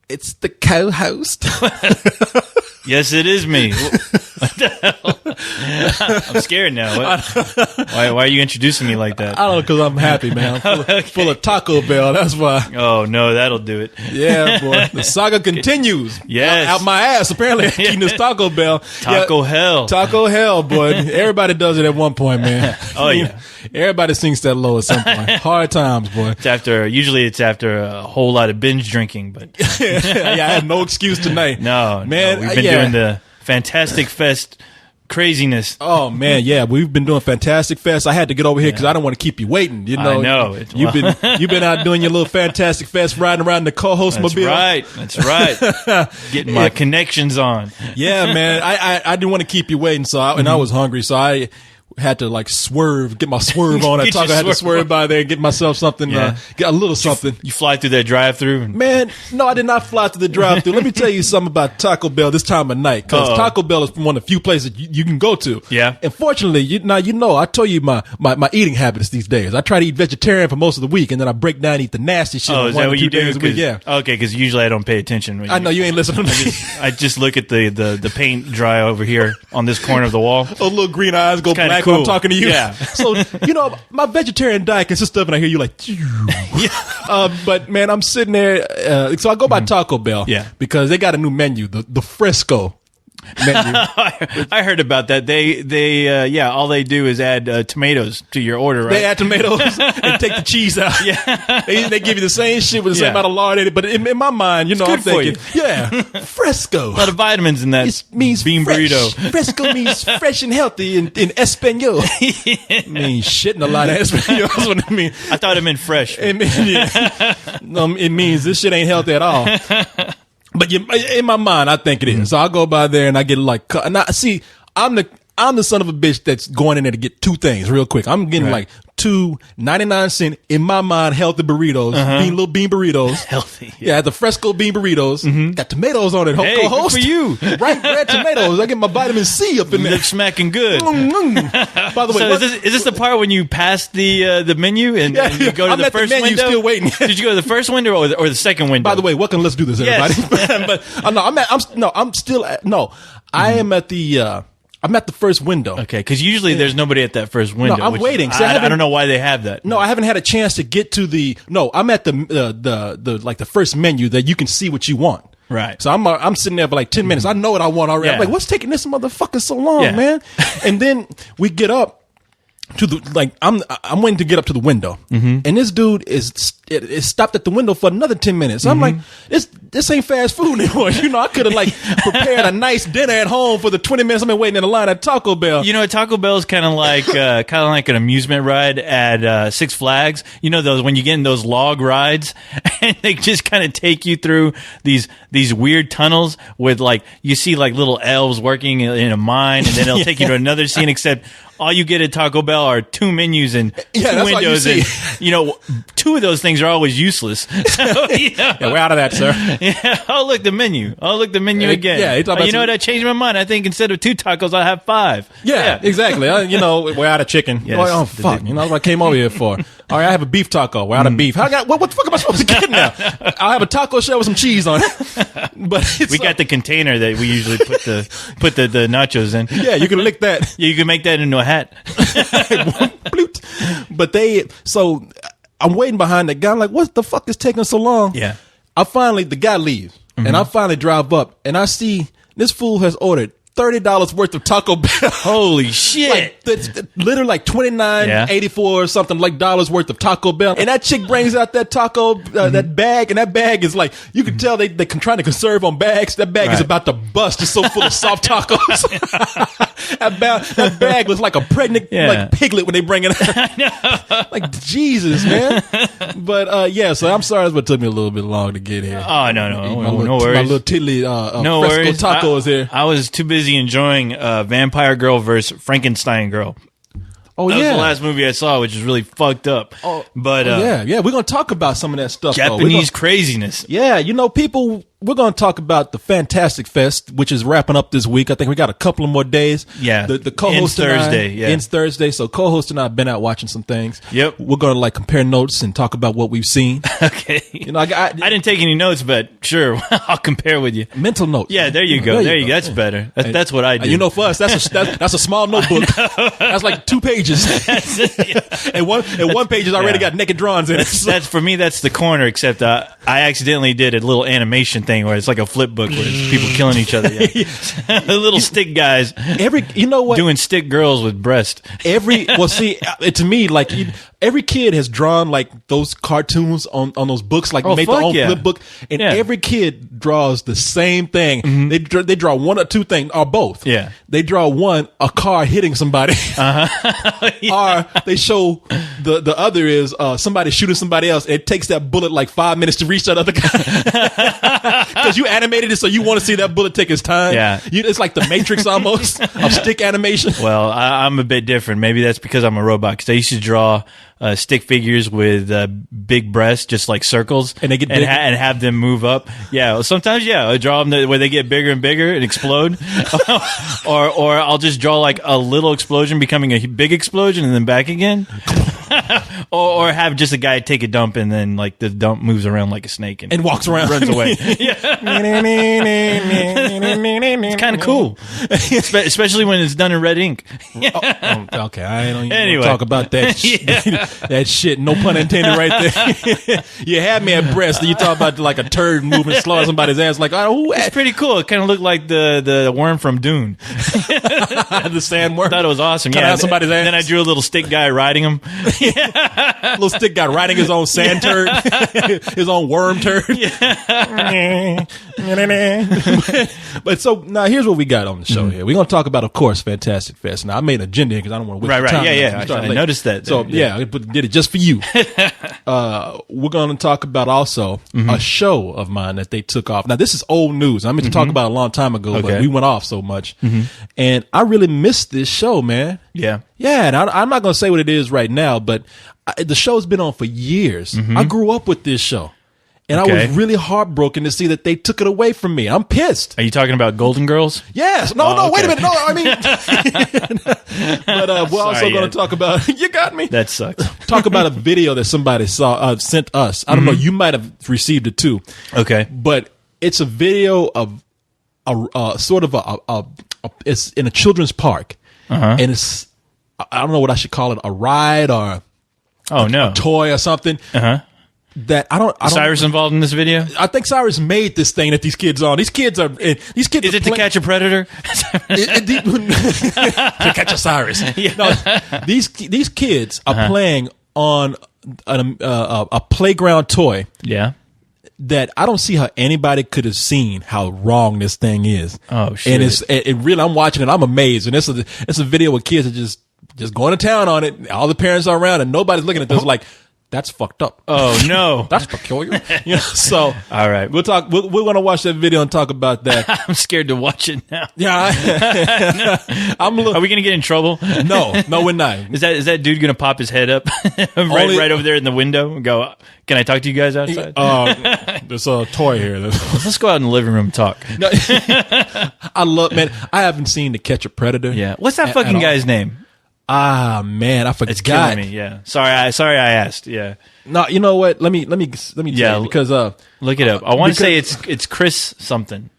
It's the co-host. Yes, it is me. What the hell? I'm scared now. Why are you introducing me like that? I don't know, because I'm happy, man. I'm full of Taco Bell. That's why. Oh, no, that'll do it. Yeah, boy. The saga continues. Yes. Out my ass, apparently, eating this Taco Bell. Taco hell. Taco hell, boy. Everybody does it at one point, man. Oh, yeah. Everybody sinks that low at some point. Hard times, boy. Usually it's after a whole lot of binge drinking, but. Yeah, I had no excuse tonight. No, man. We've been doing the Fantastic Fest craziness. Oh man, yeah, we've been doing Fantastic Fest. I had to get over here because I don't want to keep you waiting. You know, I know. You've been out doing your little Fantastic Fest, riding around the co-host mobile. That's right. Getting my connections on. Yeah, man. I didn't want to keep you waiting, so I was hungry, so I had to like get my swerve on. I had to swerve by there and get myself something, get a little something. You fly through that drive-through? Man, no, I did not fly through the drive-through. Let me tell you something about Taco Bell this time of night, because Taco Bell is one of the few places you can go to. Yeah. And fortunately, I told you my eating habits these days. I try to eat vegetarian for most of the week, and then I break down and eat the nasty shit. Oh, is that what you do? Yeah. Okay, because usually I don't pay attention. I know you ain't listening to me. I just look at the paint dry over here on this corner of the wall. Those little green eyes go black cool. when I'm talking to you. Yeah. So, my vegetarian diet consists of, and I hear you like, yeah. But man, I'm sitting there. So I go by Taco Bell. Yeah. Because they got a new menu, the Fresco menu. I heard about that. They all they do is add tomatoes to your order, right? They add tomatoes and take the cheese out. Yeah. They give you the same shit with the same amount of lard in it. But in my mind, I'm thinking, Fresco. A lot of what it means bean fresh. burrito. Fresco means fresh and healthy in Espanol. It means shitting a lot of Espanol. That's what it means. I thought it meant fresh. It means this shit ain't healthy at all. But in my mind, I think it is. So I go by there and I get like, I'm the son of a bitch that's going in there to get two things real quick. I'm getting like two 99-cent, in my mind, healthy burritos, little bean burritos. Healthy. Yeah, the Fresco bean burritos. Got tomatoes on it. Hey, good for you. Ripe red tomatoes. I get my vitamin C up in there. Look smacking good. By the way, so is this the part when you pass the menu and you go to the first the menu, window? Still waiting. Did you go to the first window or the second window? By the way, welcome. Let's do this, everybody. Yes. But I'm at the first window. Okay, because usually there's nobody at that first window. No, I'm waiting. See, I don't know why they have that. No, I haven't had a chance to get to the. No, I'm at the first menu that you can see what you want. Right. So I'm sitting there for like 10 minutes. I know what I want already. Yeah. I'm like, what's taking this motherfucker so long, man? And then we get up to the I'm waiting to get up to the window, and this dude is stopped at the window for another 10 minutes. So I'm like, this ain't fast food anymore. I could have like prepared a nice dinner at home for the 20 minutes I've been waiting in the line at Taco Bell. Taco Bell is kind of like an amusement ride at Six Flags. Those when you get in those log rides, and they just kind of take you through these weird tunnels with you see little elves working in a mine, and then they'll take you to another scene. Except all you get at Taco Bell are two menus and two windows, and two of those things are always useless. So, we're out of that, sir. Yeah. Oh, look, the menu. Again. Yeah. I changed my mind. I think instead of 2 tacos, I'll have 5. Yeah. Exactly. We're out of chicken. Yes. Oh, fuck. That's what I came over here for. All right, I have a beef taco. We're out of beef. What the fuck am I supposed to get now? I'll have a taco shell with some cheese on it. But we got the container that we usually put the nachos in. Yeah, you can lick that. Yeah, you can make that into a hat. But I'm waiting behind that guy. I'm like, what the fuck is taking so long? Yeah. The guy leaves, and I finally drive up, and I see this fool has ordered $30 worth of Taco Bell. Holy shit! Literally like $29.84 or something dollars worth of Taco Bell. And that chick brings out that taco, that bag, and that bag is like, you can tell they're trying to conserve on bags. That bag is about to bust. It's so full of soft tacos. That bag was like a pregnant piglet when they bring it out. I know. Like, Jesus, man. But so I'm sorry it took me a little bit long to get here. Oh, no worries. My little tiddly no Fresco worries. tacos here. I was too busy enjoying Vampire Girl versus Frankenstein Girl. Oh, that was the last movie I saw, which is really fucked up. But we're gonna talk about some of that stuff. Japanese craziness. Yeah, people we're going to talk about the Fantastic Fest, which is wrapping up this week. I think we got a couple of more days. Yeah. The co-host and Thursday. Ends Thursday. So co-host and I have been out watching some things. Yep. We're going to like compare notes and talk about what we've seen. Okay. You know, I didn't take any notes, but sure, I'll compare with you. Mental notes. Yeah, there you go. There you go. That's better. That's what I do. You know, for us, that's a small notebook. That's like 2 pages. and one page has already got naked drawings in it. So. That's for me. That's the corner. Except I accidentally did a little animation thing where it's like a flip book where it's people killing each other. Yeah. The little stick guys. You know what? Doing stick girls with breast. To me, like every kid has drawn like those cartoons on those books, like made their own flip book, and every kid draws the same thing. Mm-hmm. They draw one or two things, or both. Yeah, they draw a car hitting somebody, or they show the other is somebody shooting somebody else. It takes that bullet like 5 minutes to reach that other guy because you animated it, so you want to see that bullet take its time. Yeah, it's like the Matrix almost of stick animation. Well, I'm a bit different. Maybe that's because I'm a robot. Because I used to draw stick figures with big breasts, just like circles, and they get and have them move up. Yeah, well, sometimes I draw them where they get bigger and bigger and explode, or I'll just draw like a little explosion becoming a big explosion and then back again. Or have just a guy take a dump and then like the dump moves around like a snake and walks around, runs away. It's kind of cool, especially when it's done in red ink. Okay, I don't even talk about that. That shit. No pun intended, right there. You had me at breast. You talk about like a turd moving slow on somebody's ass. Like, it's pretty cool. It kind of looked like the worm from Dune, the sandworm. I thought it was awesome. Out somebody's ass. Then I drew a little stick guy riding him. Little stick guy riding his own sand turd, his own worm turd. But so now here's what we got on the show here. We're going to talk about, of course, Fantastic Fest. Now I made an agenda here because I don't want to waste your time. I noticed that. So I did it just for you. We're going to talk about also a show of mine that they took off. Now this is old news. I meant to talk about it a long time ago, but we went off so much, and I really missed this show, man. Yeah. Yeah, and I'm not going to say what it is right now, but the show's been on for years. I grew up with this show, and I was really heartbroken to see that they took it away from me. I'm pissed. Are you talking about Golden Girls? Yes. No, wait a minute. No, I mean... but we're also going to talk about... You got me? That sucks. Talk about a video that somebody sent us. I don't know. You might have received it too. Okay. But it's a video of it's in a children's park. And it's... I don't know what I should call it, a ride or a toy or something. That I don't. Cyrus involved in this video? I think Cyrus made this thing that these kids on. These kids. Is it to catch a predator? To catch a Cyrus. Yeah. No, these kids are playing on a playground toy. Yeah. That I don't see how anybody could have seen how wrong this thing is. Oh shit! And it really. I'm watching it. I'm amazed. And it's a video where kids are just going to town on it. All the parents are around and nobody's looking at this like, that's fucked up. Oh no. That's peculiar. So all right. We're going to watch that video and talk about that. I'm scared to watch it now. Yeah. Are we going to get in trouble? No, we're not. Is that dude going to pop his head up right over there in the window and go, "Can I talk to you guys outside?" There's a toy here. Let's go out in the living room and talk. No, I haven't seen To Catch a Predator. Yeah. What's that fucking guy's name? Ah, man, I forgot. It's killing me. Yeah. Sorry, I asked. Yeah. No, you know what? Let me tell you because look it up. I want to say it's Chris something.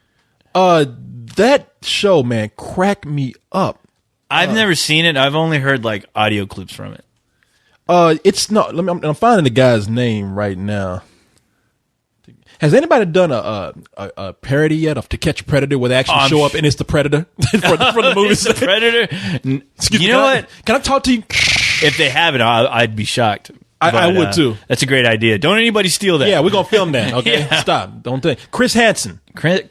That show, man, cracked me up. I've never seen it. I've only heard like audio clips from it. It's not. I'm finding the guy's name right now. Has anybody done a parody yet of To Catch a Predator where they actually show up and it's the Predator from the movies? It's the Predator. You know what? Can I talk to you? If they have it, I'd be shocked. I would too. That's a great idea. Don't anybody steal that. Yeah, we're gonna film that. Okay, stop. Don't think. Chris Hansen.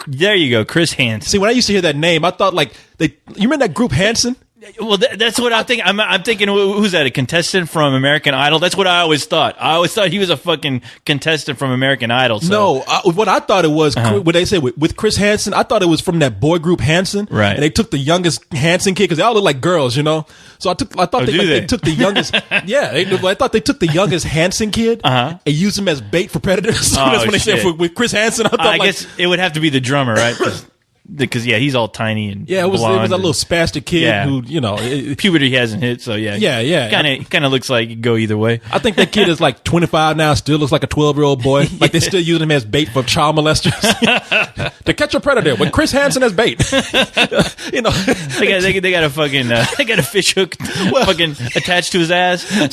There you go, Chris Hansen. See, when I used to hear that name, I thought like you remember that group Hanson? Well, that's what I'm thinking. I'm thinking, who's that? A contestant from American Idol? That's what I always thought. I always thought he was a fucking contestant from American Idol. So. No, what I thought it was, what they say with Chris Hansen, I thought it was from that boy group Hansen. Right. And they took the youngest Hansen kid because they all look like girls, you know. So I thought they took the youngest. Yeah, I thought they took the youngest Hansen kid and used him as bait for predators. So that's what they said with Chris Hansen. I guess it would have to be the drummer, right? Because he's all tiny and it was a little spastic kid who, you know, puberty hasn't hit, so kind of looks like it could go either way. I think that kid is like 25 now, still looks like a 12-year-old boy. Like they still use him as bait for child molesters to catch a predator with Chris Hansen as bait. You know, they got a fucking they got a fish hook fucking attached to his ass. Well,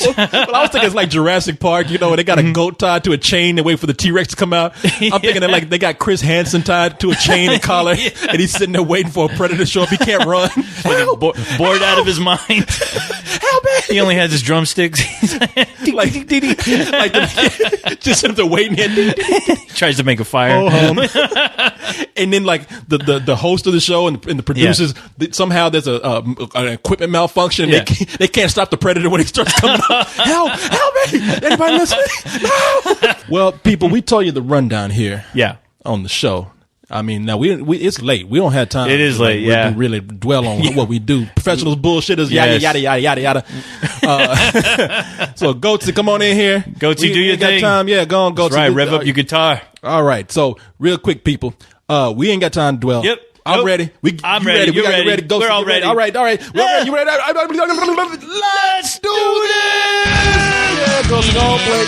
I was thinking it's like Jurassic Park, you know, where they got a goat tied to a chain and wait for the T-Rex to come out. I'm thinking that like they got Chris Hansen tied to a chain and collar. And he's sitting there waiting for a predator to show up. He can't run. Bored out of his mind. Help me. He only has his drumsticks. Just sitting there waiting. Tries to make a fire. And then like the host of the show and the producers, somehow there's an equipment malfunction. And they can't stop the predator when he starts coming up. Help me. Anybody listening? No. Well, people, we told you the rundown here. Yeah. On the show. I mean, now we it's late. We don't have time. It is late. To really dwell on what we do. Professionals, bullshitters, yada yada yada. So, Goatsy, come on in here. Goatsy, do your thing. Got time? Yeah, go on, Goatsy. Right, rev up your guitar. All right. So, real quick, people. We ain't got time to dwell. Yep. I'm ready. I'm ready. We got ready. We're all ready. All right. You ready? Let's do this. Yeah, Goatsy, don't play.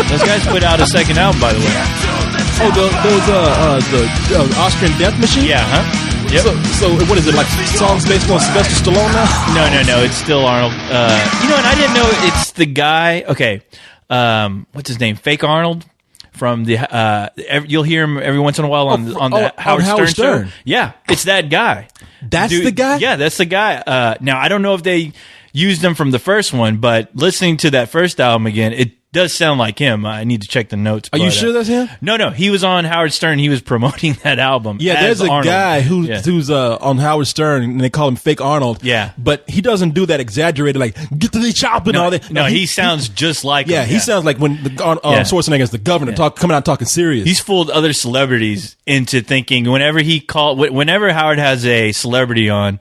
Those guys put out a second album, by the way. Oh, the Austrian Death Machine? Yeah, huh? Yep. So what is it, like songs based on Sylvester Stallone now? No, it's still Arnold. You know, and I didn't know it's the guy, okay, what's his name? Fake Arnold? From the, you'll hear him every once in a while on the Howard Stern show. Yeah, it's that guy. That's the guy? Yeah, that's the guy. Now, I don't know if they used him from the first one, but listening to that first album again, it does sound like him. I need to check the notes. Are you sure that's him? No. He was on Howard Stern. He was promoting that album. Yeah, there's a guy who's on Howard Stern, and they call him Fake Arnold. Yeah. But he doesn't do that exaggerated, like, get to the chop and all that. No, he sounds just like him. Yeah, he sounds like when Schwarzenegger is the governor coming out talking serious. He's fooled other celebrities into thinking whenever Howard has a celebrity on,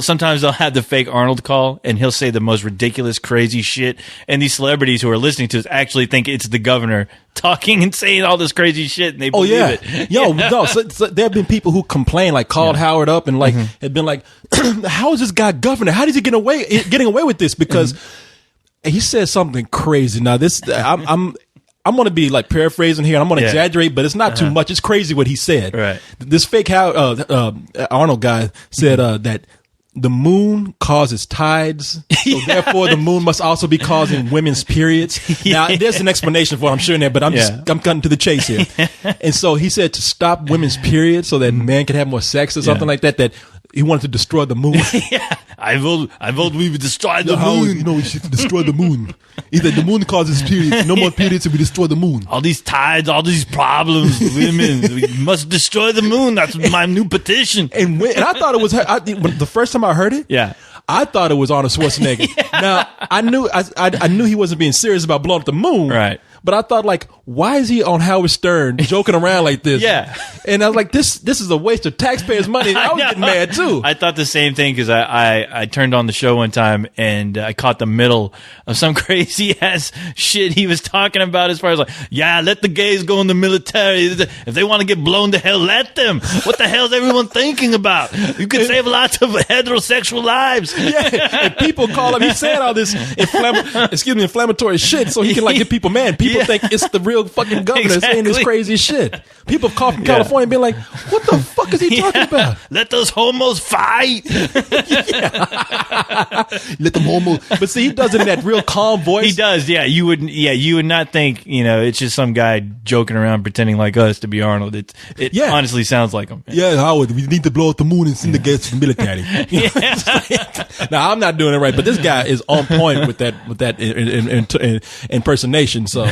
sometimes they'll have the Fake Arnold call, and he'll say the most ridiculous, crazy shit. And these celebrities who are listening to us actually think it's the governor talking and saying all this crazy shit, and they believe it. No. So there have been people who complain, like called Howard up and like had been like, "How is this guy governor? How is he getting away with this?" Because he says something crazy. Now this, I'm going to be like paraphrasing here. And I'm going to exaggerate, but it's not too much. It's crazy what he said. Right. This fake Arnold guy said that the moon causes tides, so therefore the moon must also be causing women's periods. Now, there's an explanation for it, I'm sure in there, but I'm cutting to the chase here. And so he said to stop women's periods so that men can have more sex or something like that he wanted to destroy the moon. I vote we would destroy the moon. You know, we should destroy the moon. Either the moon causes periods, no more periods, and we destroy the moon. All these tides, all these problems, women, we must destroy the moon. That's my new petition. And I thought it was the first time I heard it. Yeah. I thought it was Arnold Schwarzenegger. Now I knew he wasn't being serious about blowing up the moon. Right. But I thought, like, why is he on Howard Stern joking around like this? Yeah. And I was like, this is a waste of taxpayers' money. And I was getting mad, too. I thought the same thing because I turned on the show one time and I caught the middle of some crazy-ass shit he was talking about as far as, like, let the gays go in the military. If they want to get blown to hell, let them. What the hell is everyone thinking about? You could save lots of heterosexual lives. Yeah. And people call him, he's saying all this inflammatory shit so he can, like, get people mad. People think it's the real fucking governor saying this crazy shit. People have called from California and been like, what the fuck is he talking about? Let those homos fight. Let them homos. But see, he does it in that real calm voice. He does, yeah. You would not think, it's just some guy joking around pretending like us to be Arnold. It honestly sounds like him. Yeah, Howard, we need to blow up the moon and send the gays to the military. Now, I'm not doing it right, but this guy is on point with that impersonation. So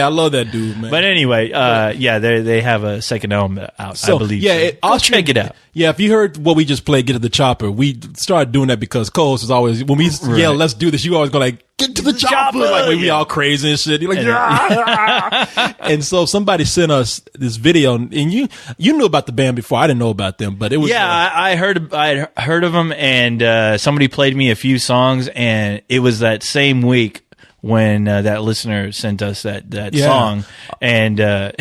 Yeah, I love that dude, man. But anyway, yeah, they have a second album out, I believe. Yeah, I'll check it out. Yeah, if you heard what we just played, Get to the Chopper, we started doing that because Cole was always, when we yell, let's do this, you always go like, get to the chopper. Like, we all crazy and shit. You're like, yeah. And so somebody sent us this video, and you knew about the band before. I didn't know about them, but it was. Yeah, I heard of them, and somebody played me a few songs, and it was that same week when that listener sent us that song, and yeah,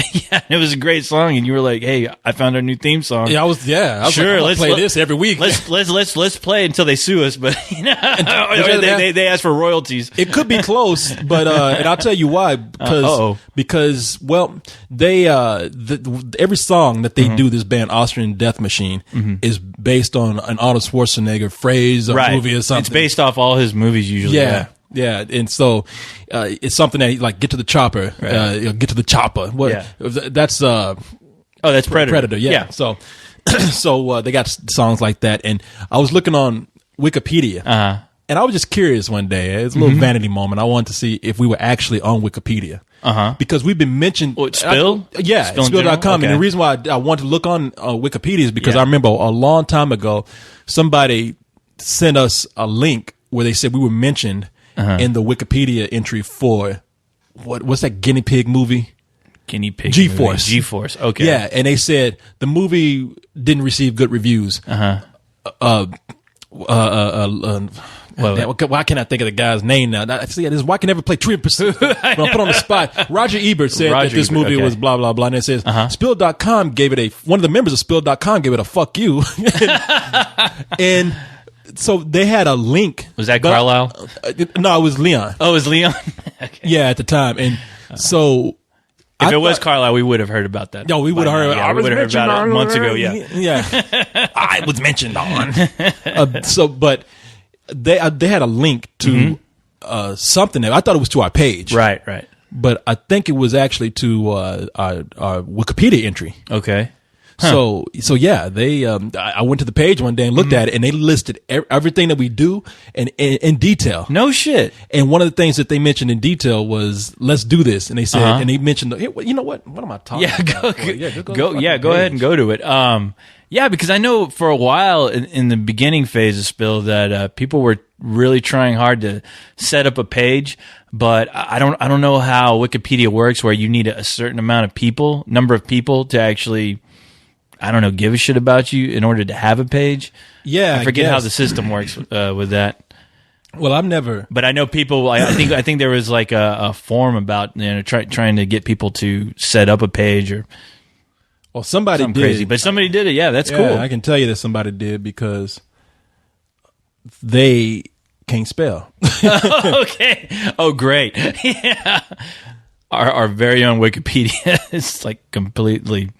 it was a great song, and you were like, "Hey, I found our new theme song." Yeah, I was sure. Like, let's play this every week. Let's play until they sue us, but you know, they ask for royalties. It could be close, but and I'll tell you why because well, they every song that they do, this band Austrian Death Machine, is based on an Arnold Schwarzenegger phrase or movie or something. It's based off all his movies usually. Yeah, and so it's something that he, like, get to the chopper, get to the chopper. What? That's that's Predator. Predator, yeah. So they got songs like that, and I was looking on Wikipedia, and I was just curious one day. It's a little vanity moment. I wanted to see if we were actually on Wikipedia. Because we've been mentioned. Spill? Spill.com. And the reason why I wanted to look on Wikipedia is because I remember a long time ago, somebody sent us a link where they said we were mentioned in the Wikipedia entry for what's that guinea pig movie? Guinea pig G-Force. movie. G-Force. Okay. Yeah, and they said the movie didn't receive good reviews. Why can't I think of the guy's name now? See, this is why I can never play Trivia Pursuit. I'll put on the spot. Roger Ebert said that this movie was blah, blah, blah. And it says, Spill.com gave it one of the members of Spill.com gave it a fuck you. and so they had a link. Was that Carlisle? No, it was Leon. Oh, it was Leon? Okay. Yeah, at the time. And so if it was Carlisle, we would have heard about that. No, we would have heard. Yeah, we would have heard about it months ago. Yeah, I was mentioned on. But they had a link to something that I thought it was to our page. Right. But I think it was actually to our Wikipedia entry. Okay. So yeah, they. I went to the page one day and looked at it, and they listed everything that we do in detail. No shit. And one of the things that they mentioned in detail was, "Let's do this." And they said, and they mentioned, you know what? What am I talking about? Go ahead and go to it. Yeah, because I know for a while in the beginning phase of Spill that people were really trying hard to set up a page, but I don't know how Wikipedia works, where you need a certain number of people to actually, I don't know, give a shit about you in order to have a page. Yeah, I forget how the system works with that. Well, I've never, but I know people. I think there was like a forum about trying to get people to set up a page or. Well, somebody did. Crazy, but somebody did it. Yeah, that's cool. I can tell you that somebody did because they can't spell. Okay. Oh, great. Yeah. Our very own Wikipedia is like completely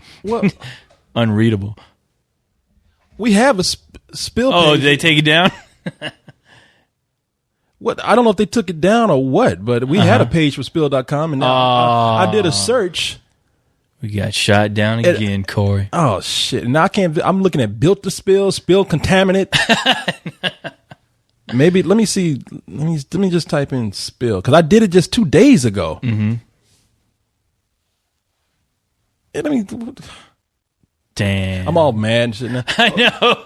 unreadable. We have a Spill page. Oh, did they take it down? What? I don't know if they took it down or what, but we had a page for Spill.com, and now I did a search. We got shot down again, Corey. Oh shit! Now I can't. I'm looking at built to spill contaminant. Maybe let me see. Let me just type in spill because I did it just 2 days ago. Damn. I'm all mad and shit now. I know.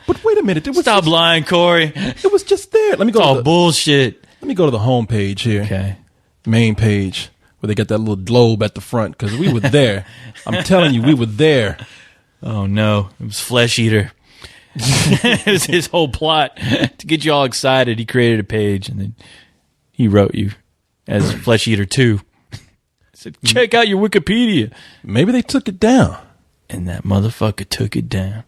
But wait a minute. Stop lying, Corey. It was just there. Let me go. It's all bullshit. Let me go to the home page here. Okay. Main page. Where they got that little globe at the front, because we were there. I'm telling you, we were there. Oh no, it was Flesh Eater. It was his whole plot to get you all excited. He created a page and then he wrote you as Flesh Eater 2. Said, check out your Wikipedia. Maybe they took it down. And that motherfucker took it down.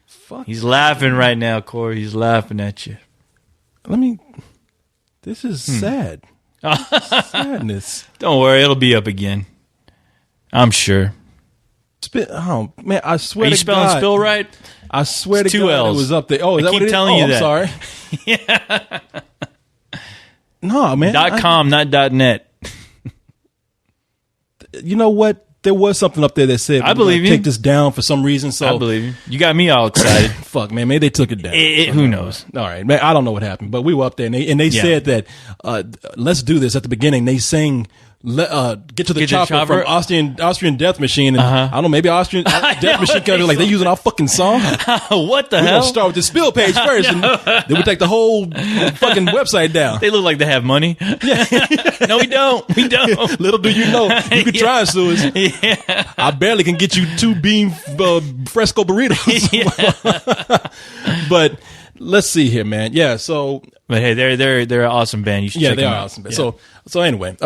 Fuck. He's laughing right now, Corey. He's laughing at you. This is sad. Sadness. Don't worry, it'll be up again. I'm sure. Oh man, I swear. Are you to spelling God, spill right? I swear it's to 2 God, L's. it was up there. Oh, is that keep what it is? telling you I'm that. sorry. Yeah. No, man. .com, not .net. You know what? There was something up there that said, I believe you. Take this down for some reason. So I believe you. You got me all excited. Fuck, man. Maybe they took it down. Who knows? All right, man. I don't know what happened, but we were up there and they said that let's do this at the beginning. They sang Get to the chopper from Austrian Death Machine, and I don't know, maybe Austrian Death Machine kind of like they using our fucking song. What the hell? We're gonna start with the spill page first, and then we take the whole fucking website down. They look like they have money. No, we don't. We don't. Little do you know, you can try and sue us. Yeah. I barely can get you 2 bean fresco burritos. But let's see here, man. Yeah, so. But hey, they're an awesome band. You should check them out. They are awesome band. Yeah. So anyway,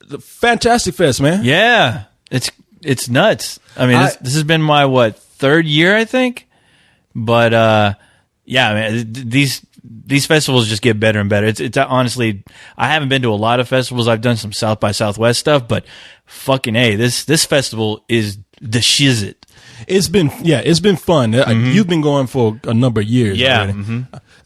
the Fantastic Fest, man. Yeah, it's nuts. I mean, this has been my 3rd year, I think. But yeah, man, these festivals just get better and better. It's honestly, I haven't been to a lot of festivals. I've done some South by Southwest stuff, but fucking A, this festival is the shizit. It's been fun. You've been going for a number of years. Yeah.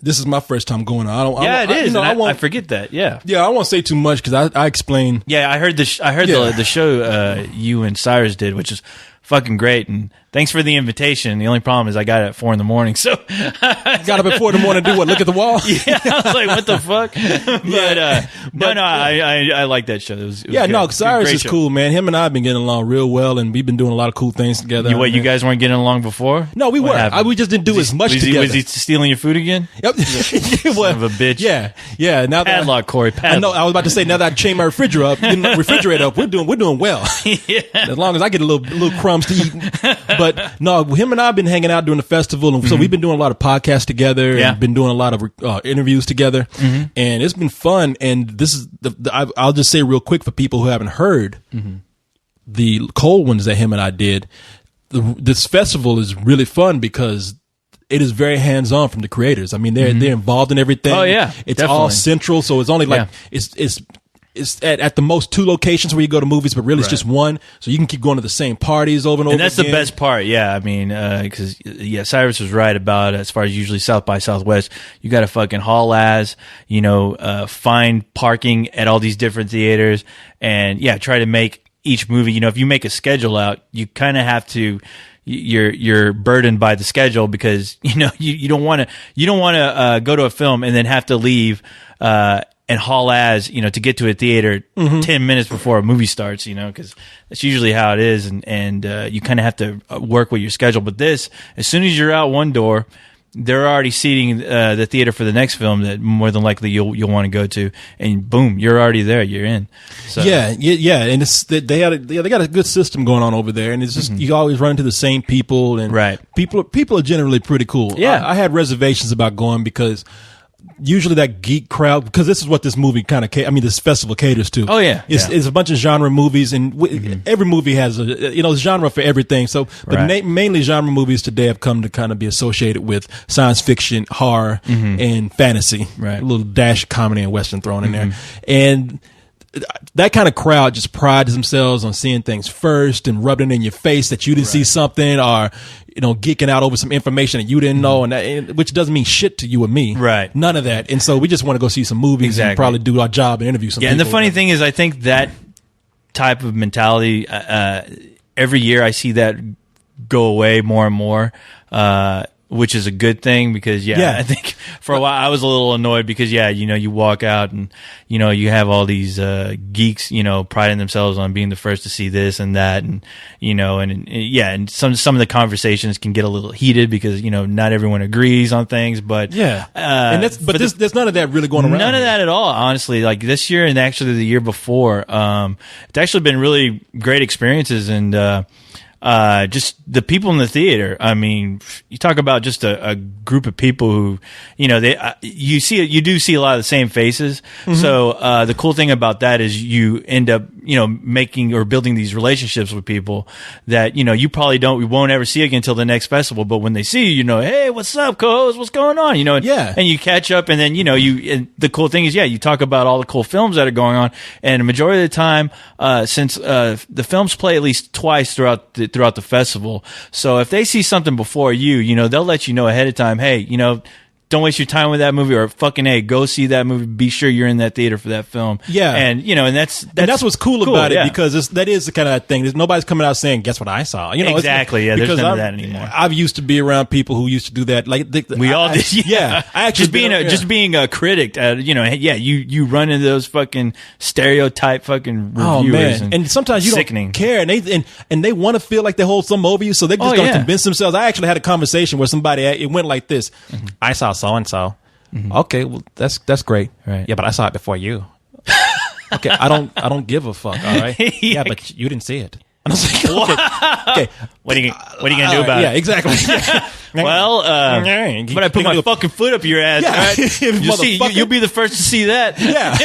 This is my first time going. It is. I forget that. Yeah. Yeah, I won't say too much because I explain. Yeah, I heard the show you and Cyrus did, which is fucking great, and thanks for the invitation. The only problem is I got it at 4 a.m, so got up at 4 a.m. to do what? Look at the wall? Yeah, I was like, what the fuck? But I like that show. It was Cyrus is cool, man. Him and I have been getting along real well, and we've been doing a lot of cool things together. You guys weren't getting along before? No, we were. We just didn't do as much together. Was he stealing your food again? Yep. Son of a bitch. Yeah. Now padlock, Corey. Padlock. I know. I was about to say, now that I chained my refrigerator up, we're doing well. Yeah. As long as I get a little crumbs to eat. But no, him and I have been hanging out during the festival, and so we've been doing a lot of podcasts together, and been doing a lot of interviews together, and it's been fun. And this is I'll just say real quick for people who haven't heard the cold ones that him and I did. This festival is really fun because it is very hands on from the creators. I mean, they're involved in everything. Oh yeah, it's definitely all central, so it's only like it's at the most 2 locations where you go to movies, but really it's just one. So you can keep going to the same parties over and over again. And that's the best part. Yeah. I mean, cause Cyrus was right about as far as usually South by Southwest, you got to fucking haul ass, find parking at all these different theaters and try to make each movie, if you make a schedule out, you kind of have to, you're burdened by the schedule because, you don't want to go to a film and then have to leave, and haul ass, to get to a theater 10 minutes before a movie starts, because that's usually how it is. And you kind of have to work with your schedule. But this, as soon as you're out one door, they're already seating the theater for the next film that more than likely you'll want to go to. And boom, you're already there. You're in. So. Yeah. And they got a good system going on over there. And it's just, you always run into the same people. And people are generally pretty cool. Yeah. I had reservations about going because usually that geek crowd, because this is what this movie this festival caters to. Oh yeah, it's a bunch of genre movies, and every movie has a genre for everything. So, but mainly genre movies today have come to kind of be associated with science fiction, horror, and fantasy. Right, a little dash of comedy and western thrown in there, and that kind of crowd just prides themselves on seeing things first and rubbing it in your face that you didn't see something, or geeking out over some information that you didn't know, and which doesn't mean shit to you or me. Right. None of that. And so we just want to go see some movies and probably do our job and interview some people. And the funny thing is, I think that type of mentality, every year I see that go away more and more, which is a good thing because, I think for a while I was a little annoyed because, you walk out and, you have all these geeks, priding themselves on being the first to see this and that. And, and some of the conversations can get a little heated because, not everyone agrees on things. But, and there's none of that really going around. None of that at all, honestly. Like this year and actually the year before, it's actually been really great experiences and, just the people in the theater. I mean, you talk about just a group of people who, you do see a lot of the same faces. So, the cool thing about that is you end up, making or building these relationships with people that, you probably won't ever see again until the next festival. But when they see you, hey, what's up, co-host? What's going on? And you catch up and then, and the cool thing is, you talk about all the cool films that are going on. And the majority of the time, since, the films play at least twice throughout the festival. So if they see something before you, they'll let you know ahead of time, hey, don't waste your time with that movie, or fucking A, go see that movie. Be sure you're in that theater for that film. Yeah. And, and that's what's cool about it, because that is the kind of thing. Nobody's coming out saying, guess what I saw? Exactly. Yeah, there's none of that anymore. I've used to be around people who used to do that. Like we all did. Yeah. I actually just being a critic, you run into those fucking stereotype fucking reviewers. Oh, man. And sometimes you don't care. And they want to feel like they hold something over you, so they're just going to convince themselves. I actually had a conversation where somebody, it went like this. I saw so-and-so. Okay, well, that's great. Right. Yeah, but I saw it before you. Okay, I don't give a fuck, all right? Yeah, but you didn't see it. And I was like, okay. What are you gonna do about it? Yeah, exactly. Well, but I put my fucking foot up your ass. Yeah. Right? You'll be the first to see that. Yeah.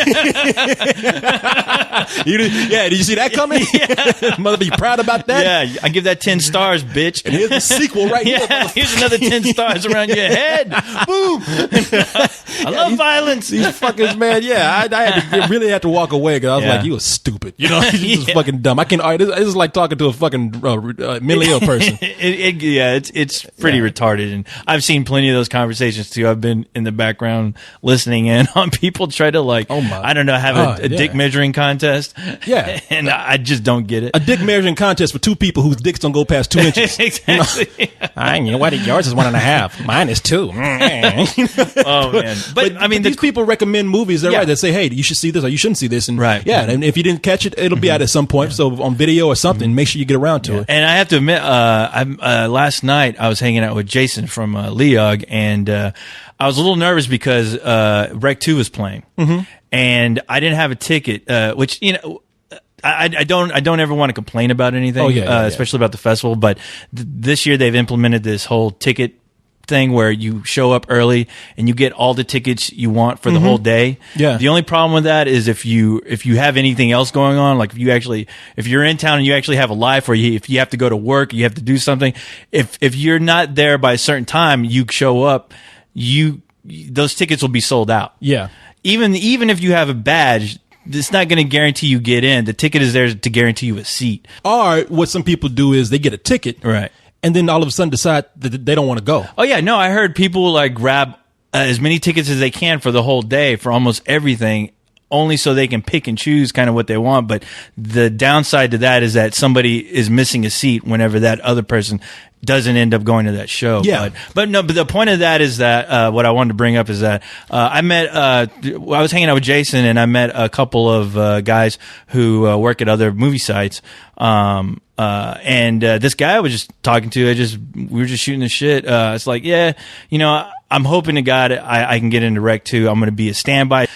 Did you see that coming? Yeah. Mother, be proud about that? Yeah, I give that 10 stars, bitch. And here's the sequel right here. Here's another 10 stars around your head. Boom. I love violence. These fuckers, man. Yeah, I really had to walk away because I was like, you were stupid. You just fucking dumb. I can't. This is like talking to a fucking mentally ill person. It's pretty retarded, and I've seen plenty of those conversations too. I've been in the background listening in on people try to have a dick measuring contest. Yeah, and I just don't get it. A dick measuring contest for two people whose dicks don't go past 2 inches. Exactly. You know what? Yours is 1.5. Mine is 2. Oh man! But I mean, these people recommend movies. They're right. They say, hey, you should see this or you shouldn't see this. And right. Yeah, and if you didn't catch it, it'll be out at some point. So on video or something, make sure you get around to it. And I have to admit, last night I was hanging out with Jason from Leog, and I was a little nervous because Rec 2 was playing, and I didn't have a ticket, which I don't ever want to complain about anything, especially about the festival. But this year they've implemented this whole ticket thing where you show up early and you get all the tickets you want for the whole day. Yeah. The only problem with that is if you have anything else going on, like if you're in town and you actually have a life, or if you have to go to work, you have to do something. If you're not there by a certain time, you show up, those tickets will be sold out. Yeah. Even if you have a badge, it's not going to guarantee you get in. The ticket is there to guarantee you a seat. Or what some people do is they get a ticket. Right. And then all of a sudden decide that they don't want to go. Oh, yeah. No, I heard people like grab as many tickets as they can for the whole day for almost everything, only so they can pick and choose kind of what they want. But the downside to that is that somebody is missing a seat whenever that other person doesn't end up going to that show. Yeah. But the point of that is that what I wanted to bring up is that I was hanging out with Jason, and I met a couple of guys who work at other movie sites. And this guy I was just talking to, we were just shooting the shit. It's like, I'm hoping to God I can get into Rec 2. I'm going to be a standby.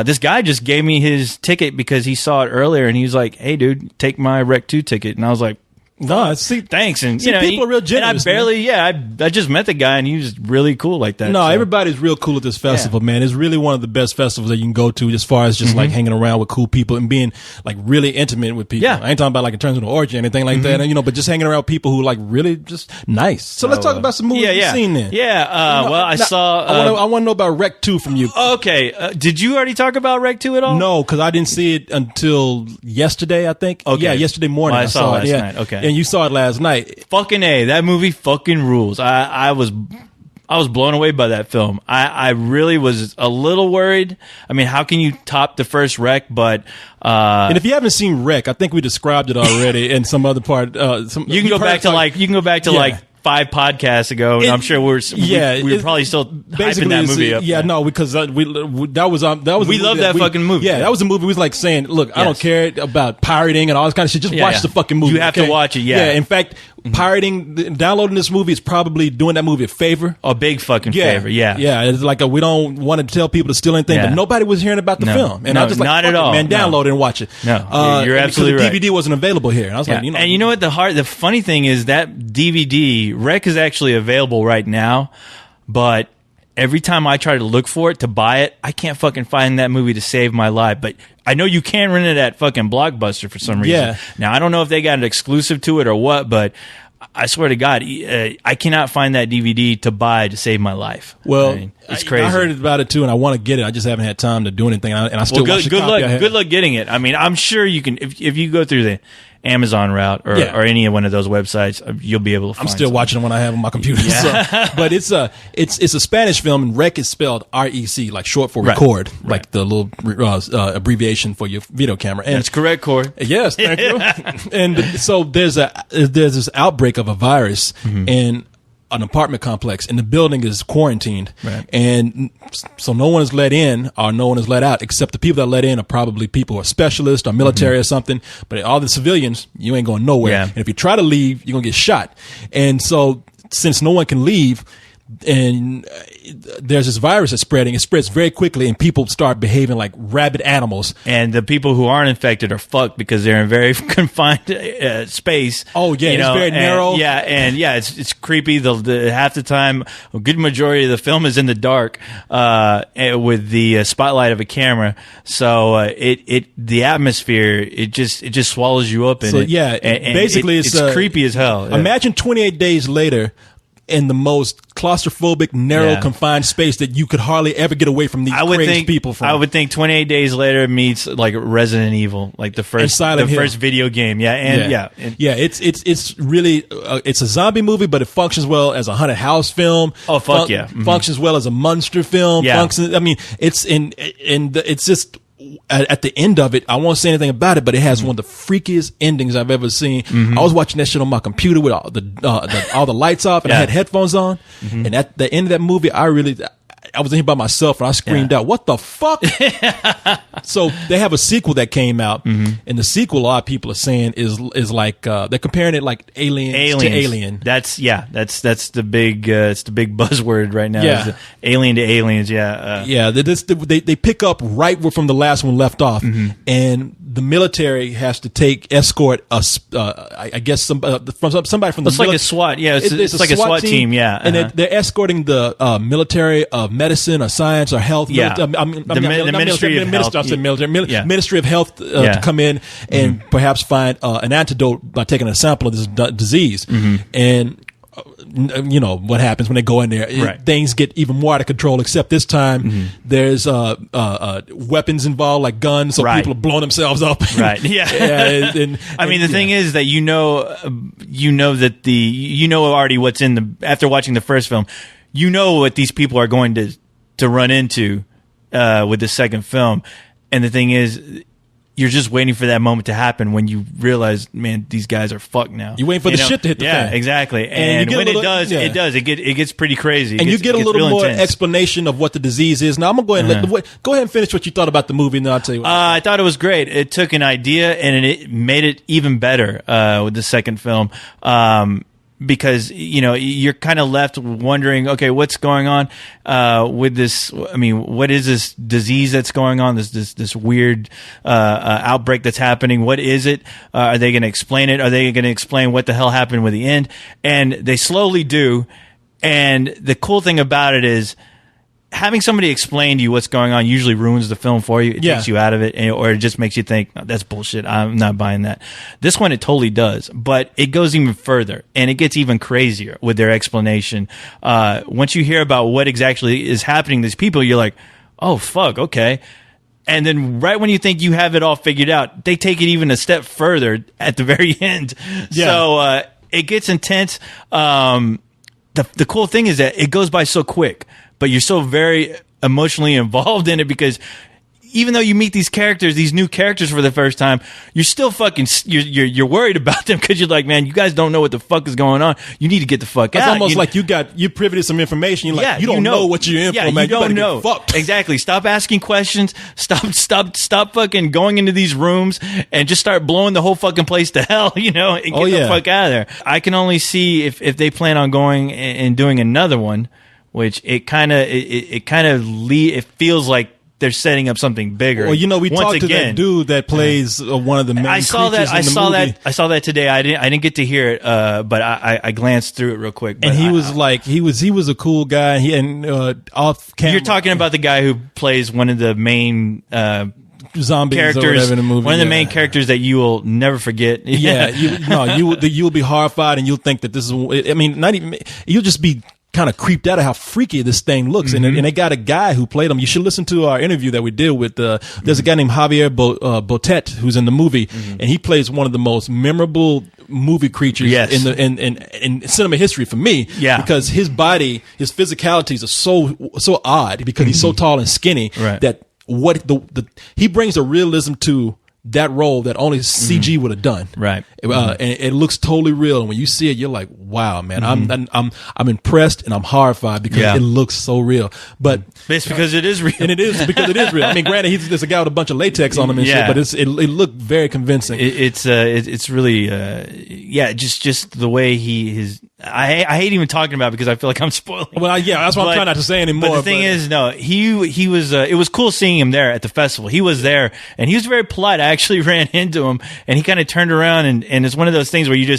This guy just gave me his ticket because he saw it earlier, and he was like, hey, dude, take my Rec 2 ticket. And I was like, no, see, thanks. And people are real generous. And I just met the guy, and he was really cool like that. No, everybody's real cool at this festival, man. It's really one of the best festivals that you can go to, as far as just like hanging around with cool people and being like really intimate with people. Yeah. I ain't talking about like in terms of an orgy or anything like that, but just hanging around with people who like really just nice. So let's talk about some movies you've seen then. Yeah. I saw. I want to know about Rec 2 from you. Okay. Did you already talk about Rec 2 at all? No, because I didn't see it until yesterday, I think. Okay. Yeah, yesterday morning. Well, I saw it last night. Okay. And you saw it last night. Fucking A, that movie fucking rules. I was blown away by that film. I really was a little worried. I mean, how can you top the first Rec? But and if you haven't seen Rec, I think we described it already in some other part. You can go back to like 5 podcasts ago, and I'm sure we were probably still hyping that movie up. Yeah, no, because we love that fucking movie. Yeah, that was a movie. We was like saying, look, I don't care about pirating and all this kind of shit. Just watch the fucking movie. You have to watch it. Yeah. In fact, pirating, downloading this movie is probably doing that movie a favor. A big fucking favor. Yeah. Yeah. It's like we don't want to tell people to steal anything, but nobody was hearing about the film, and I was just like, not at all, man, download it and watch it. No, you're absolutely right. The DVD wasn't available here, and I was like, and you know what? The funny thing is that DVD Rec is actually available right now, but every time I try to look for it to buy it, I can't fucking find that movie to save my life. But I know you can rent it at fucking Blockbuster for some reason. Yeah. Now, I don't know if they got an exclusive to it or what, but I swear to God, I cannot find that DVD to buy to save my life. Well, it's crazy. I heard about it too, and I want to get it. I just haven't had time to do anything, and I still good luck getting it. I mean, I'm sure you can if you go through the Amazon route or any one of those websites, you'll be able to find I'm still watching it when I have it on my computer. Yeah. So, but it's a Spanish film, and rec is spelled REC, like short for record, like the little abbreviation for your video camera. And that's correct, Corey. Yes, thank you. And so there's this outbreak of a virus in an apartment complex, and the building is quarantined, and so no one is let in or no one is let out, except the people that are let in are probably people who are specialists or military or something. But all the civilians, you ain't going nowhere. Yeah. And if you try to leave, you're gonna get shot. And so since no one can leave, and there's this virus that's spreading. It spreads very quickly, and people start behaving like rabid animals. And the people who aren't infected are fucked because they're in very confined space. Oh yeah, it's very narrow. It's creepy. The half the time, a good majority of the film is in the dark with the spotlight of a camera. So the atmosphere it just swallows you up. So basically it's creepy as hell. Imagine 28 days later, in the most claustrophobic, narrow, confined space that you could hardly ever get away from these crazy people from. I would think 28 Days Later meets like Resident Evil, like the first video game. It's really it's a zombie movie, but it functions well as a haunted house film. Oh fuck Functions well as a monster film. Yeah. It's just. At the end of it, I won't say anything about it, but it has one of the freakiest endings I've ever seen. I was watching that shit on my computer with all the lights off, and I had headphones on. And at the end of that movie, I was in here by myself, and I screamed out, "What the fuck!" So they have a sequel that came out, and the sequel, a lot of people are saying is like they're comparing it like Aliens to Alien. That's the big it's the big buzzword right now. Yeah. Alien to Aliens. They pick up right where from the last one left off, and the military has to escort us. I guess somebody from the. It's like a SWAT. Yeah, it's like a SWAT team. Yeah, and they're escorting the military of medicine or science or health. Yeah, the Ministry of Health. Ministry of Health to come in and perhaps find an antidote by taking a sample of this disease. And you know what happens when they go in there. Things get even more out of control, except this time there's weapons involved, like guns, so people are blowing themselves up. The thing is that you know already what's after watching the first film, you know what these people are going to run into with the second film. And the thing is, you're just waiting for that moment to happen when you realize, man, these guys are fucked now. You're waiting for the shit to hit the fan. Yeah, exactly. And when it does. It gets pretty crazy. And you get a little more explanation of what the disease is. Now I'm going to go ahead and finish what you thought about the movie, and then I'll tell you. I thought it was great. It took an idea and it made it even better with the second film. Because, you're kind of left wondering, okay, what's going on with this? I mean, what is this disease that's going on? This weird outbreak that's happening. What is it? Are they going to explain it? Are they going to explain what the hell happened with the end? And they slowly do. And the cool thing about it is, having somebody explain to you what's going on usually ruins the film for you. It takes you out of it, or it just makes you think, oh, that's bullshit. I'm not buying that. This one, it totally does, but it goes even further, and it gets even crazier with their explanation. Once you hear about what exactly is happening to these people, you're like, oh, fuck, okay. And then right when you think you have it all figured out, they take it even a step further at the very end. Yeah. So it gets intense. The cool thing is that it goes by so quick, but you're so very emotionally involved in it because even though you meet these new characters for the first time, you're still you're worried about them because you're like, man, you guys don't know what the fuck is going on. You need to get the fuck out. It's almost like you're privy to some information. You're like, you don't know what you're in for, man. You don't know. Exactly. Stop asking questions. Stop fucking going into these rooms and just start blowing the whole fucking place to hell, and get the fuck out of there. I can only see if they plan on going and doing another one, which it feels like they're setting up something bigger. Well, we talked to that dude that plays one of the main creatures in the movie. I saw that today. I didn't get to hear it, but I glanced through it real quick. But and he was a cool guy. Off camera. You're talking about the guy who plays one of the main zombies characters or whatever in the movie. One of the main characters that you will never forget. You'll be horrified and you'll think that this is. I mean, not even. You'll just be kind of creeped out of how freaky this thing looks. And they got a guy who played him. You should listen to our interview that we did with, there's a guy named Javier Botet who's in the movie, and he plays one of the most memorable movie creatures in cinema history for me. Yeah. Because his body, his physicalities are so odd because he's so tall and skinny that he brings a realism to that role that only CG would have done. Right. And it looks totally real. And when you see it, you're like, wow, man, I'm impressed and I'm horrified because it looks so real. But it's because it is real. And it is because it is real. I mean, granted, there's a guy with a bunch of latex on him and shit, but it looked very convincing. It's really, just the way I hate even talking about it because I feel like I'm spoiling. Well, that's why I'm trying not to say anymore. But the thing is, no, he was, it was cool seeing him there at the festival. He was there and he was very polite. I actually ran into him and he kind of turned around and it's one of those things where you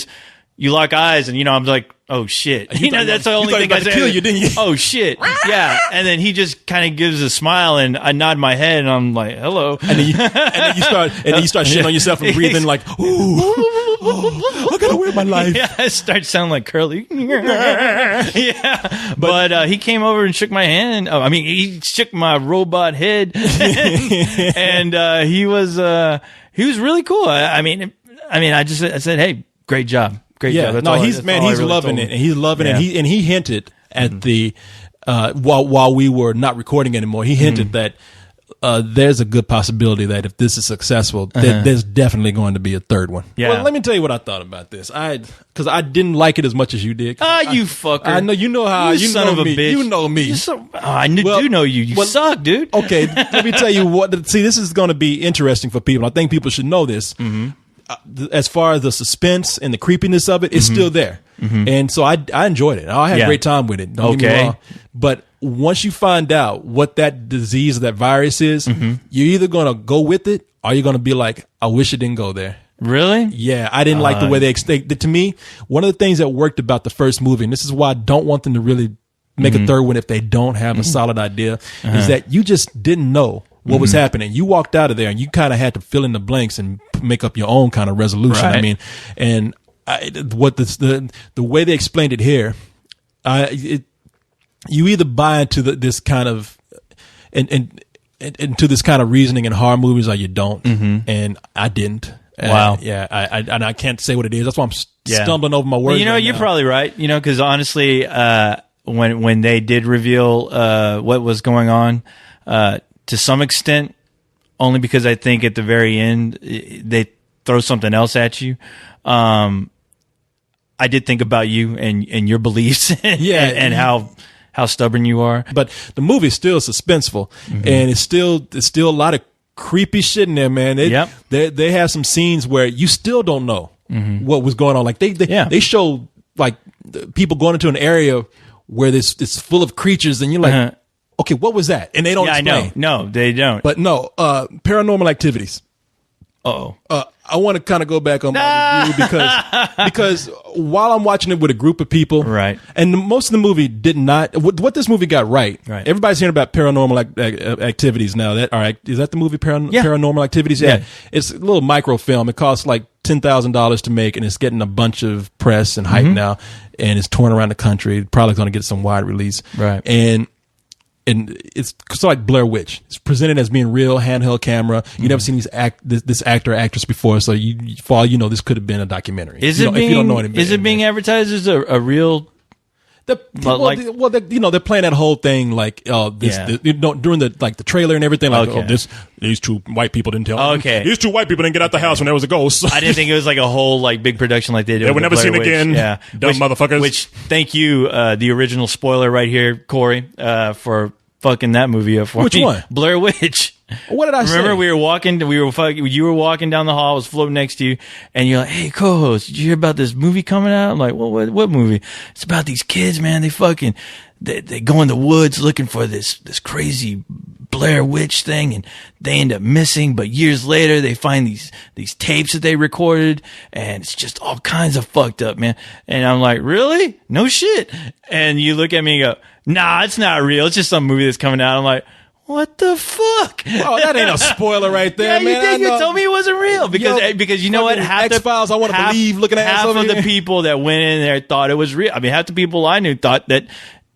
lock eyes and, I'm like, oh shit. That's the only thing I said. Kill you, didn't you? Oh shit. Yeah. And then he just kind of gives a smile and I nod my head and I'm like, hello. And then you start shitting on yourself and breathing like, ooh, I gotta wear my life. Yeah, I start sounding like Curly. Yeah. But he came over and shook my hand. Oh, I mean, he shook my robot head and he was really cool. I said, hey, great job. Great job. He's loving it, and he's loving it. And he hinted at the while we were not recording anymore, he hinted that there's a good possibility that if this is successful, there's definitely going to be a third one. Yeah. Well, let me tell you what I thought about this. Because I didn't like it as much as you did. You fucker! I know you know how you son know of a me. bitch. You know me. I do know you. You suck, dude. Okay, let me tell you what. See, this is going to be interesting for people. I think people should know this. As far as the suspense and the creepiness of it, it's still there. And so I enjoyed it. I had a great time with it. Don't get me wrong. But once you find out what that disease or that virus is, you're either going to go with it or you're going to be like, I wish it didn't go there. Really? Yeah, I didn't like the way they to me, one of the things that worked about the first movie, and this is why I don't want them to really make a third one if they don't have a solid idea, is that you just didn't know what was happening. You walked out of there and you kind of had to fill in the blanks and make up your own kind of resolution. Right. I mean, and the way they explained it here, you either buy into this kind of into this kind of reasoning in horror movies or you don't. And I didn't. Wow. I can't say what it is. That's why I'm stumbling over my words. You're probably right. Because honestly, when they did reveal what was going on, to some extent, only because I think at the very end they throw something else at you. I did think about you and your beliefs, and how stubborn you are. But the movie's still suspenseful, and it's still a lot of creepy shit in there, man. They have some scenes where you still don't know what was going on. Like they show like people going into an area where it's full of creatures, and you're like. Okay, what was that? And they don't explain. I know. No, they don't. But no, Paranormal Activities. Uh-oh. I want to kind of go back on my review because while I'm watching it with a group of people, right, and most of the movie did not. What this movie got right. Everybody's hearing about Paranormal Activities now. Is that the movie Paranormal Activities? Yeah, it's a little microfilm. It costs like $10,000 to make, and it's getting a bunch of press and hype now, and it's touring around the country. Probably going to get some wide release, right, and it's sort of like Blair Witch. It's presented as being real, handheld camera. You never seen this actor or actress before, so for all you know, this could have been a documentary. Is it being advertised as a real? They're playing that whole thing like during the trailer and everything. Like, these two white people didn't tell. Okay, these two white people didn't get out the house when there was a ghost. I didn't think it was like a whole like big production like they did. They were never seen again. Yeah, dumb motherfuckers. Which thank you, the original spoiler right here, Corey, for fucking that movie up for me. Which one? Blair Witch. What did I say? Remember you were walking down the hall, I was floating next to you, and you're like, hey, co-host, did you hear about this movie coming out? I'm like, what movie? It's about these kids, man. They go in the woods looking for this crazy Blair Witch thing, and they end up missing, but years later they find these tapes that they recorded, and it's just all kinds of fucked up, man. And I'm like, really? No shit. And you look at me and go, nah, it's not real. It's just some movie that's coming out. I'm like, what the fuck? Oh, that ain't a spoiler right there, man. You told me it wasn't real because you know what? X-Files, I want to believe looking at half of the people that went in there thought it was real. I mean, half the people I knew thought that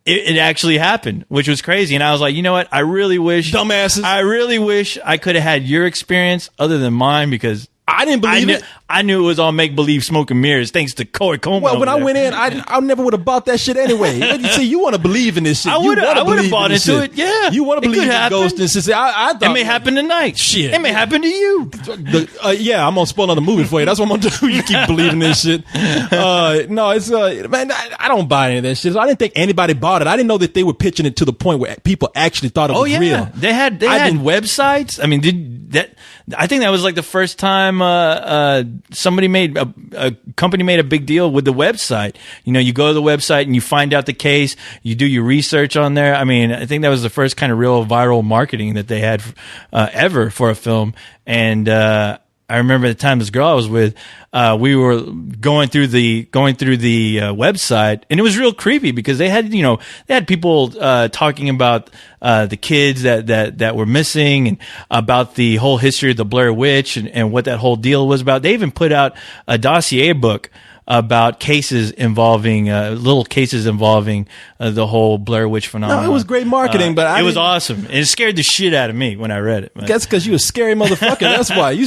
it actually happened, which was crazy. And I was like, you know what? I really wish I could have had your experience other than mine, because I didn't believe it. I knew it was all make believe, smoke and mirrors, thanks to Corey Coleman. Well, when I went in, I never would have bought that shit anyway. You see, you want to believe in this shit. I would have bought into it. Yeah, you want to believe in ghosts and shit. I thought it may happen tonight. Shit, it may happen to you. Yeah, I'm gonna spoil another movie for you. That's what I'm gonna do. You keep believing this shit. No, it's man, I don't buy any of that shit. So I didn't think anybody bought it. I didn't know that they were pitching it to the point where people actually thought it was real. They had websites. I mean, I think that was like the first time somebody made a company made a big deal with the website. You know, you go to the website and you find out the case, you do your research on there. I mean, I think that was the first kind of real viral marketing that they had ever for a film. And I remember the time this girl I was with, we were going through the website, and it was real creepy because they had people talking about the kids that were missing, and about the whole history of the Blair Witch and what that whole deal was about. They even put out a dossier book about cases involving little cases involving the whole Blair Witch phenomenon. No, it was great marketing, but it was awesome. It scared the shit out of me when I read it. That's because you a scary motherfucker. That's why you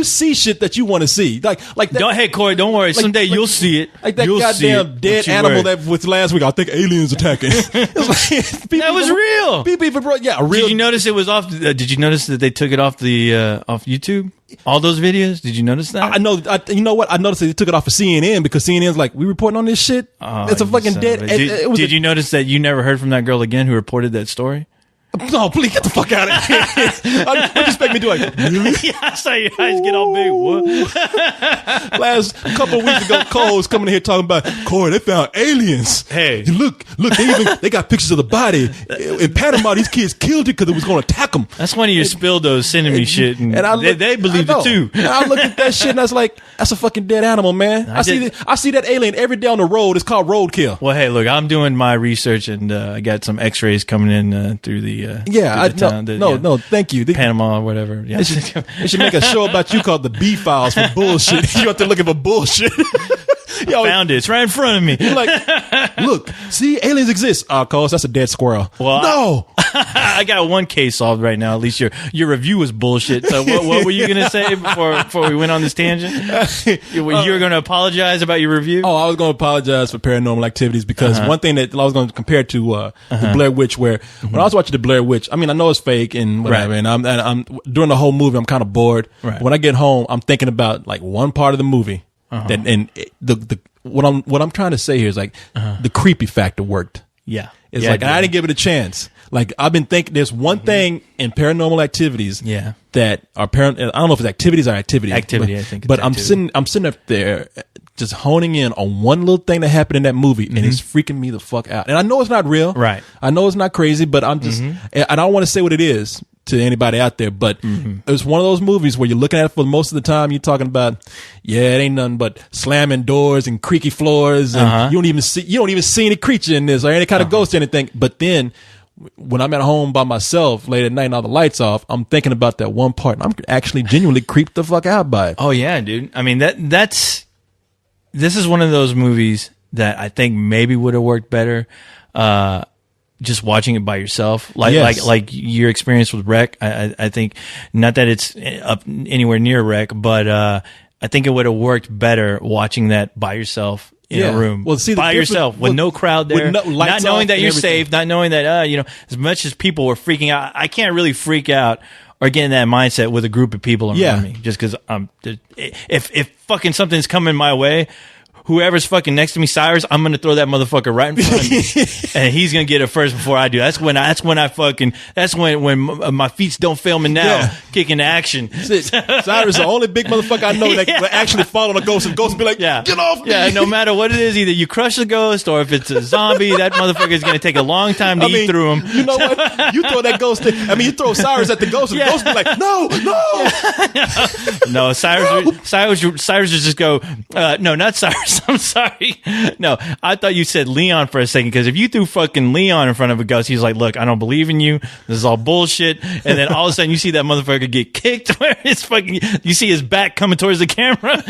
see shit that you want to see. Like that. Hey Corey, don't worry. Someday you'll see it. Like that goddamn dead animal that was last week. I think aliens attacking. That was real. People even brought real. Did you notice it was off? Did you notice that they took it off off YouTube? All those videos? Did you notice that? I know. You know what? I noticed that they took it off of CNN because CNN's like, we reporting on this shit. It's a fucking dead. Did you notice that you never heard from that girl again who reported that story? No, please get the fuck out of here. What do you expect me to do? Like, really? Yeah, I saw your eyes get all big. What? Last couple of weeks ago, Cole's coming in here talking about, Corey, they found aliens. Hey. Look, they got pictures of the body. In Panama, these kids killed it because it was going to attack them. That's one of your Spilldos sending me shit, and they believed it too. And I looked at that shit and I was like, that's a fucking dead animal, man. I see that alien every day on the road. It's called roadkill. Well, hey, look, I'm doing my research, and I got some x-rays coming in through the thank you. Panama or whatever. Yeah. They should make a show about you called the B Files for bullshit. You out there looking for bullshit. Found it. It's right in front of me. You're like, look, see, aliens exist. Cause that's a dead squirrel. Well, no. I got one case solved right now. At least your review was bullshit. So what were you going to say before we went on this tangent? You were going to apologize about your review? Oh, I was going to apologize for Paranormal Activities because one thing that I was going to compare it to the Blair Witch, where when I was watching the Blair Witch, I mean, I know it's fake and whatever, and I'm during the whole movie, I'm kind of bored. Right. When I get home, I'm thinking about like one part of the movie what I'm trying to say here is like the creepy factor worked. Yeah. It's like, and I didn't give it a chance. Like, I've been thinking, there's one thing in Paranormal Activities that are I don't know if it's activities or activity. Activity, I think. But I'm sitting up there just honing in on one little thing that happened in that movie, and it's freaking me the fuck out. And I know it's not real. Right. I know it's not crazy, but I'm just, and I don't want to say what it is to anybody out there, but it's one of those movies where you're looking at it for most of the time, you're talking about, it ain't nothing but slamming doors and creaky floors, and you don't even see any creature in this or any kind of ghost or anything. But then when I'm at home by myself late at night and all the lights off, I'm thinking about that one part, and I'm actually genuinely creeped the fuck out by it. Oh yeah, dude. I mean, this is one of those movies that I think maybe would have worked better just watching it by yourself, like your experience with Rec. I think, not that it's up anywhere near Rec, but I think it would have worked better watching that by yourself in a room. Well, see, by yourself with no crowd there, not knowing that you're safe, not knowing that as much as people were freaking out, I can't really freak out or get in that mindset with a group of people around me, just because if fucking something's coming my way, whoever's fucking next to me, Cyrus, I'm gonna throw that motherfucker right in front of me, and he's gonna get it first before I do. That's when my feet don't fail me now. Kick into action. Cyrus is the only big motherfucker I know that will actually fall on a ghost, and ghost be like, get off me. Yeah, no matter what it is, either you crush the ghost or if it's a zombie, that motherfucker is gonna take a long time to eat through him. You know what? You throw that ghost. You throw Cyrus at the ghost, and the ghost be like, no. No, Cyrus would just go, no, not Cyrus. I'm sorry. No, I thought you said Leon for a second, because if you threw fucking Leon in front of a ghost, he's like, look, I don't believe in you. This is all bullshit. And then all of a sudden you see that motherfucker get kicked where it's fucking, you see his back coming towards the camera.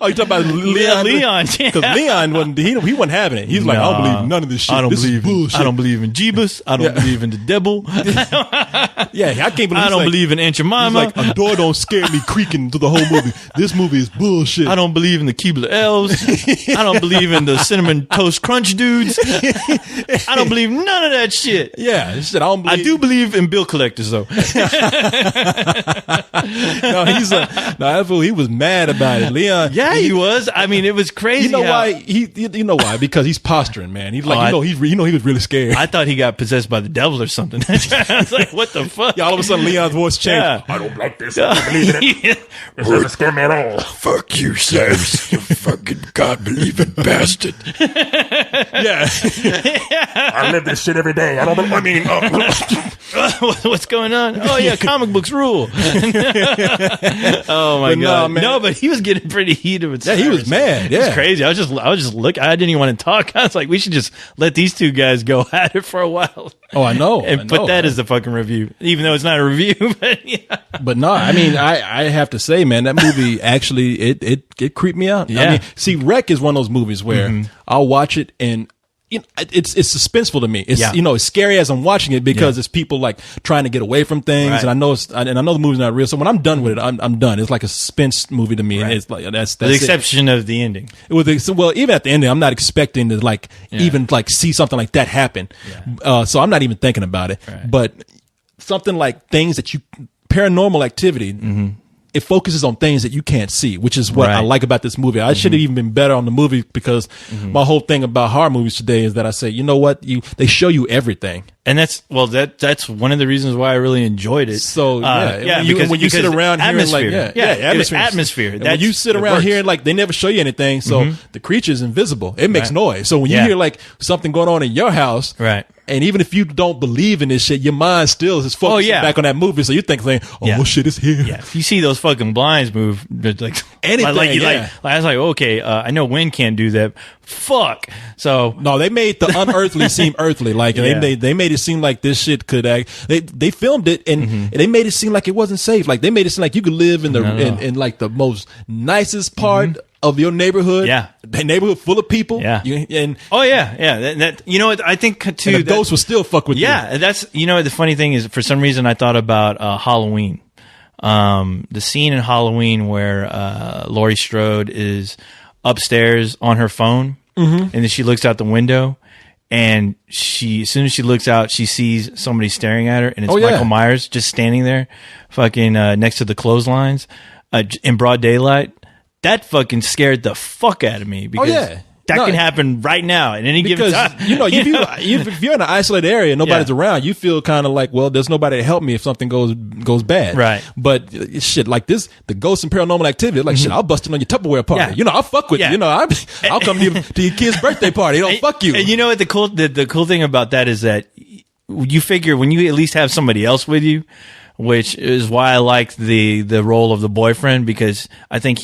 Oh, you talking about Leon? Leon. Because Leon wasn't, he wasn't having it. He's like, I don't believe in none of this shit. I don't believe in Jeebus. I don't believe in the devil. Yeah, I can't believe I don't believe in Aunt Jemima. He's like, a door don't scare me creaking through the whole movie. This movie is bullshit. I don't believe in the Keebler elves. I don't believe in the cinnamon toast crunch dudes. I don't believe none of that shit. Yeah, shit, I do believe in bill collectors though. No, that fool, he was mad about it. Leon. Yeah, he was. I mean, it was crazy. You know why? You know why? Because he's posturing, man. He's like, he was really scared. I thought he got possessed by the devil or something. I was like, what the fuck? Yeah, all of a sudden Leon's voice changed. I don't like this. I don't believe in it. It doesn't scare me at all. Fuck you, Sims. You fucking God-believing bastard. Yeah. I live this shit every day. What's going on? Oh yeah, comic books rule. Oh my god. No, but he was getting pretty heated with he was mad. Yeah. It was crazy. I was just looking. I didn't even want to talk. I was like, we should just let these two guys go at it for a while. Oh, I know. And put that as the fucking review, even though it's not a review. But yeah. But no, I mean, I have to say, man, that movie actually it creeped me out. Yeah. I mean, see, Wreck is one of those movies where I'll watch it and it's suspenseful to me. It's it's scary as I'm watching it because it's people like trying to get away from things, right. and I know the movie's not real. So when I'm done with it, I'm done. It's like a suspense movie to me, and it's like that's the exception of the ending. Well, even at the ending, I'm not expecting to even see something like that happen. Yeah. So I'm not even thinking about it. Right. But something like things that paranormal activity. It focuses on things that you can't see, which is what I like about this movie. I should have even been better on the movie because my whole thing about horror movies today is that I say, you know what, they show you everything. And that's one of the reasons why I really enjoyed it. So because when you sit around atmosphere, hearing atmosphere. When you sit around hearing they never show you anything, so the creature's invisible. It makes noise. So when you hear something going on in your house, right. And even if you don't believe in this shit, your mind still is focused back on that movie. So you think, shit, it's here. Yeah. If you see those fucking blinds move, like anything, I was like, okay, I know wind can't do that. Fuck. So no, they made the unearthly seem earthly. They made it seem like this shit could act. They filmed it and they made it seem like it wasn't safe. Like they made it seem like you could live in in like the most nicest part of your neighborhood. Yeah. The neighborhood full of people. Yeah. That you know what I think too. And the ghosts will still fuck with you. Yeah. That's the funny thing is for some reason I thought about Halloween. The scene in Halloween where Laurie Strode is upstairs on her phone and then she looks out the window and as soon as she looks out she sees somebody staring at her and it's Michael Myers just standing there fucking next to the clotheslines in broad daylight. That fucking scared the fuck out of me because that can happen right now at any given time. If you're in an isolated area and nobody's around, you feel kind of like, well, there's nobody to help me if something goes bad. Right. But shit like this, the ghosts and paranormal activity, like shit, I'll bust in on your Tupperware party. Yeah. I'll fuck with you. I'll come to your kid's birthday party. Don't fuck you. And you know what the cool thing about that is that you figure when you at least have somebody else with you, which is why I liked the role of the boyfriend, because I think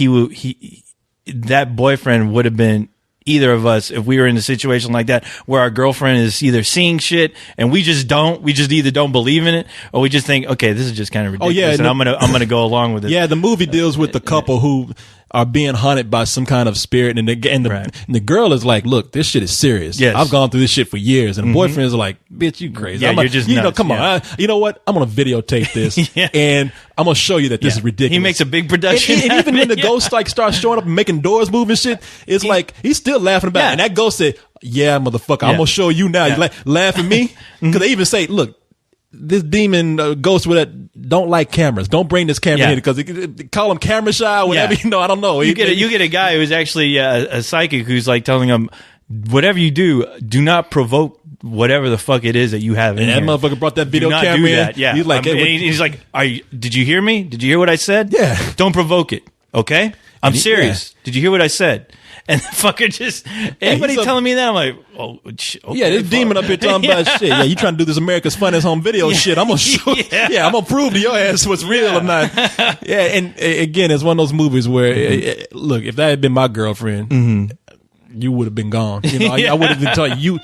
that boyfriend would have been either of us if we were in a situation like that where our girlfriend is either seeing shit and we just either don't believe in it or we just think, okay, this is just kind of ridiculous and I'm gonna go along with it. Yeah, the movie deals with the couple who are being haunted by some kind of spirit, and the girl is like, look, this shit is serious. Yes. I've gone through this shit for years, and the boyfriend is like, bitch, you crazy. Yeah, you're just nuts. Come on. You know what? I'm gonna videotape this and I'm gonna show you that this is ridiculous. He makes a big production. And even when the ghost starts showing up and making doors move and shit, it's like he's still laughing about it. And that ghost said, yeah, motherfucker, I'm gonna show you now. You laugh at me? Because they even say, look, this demon ghost with that don't like cameras. Don't bring this camera in because call him camera shy or whatever. I don't know. You get a guy who's actually a psychic who's like telling him, whatever you do not provoke whatever the fuck it is that you have in and here. That motherfucker brought that video camera in. That. Yeah. He's like, he's like, did you hear me? Did you hear what I said? Yeah. Don't provoke it. Okay. I'm serious. Did you hear what I said? And the fucker just, anybody telling me that, I'm like, okay, yeah, this demon up here talking about shit. Yeah, you trying to do this America's Funniest Home Video shit. I'm going to show I'm going to prove to your ass what's real or not. Yeah, and again, it's one of those movies where, look, if that had been my girlfriend, you would have been gone. You know, I would have been telling you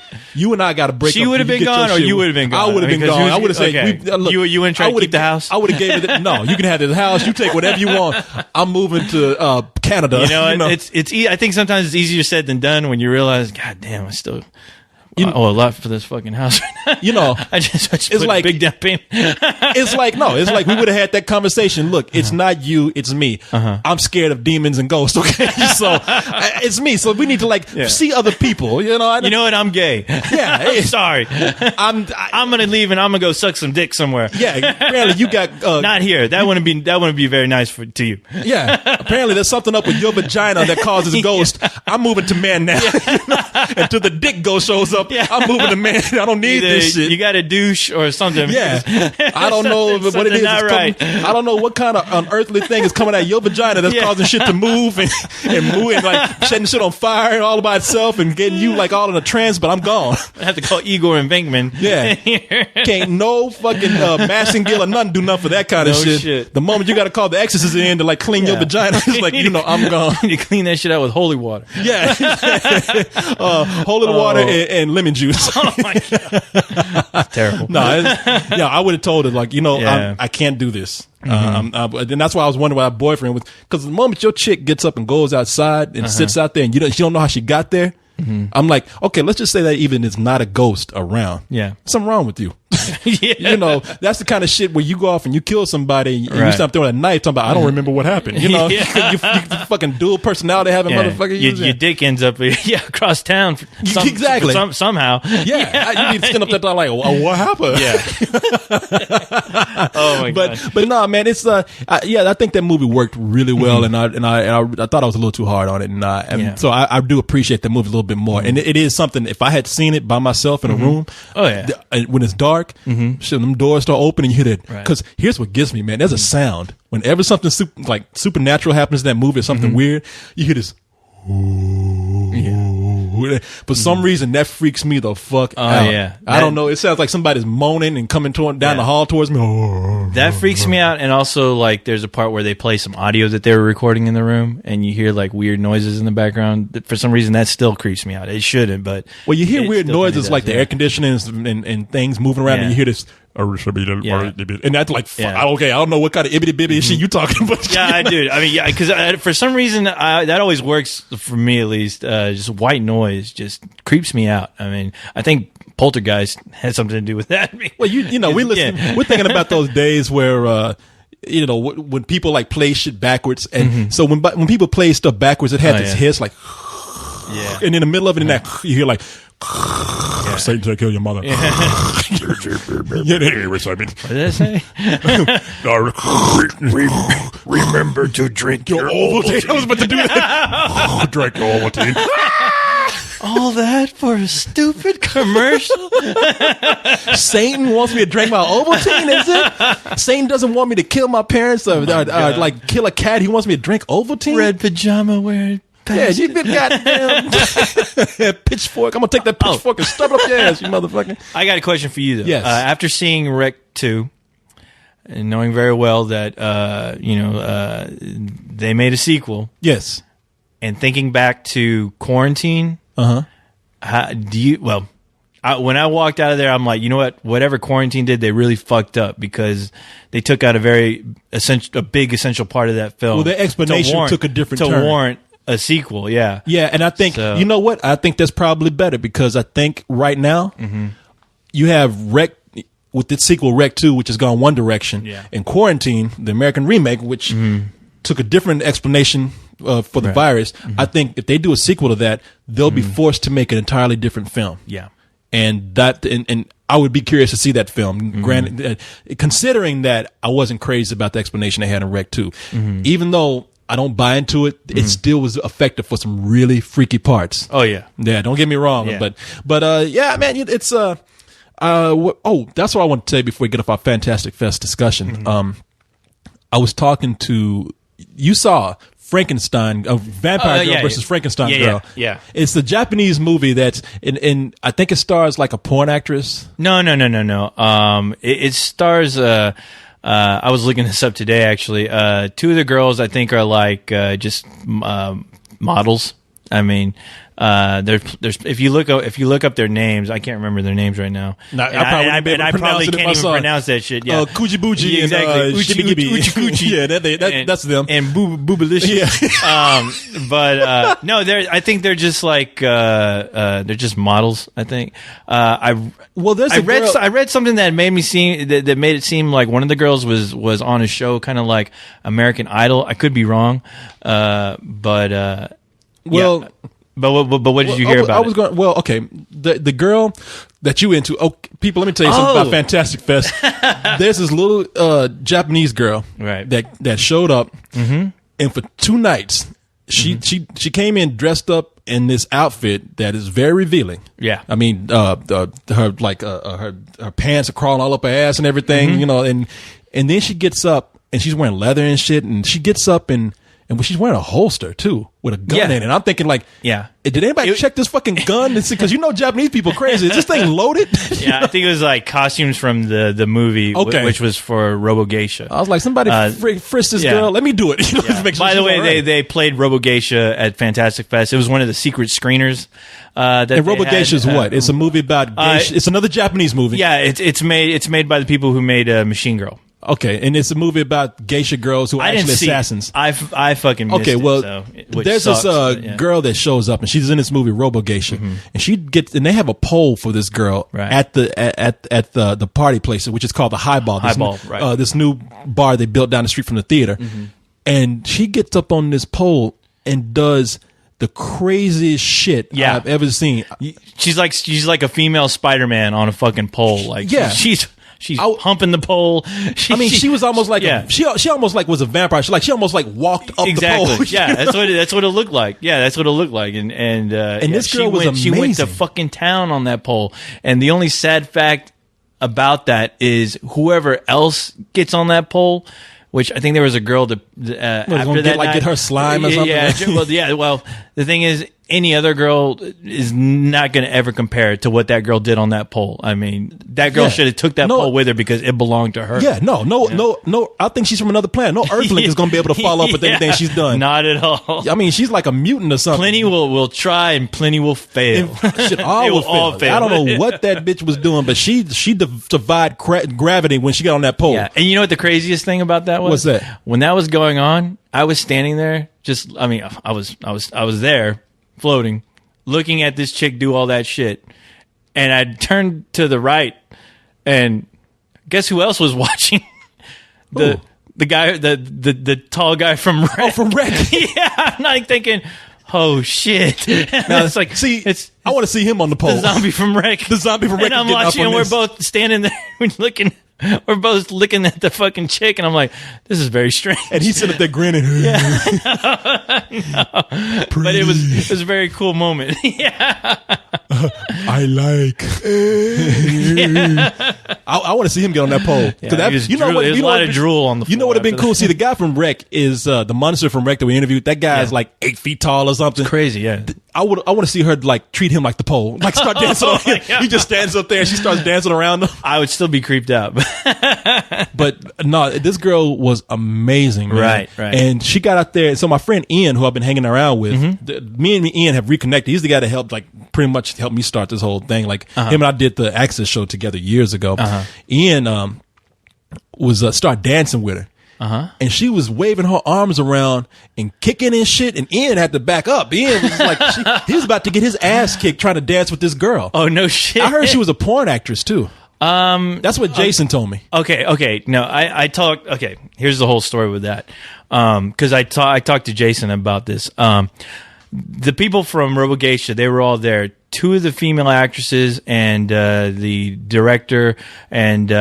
and I got to break up. She would have been gone, or you would have been gone? I would have been gone. I would have said, look, you wouldn't try to keep the house? I would have gave it, no, you can have this house. You take whatever you want. I'm moving to Canada. You know, I think sometimes it's easier said than done when you realize, God damn, I still owe a lot for this fucking house right now. You know, I just it's like big down payment. It's like we would have had that conversation. Look, it's not you, it's me. I'm scared of demons and ghosts. Okay, so it's me. So we need to see other people. You know, you know what? I'm gay. Yeah, I'm sorry. I'm gonna leave and I'm gonna go suck some dick somewhere. Yeah, apparently you got not here. That wouldn't be very nice to you. Yeah, apparently there's something up with your vagina that causes ghosts. I'm moving to man now. Until the dick ghost shows up. Yeah. I'm moving to man. I don't need this shit. You got to douche or something. Yeah. I don't know what it is. Not right. I don't know what kind of unearthly thing is coming out of your vagina that's causing shit to move and move and like setting shit on fire all by itself and getting you like all in a trance, but I'm gone. I have to call Igor and Venkman. Yeah. Can't no fucking Massengill or none do nothing for that kind of shit. The moment you got to call the exorcist in to like clean your vagina, it's like, I'm gone. You clean that shit out with holy water. Yeah. Holy water and lemon juice. Oh my God. That's terrible. No, I would have told her like, I can't do this. And that's why I was wondering why my boyfriend was, because the moment your chick gets up and goes outside and sits out there and you don't know how she got there, I'm like, okay, let's just say that even it's not a ghost around. Yeah. Something wrong with you. That's the kind of shit where you go off and you kill somebody and you start throwing a knife talking about, I don't remember what happened. You fucking dual personality having motherfucker. Your dick ends up across town. Exactly. Somehow. Yeah. You need to stand up there like, what happened? Yeah. Oh my God. But no, man, it's I think that movie worked really well, and I thought I was a little too hard on it, and so I do appreciate that movie a little bit more. And it is something, if I had seen it by myself in a room, when it's dark, shit, them doors start opening, you hear that. Because here's what gets me, man. There's a sound. Whenever something supernatural happens in that movie or something weird, you hear this. For some reason, that freaks me the fuck out. Yeah. I don't know. It sounds like somebody's moaning and coming down the hall towards me. That freaks me out. And also, like, there's a part where they play some audio that they were recording in the room, and you hear like weird noises in the background. For some reason, that still creeps me out. It shouldn't, but you hear weird noises like the air conditioning and things moving around, and you hear this. And that's like, okay, I don't know what kind of ibbity bibby shit you talking about. Yeah, I do. I mean, because for some reason, that always works for me at least. Just white noise just creeps me out. I mean, I think Poltergeist has something to do with that. Well, we're thinking about those days where, when people like play shit backwards. And so when people play stuff backwards, it had this hiss like, and in the middle of it, you hear like, Satan to kill your mother. What did I say? Remember to drink your Ovaltine. I was about to do that. Drink your Ovaltine. All that for a stupid commercial? Satan wants me to drink my Ovaltine, is it? Satan doesn't want me to kill my parents or like kill a cat. He wants me to drink Ovaltine? Red pajama wearing. Yeah, you've been goddamn pitchfork. I'm gonna take that pitchfork and stuff it up your ass, you motherfucker. I got a question for you though. Yes. After seeing Rec 2 and knowing very well that they made a sequel. Yes. And thinking back to Quarantine. How do you? Well, when I walked out of there, I'm like, you know what? Whatever Quarantine did, they really fucked up because they took out a big essential part of that film. Well, their explanation took a different turn to warrant a sequel. Yeah, yeah, and I think you know what? I think that's probably better because I think right now you have Rec with the sequel Rec 2, which has gone one direction, and Quarantine, the American remake, which took a different explanation for the virus. I think if they do a sequel to that, they'll be forced to make an entirely different film. Yeah. And I would be curious to see that film. Granted, considering that I wasn't crazy about the explanation they had in Rec 2. Even though I don't buy into it, it still was effective for some really freaky parts. Oh yeah. Yeah, don't get me wrong. Yeah. But yeah, man, it's that's what I want to say before we get off our Fantastic Fest discussion. I was talking to you saw Frankenstein, a vampire girl versus Frankenstein girl. Yeah. It's the Japanese movie that's in I think it stars like a porn actress. No. It stars. I was looking this up today. Actually, two of the girls I think are like just models. I mean, there's if you look up their names, I can't remember their names right now. I probably can't even pronounce that shit. Yeah, Kujibuchi exactly. Uchi, that's them. And Boobalicious. Yeah. But no, I think they're just like they're just models. I think. I read something that made me seem that made it seem like one of the girls was on a show kind of like American Idol. I could be wrong, but. Well, yeah. But what did you hear about? I was going. Well, okay, the girl that you into. Oh, people, let me tell you something about Fantastic Fest. There's this little Japanese girl, right, that showed up, and for 2 nights, she came in dressed up in this outfit that is very revealing. Yeah, I mean, her pants are crawling all up her ass and everything, you know, and then she gets up and she's wearing leather and shit, and she gets up and she's wearing a holster too with a gun in it. I'm thinking like, did anybody check this fucking gun and see? Because you know Japanese people crazy. Is this thing loaded? Yeah, I think it was like costumes from the movie, which was for Robo Geisha. I was like, somebody frisked this girl. Let me do it. You know, make sure by the way, they played Robo Geisha at Fantastic Fest. It was one of the secret screeners. And Robo Geisha is what? It's a movie about geisha. It's another Japanese movie. Yeah, it's made by the people who made Machine Girl. Okay, and it's a movie about geisha girls who are actually assassins. I fucking missed it. Well, there's this girl that shows up, and she's in this movie Robo Geisha, and they have a poll for this girl at the party place, which is called the Highball. This new bar they built down the street from the theater, and she gets up on this pole and does the craziest shit I've ever seen. She's like a female Spider-Man on a fucking pole. Like She's humping the pole. She was almost like she almost like was a vampire. She almost like walked up the pole. Yeah, that's what it looked like. Yeah, that's what it looked like. And this girl was amazing. She went to fucking town on that pole. And the only sad fact about that is whoever else gets on that pole, which I think there was a girl after that night, get her slime or something. Yeah. Well, the thing is, any other girl is not going to ever compare to what that girl did on that pole. I mean, that girl should have took that pole with her because it belonged to her. Yeah, no. I think she's from another planet. No Earthling is going to be able to follow up with anything she's done. Not at all. I mean, she's like a mutant or something. Plenty will try and plenty will fail. All will fail. I don't know what that bitch was doing, but she defied gravity when she got on that pole. Yeah, and you know what the craziest thing about that was? What's that? When that was going on, I was standing there. I was there. Floating, looking at this chick do all that shit, and I turned to the right, and guess who else was watching? The guy, the tall guy from Rec. Oh, from Rec. Yeah, I'm like thinking, oh shit. Now, it's like, I want to see him on the pole. The zombie from Rec. The zombie from Rec. And I'm watching, and we're both standing there looking. We're both looking at the fucking chick, and I'm like, this is very strange. And he's sitting up there grinning. Yeah. No. But it was a very cool moment. Yeah. I like. I want to see him get on that pole. Yeah, there's a lot of drool on the floor. You know what would have been cool? See, the guy from Rec is the monster from Rec that we interviewed. That guy is like 8 feet tall or something. It's crazy, yeah. I want to see her like treat him like the pole, like start dancing on him. He just stands up there and she starts dancing around him. I would still be creeped out. But no, this girl was amazing, man. Right. And she got out there. So my friend Ian, who I've been hanging around with, me and Ian have reconnected. He's the guy that helped, like, pretty much help me start this whole thing. Like him and I did the Access show together years ago. Ian was start dancing with her. And she was waving her arms around and kicking and shit, and Ian had to back up. Ian was like, he was about to get his ass kicked trying to dance with this girl. Oh, no shit. I heard she was a porn actress too. That's what Jason told me. Okay. No, I talked. Okay, here's the whole story with that. Because I talked to Jason about this. The people from Robo Geisha, they were all there. 2 of the female actresses and the director, and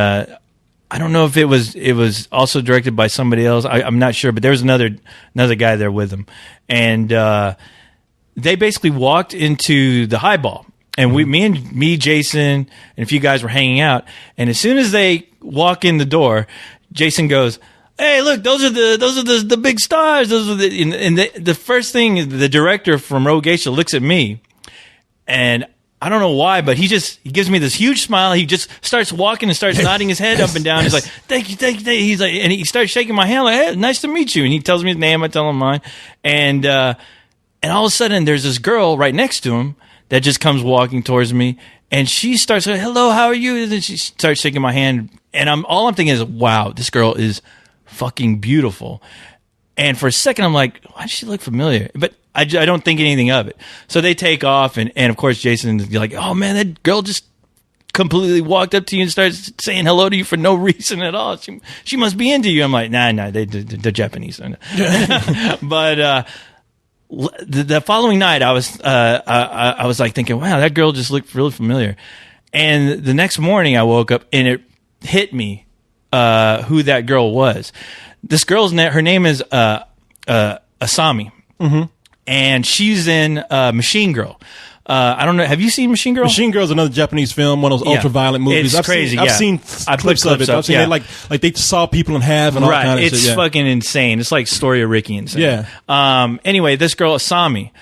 I don't know if it was also directed by somebody else. I'm not sure, but there was another guy there with them, and they basically walked into the Highball. And me, Jason, and a few guys were hanging out. And as soon as they walk in the door, Jason goes, hey, look, those are the big stars. Those are the first thing, the director from Rogue Geisha looks at me, and I don't know why, but he gives me this huge smile. He just starts walking and starts nodding his head up and down. He's like, thank you. He's like, and he starts shaking my hand like, hey, nice to meet you. And he tells me his name. I tell him mine. And all of a sudden there's this girl right next to him that just comes walking towards me. And she starts saying, hello, how are you? And then she starts shaking my hand. And all I'm thinking is, wow, this girl is fucking beautiful. And for a second, I'm like, why does she look familiar? But I don't think anything of it. So they take off, and of course, Jason's like, oh, man, that girl just completely walked up to you and starts saying hello to you for no reason at all. She must be into you. I'm like, nah, they're Japanese. But the following night, I was like thinking, wow, that girl just looked really familiar. And the next morning, I woke up, and it hit me who that girl was. This girl's her name is Asami. Mm-hmm. And she's in Machine Girl. I don't know. Have you seen Machine Girl? Machine Girl is another Japanese film, one of those ultra-violent movies. It's crazy. I've seen clips of it. I've seen it like they saw people in half and all kind of shit. It's fucking insane. It's like Story of Ricky insane. Yeah. Anyway, this girl Asami,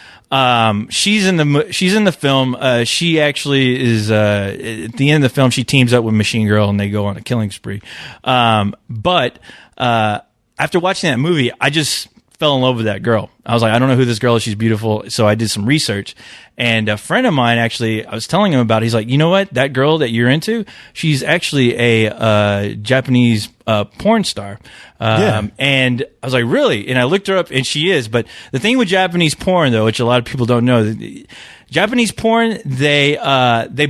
she's in the film. She actually is at the end of the film. She teams up with Machine Girl and they go on a killing spree. But after watching that movie, I just fell in love with that girl. I was like, I don't know who this girl is. She's beautiful. So I did some research. And a friend of mine, actually, I was telling him about it. He's like, you know what? That girl that you're into, she's actually a Japanese porn star. And I was like, really? And I looked her up, and she is. But the thing with Japanese porn, though, which a lot of people don't know, Japanese porn, they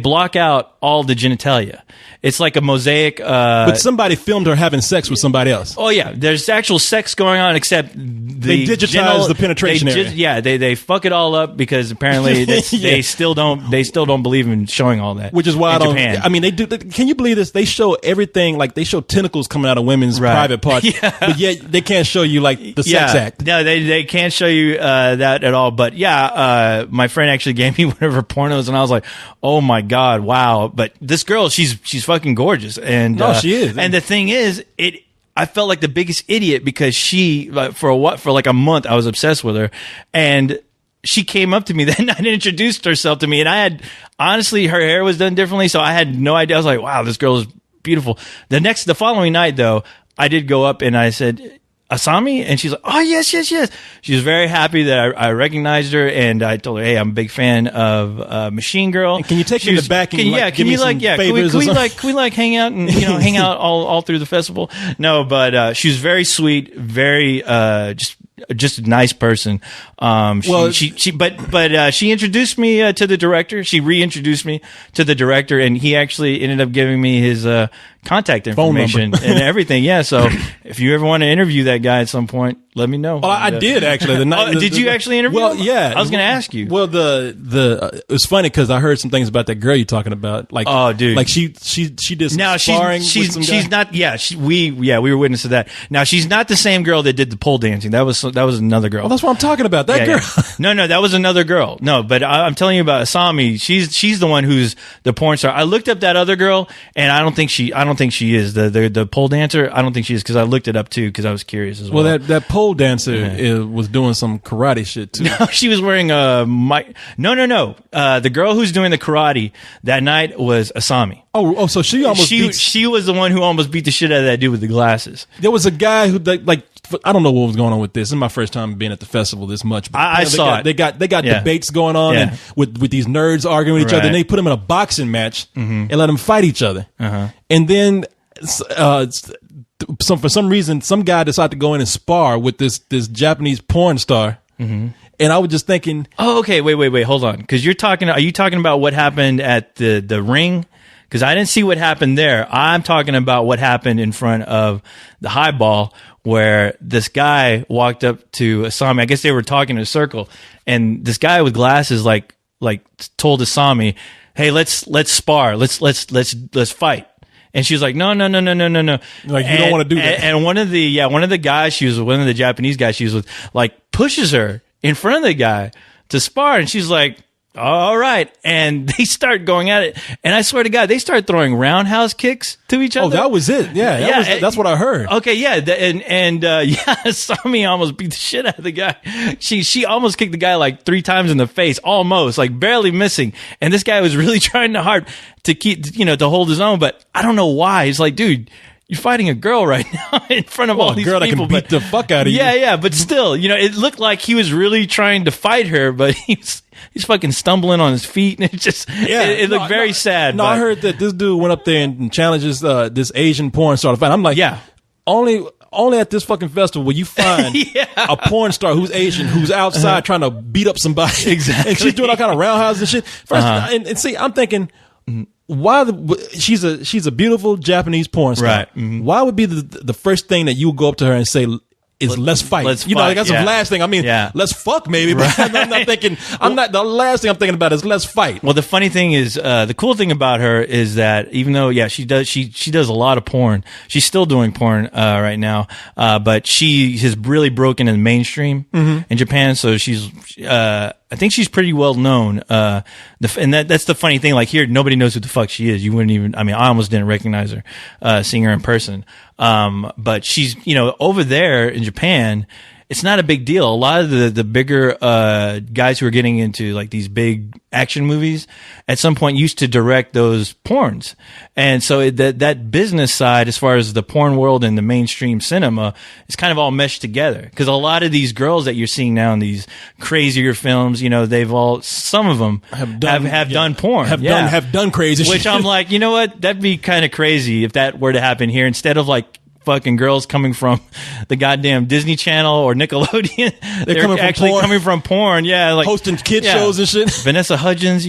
block out all the genitalia. It's like a mosaic. But somebody filmed her having sex with somebody else. Oh yeah, there's actual sex going on, except they digitize the penetration area. They fuck it all up because apparently they still don't believe in showing all that. Which is why Japan. I mean, they do. Can you believe this? They show everything, like they show tentacles coming out of women's private parts, but yet they can't show you like the sex act. No, they can't show you that at all. But my friend actually gave me one of her pornos, and I was like, oh my god, wow! But this girl, she's fucking gorgeous, and no, she is. And the thing is, I felt like the biggest idiot because she, for like a month, I was obsessed with her, and she came up to me that night and introduced herself to me, and I had, honestly, her hair was done differently, so I had no idea. I was like, wow, this girl is beautiful. The following night, though, I did go up and I said, Asami? And she's like, oh, yes. She was very happy that I recognized her, and I told her, hey, I'm a big fan of Machine Girl. And can you take me to the back and give me some favors? Can we hang out and hang out all through the festival? No, but she was very sweet, very just a nice person. She introduced me to the director. She reintroduced me to the director, and he actually ended up giving me his contact information and everything. Yeah, so if you ever want to interview that guy at some point, let me know. Well, I did actually. Did you actually interview him? Yeah. I was going to ask you. Well, it was funny because I heard some things about that girl you're talking about. Like, oh, dude, like she did some sparring. She's not. Yeah, we were witness to that. Now she's not the same girl that did the pole dancing. That was another girl. Well, that's what I'm talking about. That girl. Yeah. No, that was another girl. No, but I'm telling you about Asami. She's the one who's the porn star. I looked up that other girl, and I don't think she is the pole dancer. I don't think she is because I looked it up too because I was curious as well. Well, that pole dancer was doing some karate shit too. No, she was wearing a mic. No. The girl who's doing the karate that night was Asami. Oh, so she almost she was the one who almost beat the shit out of that dude with the glasses. There was a guy who like I don't know what was going on with this. This is my first time being at the festival this much. But, I saw it. They got debates going on and with these nerds arguing with each other. And they put them in a boxing match and let them fight each other. And then for some reason, some guy decided to go in and spar with this Japanese porn star. And I was just thinking, oh, okay, wait, hold on, because are you talking about what happened at the ring? Because I didn't see what happened there. I'm talking about what happened in front of the highball, where this guy walked up to Asami. I guess they were talking in a circle, and this guy with glasses like told Asami, "Hey, let's spar. Let's fight." And she was like, no. Like, you don't want to do that. And one of the guys one of the Japanese guys she was with, like, pushes her in front of the guy to spar. And she's like, all right. And they start going at it. And I swear to God, they start throwing roundhouse kicks to each other. Oh, that was it. Yeah, that's what I heard. Okay, yeah. Sami almost beat the shit out of the guy. She almost kicked the guy like 3 times in the face, almost, like barely missing. And this guy was really trying hard to keep, to hold his own. But I don't know why. It's like, dude, you're fighting a girl right now in front of all these people. A girl that can beat the fuck out of you. Yeah, but still, it looked like he was really trying to fight her, but he's fucking stumbling on his feet, and it looked very sad. No, I heard that this dude went up there and challenges this Asian porn star to fight. I'm like, yeah, only at this fucking festival will you find a porn star who's Asian who's outside trying to beat up somebody. Exactly, and she's doing all kind of roundhouse and shit. First, and see, I'm thinking, why she's a beautiful Japanese porn star. Right. Mm-hmm. Why would be the first thing that you would go up to her and say is let's fight? Let's fight. Like that's the last thing. I mean, let's fuck maybe, but I'm not thinking. The last thing I'm thinking about is let's fight. Well, the funny thing is, the cool thing about her is that even though she does a lot of porn, she's still doing porn right now, but she has really broken in the mainstream in Japan. So she's I think she's pretty well known. And that's the funny thing. Like here, nobody knows who the fuck she is. You wouldn't even. I mean, I almost didn't recognize her seeing her in person. But she's over there in Japan. It's not a big deal. A lot of the bigger guys who are getting into like these big action movies at some point used to direct those porns, and so that business side, as far as the porn world and the mainstream cinema, is kind of all meshed together. Because a lot of these girls that you're seeing now in these crazier films, some of them have done porn, have done crazy shit. Which I'm like, you know what? That'd be kind of crazy if that were to happen here. Instead of like fucking girls coming from the goddamn Disney Channel or Nickelodeon. They're coming from porn. Yeah, like hosting kid shows and shit. Vanessa Hudgens,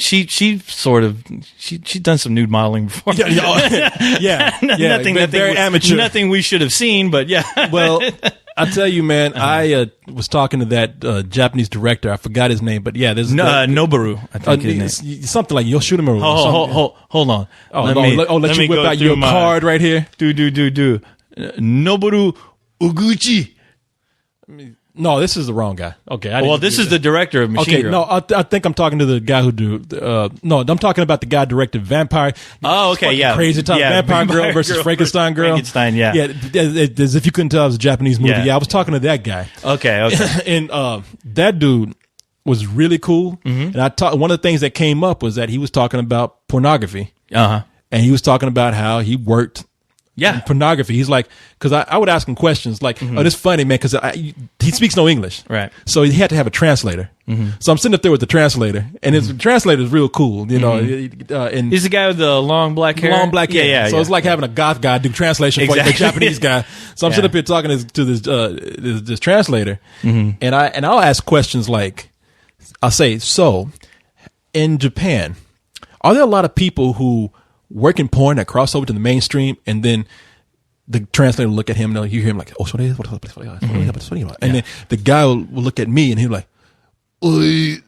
she's done some nude modeling before. Nothing very amateur. Nothing we should have seen, but yeah. Well, I tell you, man, I was talking to that Japanese director. I forgot his name, but yeah, there's Noboru. I think his name. Something like Yoshinomaru. Hold on. Let you whip out your card right here. Noboru Uguchi. No, this is the wrong guy. Okay. This is the director of Machine Girl. No, I think I'm talking to the guy who I'm talking about the guy who directed Vampire. Oh, okay, yeah. Crazy time. Yeah, Vampire Girl versus Frankenstein Girl. Frankenstein, yeah. Yeah, as if you couldn't tell it was a Japanese movie. Yeah, I was talking to that guy. Okay. And that dude was really cool. Mm-hmm. And one of the things that came up was that he was talking about pornography. Uh-huh. And he was talking about how he worked in pornography. He's like, because I would ask him questions like, oh, this is funny, man, because he speaks no English. Right. So he had to have a translator. Mm-hmm. So I'm sitting up there with the translator, and the translator is real cool, and he's the guy with the long black hair. Yeah. So it's like having a goth guy do translation for a Japanese guy. So I'm sitting up here talking to this translator, and I'll ask questions like, I'll say, so in Japan, are there a lot of people who work in porn that cross over to the mainstream, and then the translator will look at him and you hear him like, oh, so and then the guy will look at me and he'll like, and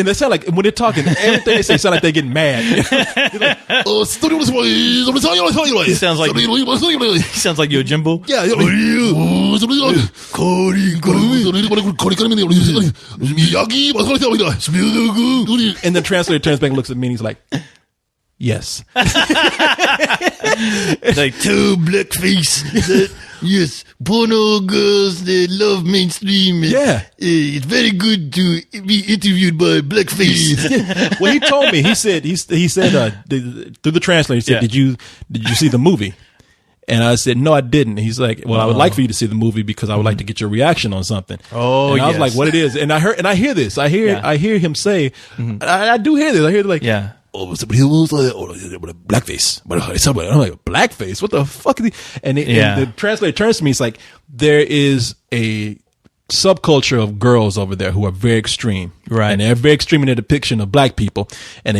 they sound like, when they're talking, everything they say sound like they're getting mad. He sounds like Yojimbo. Yeah. And the translator turns back and looks at me and he's like, yes. Like two blackface. Yes, porno girls, they love mainstream. It's very good to be interviewed by blackface. Well, he told me. He said through the translator. He said, "Did you see the movie?" And I said, "No, I didn't." He's like, "Well, I would like for you to see the movie because I would like to get your reaction on something." Oh, and I was like, "What it is?" And I hear this. I hear him say, I do hear this. I hear like, blackface. I'm like, blackface? What the fuck? And the translator turns to me. It's like, there is a subculture of girls over there who are very extreme. Right. And they're very extreme in their depiction of black people. And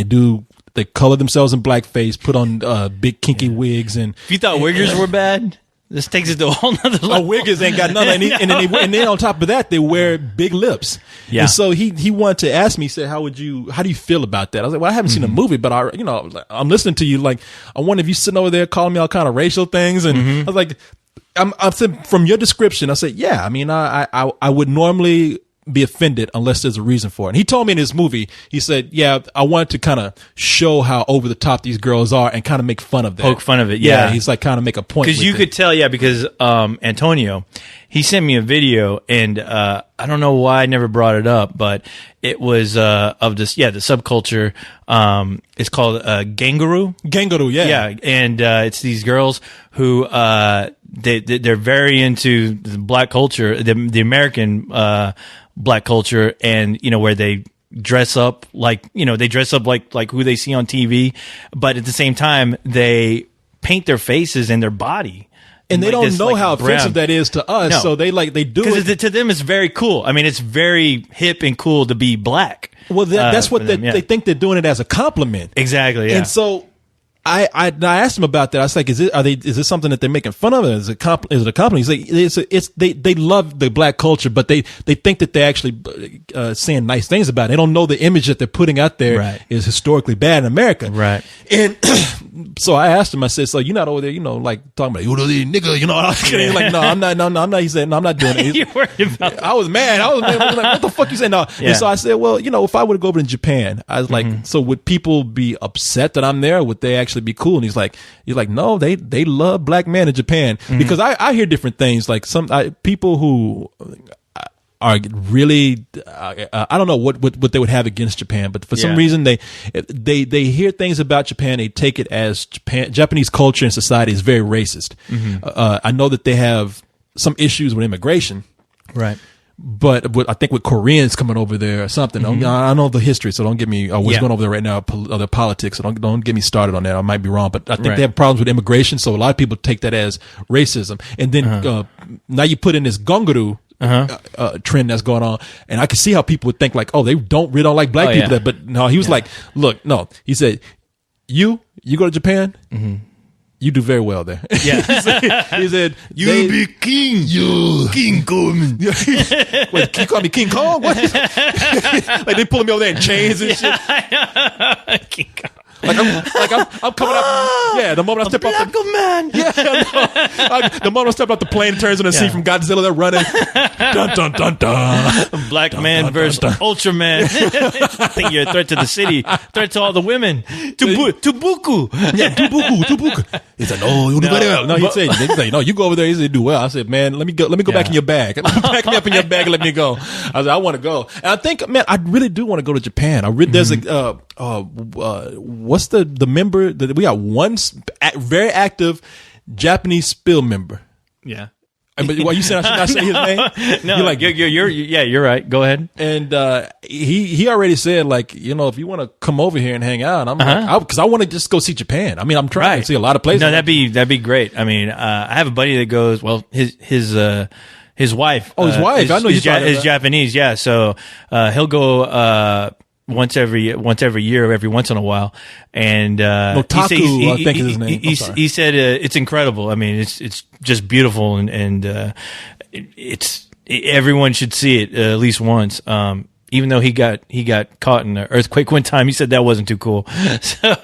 they color themselves in blackface, put on big kinky wigs. And if you thought wiggers were bad, this takes it to a whole nother level. Wiggers ain't got none. And then on top of that, they wear big lips. Yeah. And so he wanted to ask me, he said, how do you feel about that? I was like, well, I haven't seen the movie, but I'm listening to you. Like, I wonder if you sitting over there calling me all kind of racial things. And I was like, I'm saying, from your description, I said, yeah, I mean, I would normally be offended unless there's a reason for it. And he told me in his movie, he said, yeah, I wanted to kind of show how over the top these girls are and kind of make fun of that. Poke fun of it, yeah. He's like kind of make a point. Because you could tell, because Antonio, he sent me a video, and I don't know why I never brought it up, but it was of this, the subculture. It's called Gangaroo. Gangaroo, yeah. Yeah, and it's these girls who they're very into the black culture, the American black culture, and where they dress up like like who they see on TV, but at the same time they paint their faces and their body. And they don't know how offensive that is to us, so they do it. Because to them it's very cool. I mean, it's very hip and cool to be black. Well, that's what they think they're doing it as a compliment. Exactly, yeah. And so I asked him about that. I was like, is this something that they're making fun of? Is it a compliment? He's like, they love the black culture, but they think that they're actually saying nice things about it. They don't know the image that they're putting out there is historically bad in America. Right. And so I asked him, I said, so you're not over there, like talking about, nigga, He's like, no, I'm not. He said, no, I'm not doing it. You worried about that. I was mad. I was like, what the fuck you saying? No. Yeah. And so I said, well, if I were to go over to Japan, I was like, so would people be upset that I'm there? Would they actually be cool? And he's like, no, they love black men in Japan, because I hear different things, like some people who are really I don't know what they would have against Japan, but for some reason they hear things about Japan, they take it as Japanese culture and society is very racist. I know that they have some issues with immigration, right? But I think with Koreans coming over there or something, I know the history, so don't get me what's going over there right now, the politics. So don't get me started on that. I might be wrong, but I think they have problems with immigration, so a lot of people take that as racism. And then now you put in this Gongaru trend that's going on, and I can see how people would think like, oh, they really don't like black people. But no, he was like, look, no, he said, you go to Japan. You do very well there. Yeah. he said you'll be king. You King Kong. Wait, you call me King Kong? What? Like they pulling me over there in chains and shit. King Kong. I'm coming up. Yeah, the moment I step off the man. Yeah, the moment I step off the plane, and turns on the scene from Godzilla. They're running. Dun dun dun dun. Black man versus Ultraman. I think you're a threat to the city. Threat to all the women. Tubuku. Yeah, Tubuku. He said, no, you do very well. No, he said, no, you go over there. He said, do well. I said, man, let me go back in your bag. Pack me up in your bag and let me go. I said, I want to go. And I think, man, I really do want to go to Japan. There's what's the member that we got one very active Japanese Spill member. Yeah. But what you said, I should not say his name. No, you're right. Go ahead. And he already said, like, if you want to come over here and hang out, I'm like, because I want to just go see Japan. I mean, I'm trying to see a lot of places. No, that'd be great. I mean, I have a buddy that goes. Well, his wife. Oh, his wife. I know he's Japanese. Yeah, so he'll go once every year, every once in a while, and Otaku, I think is his name. He said it's incredible. I mean, it's just beautiful, and it's everyone should see it at least once. Even though he got caught in an earthquake one time, he said that wasn't too cool. So,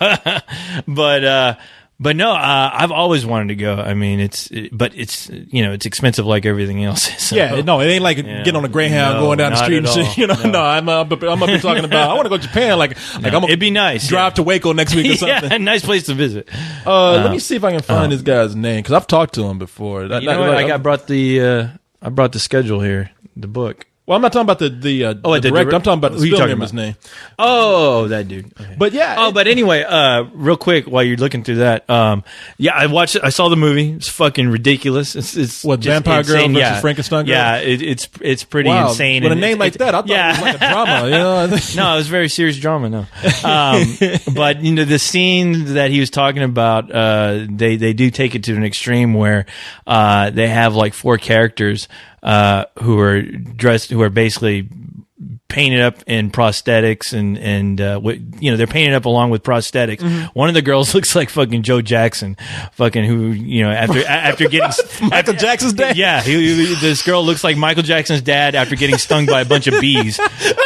but no, I've always wanted to go. I mean, it's it's expensive like everything else. So, yeah, no, it ain't like getting on a Greyhound going down the street and shit. No, I'm up here talking about I want to go to Japan. I'm it'd be nice. Drive to Waco next week or something. Yeah, nice place to visit. Let me see if I can find this guy's name because I've talked to him before. I brought the schedule here, the book. Well, I'm not talking about the director. I'm talking about the Spill member's name. Oh, that dude. Okay. But yeah. Oh, but anyway, real quick while you're looking through that, I watched it. I saw the movie. It's fucking ridiculous. It's what, Vampire Girl versus Frankenstein Girl? Yeah, it's pretty insane. With a name like that, I thought it was like a drama. No, it was a very serious drama. No, but the scene that he was talking about, they do take it to an extreme where they have like 4 characters. Who are basically painted up in prosthetics and they're painted up along with prosthetics. One of the girls looks like fucking Joe Jackson, fucking who after getting Michael Jackson's dad. Yeah, this girl looks like Michael Jackson's dad after getting stung by a bunch of bees.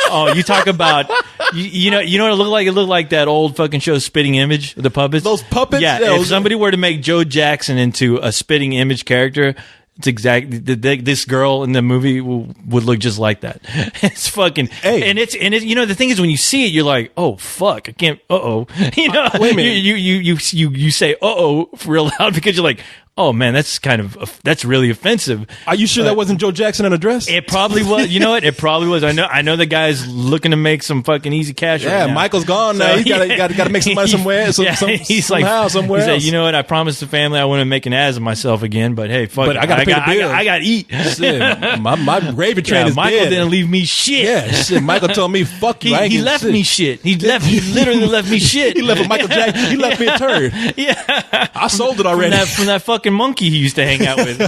Oh, you talk about you know what it looked like? It looked like that old fucking show Spitting Image, the puppets. Those puppets. Yeah, if somebody were to make Joe Jackson into a Spitting Image character. It's exactly this girl in the movie would look just like that. It's fucking, and it's you know, the thing is when you see it, you're like, oh fuck, I can't. You know, wait a minute. You say real loud because you're like, oh man, that's really offensive. Are you sure that wasn't Joe Jackson in a dress? It probably was. You know what? It probably was. I know the guy's looking to make some fucking easy cash. Yeah, right now. Michael's gone now. He's got to make some money somewhere. Somewhere else. You know what? I promised the family I wouldn't make an ass of myself again. But hey, fuck. But I got to pay the bill. I got to eat. Shit, my gravy train is Michael dead. didn't leave me shit. Yeah, shit. Michael told me, "Fuck you." He left me shit. He literally left me shit. He left with Michael Jackson. He left me a turd. Yeah, I sold it already. From that fucking monkey he used to hang out with.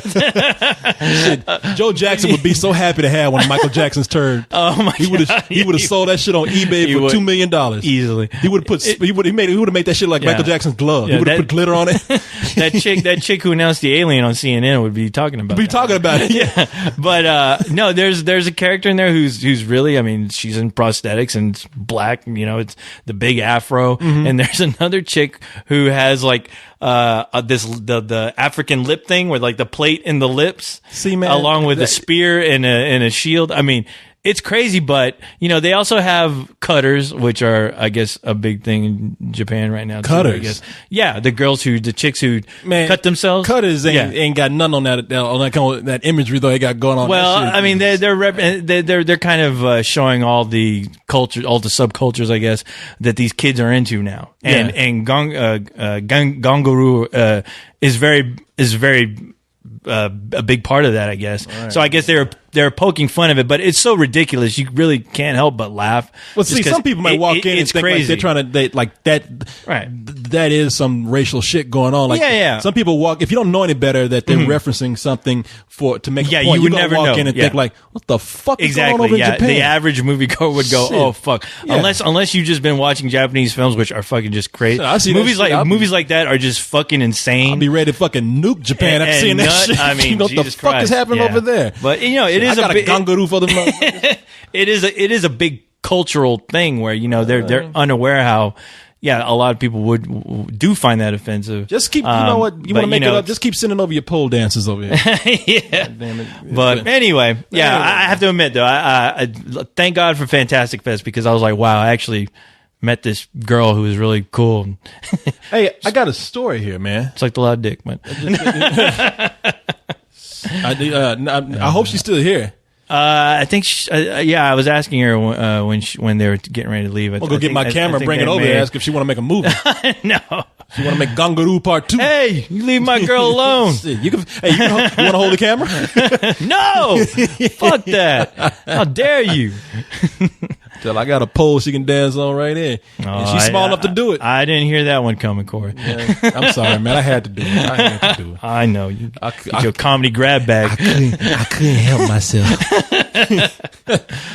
Shit, Joe Jackson would be so happy to have one of Michael Jackson's turd. Oh my god, he would have sold that shit on eBay for $2 million easily. He would have made that shit like Michael Jackson's glove. He would have put glitter on it. that chick who announced the alien on CNN would be talking about. It. Yeah, but no, there's a character in there who's really, I mean, she's in prosthetics and it's black. You know, it's the big afro, and there's another chick who has like the African lip thing with like the plate in the lips, along with a spear and a shield. I mean, it's crazy, but you know they also have cutters, which are, I guess, a big thing in Japan right now. Cutters, too, I guess. Yeah, the chicks who cut themselves. Cutters ain't got none on that imagery though. They got going on. Well, I mean, they're kind of showing all the culture, all the subcultures, I guess, that these kids are into now, and Ganguru is very a big part of that, I guess. Right. So I guess they're poking fun of it, but it's so ridiculous you really can't help but laugh. Well, see, some people might walk in and think crazy. Like they're trying to like that. Right. That is some racial shit going on. Like, some people walk, if you don't know any better, that they're referencing something to make a point. You would never walk in and think like, what the fuck is going on over in Japan? The average moviegoer would go, oh fuck. Unless you've just been watching Japanese films, which are fucking just crazy. Movies like that are just fucking insane. I'll be ready to fucking nuke Japan after seeing that shit. I mean, you know what the fuck is happening over there? But you know, it is a big Ganguru for the it is a big cultural thing where, you know, they're unaware how a lot of people do find that offensive. Just keep, you know what, you want to make it up, just keep sending over your pole dances over here. Yeah. Damn it. But anyway, I have to admit though, I thank God for Fantastic Fest, because I was like, wow, I actually met this girl who was really cool. Hey, I got a story here, man. It's like the loud dick, man. I hope she's still here. I think I was asking her when they were getting ready to leave. I'll go get my camera, bring it over and ask if she want to make a movie. No. She want to make Ganguru Part 2. Hey, you leave my girl alone. You want to hold the camera? No. Fuck that. How dare you? Till I got a pole she can dance on right there. And she's small enough to do it. I didn't hear that one coming, Corey. Yeah, I'm sorry, man. I had to do it. I know. You get your comedy grab bag. I couldn't help myself.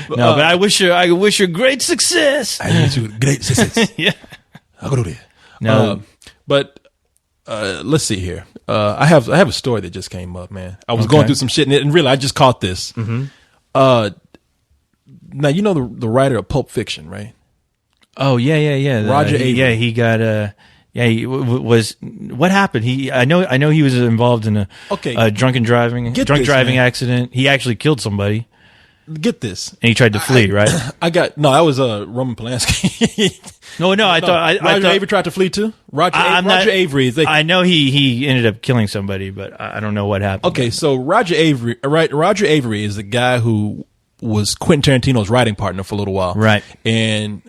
But I wish her great success. I wish you great success. Yeah. I'll go do that. No. But let's see here. I have a story that just came up, man. I was going through some shit, and really, I just caught this. Mm-hmm. Now, you know the writer of Pulp Fiction, right? Oh, yeah. Roger Avery. Yeah, he got he was. What happened? I know he was involved in a drunk driving accident. He actually killed somebody. Get this. And he tried to flee, right? That was Roman Polanski. No, I thought Roger Avery tried to flee too. Roger Avery. I know he ended up killing somebody, but I don't know what happened. Okay, so Roger Avery is the guy who was Quentin Tarantino's writing partner for a little while, right? And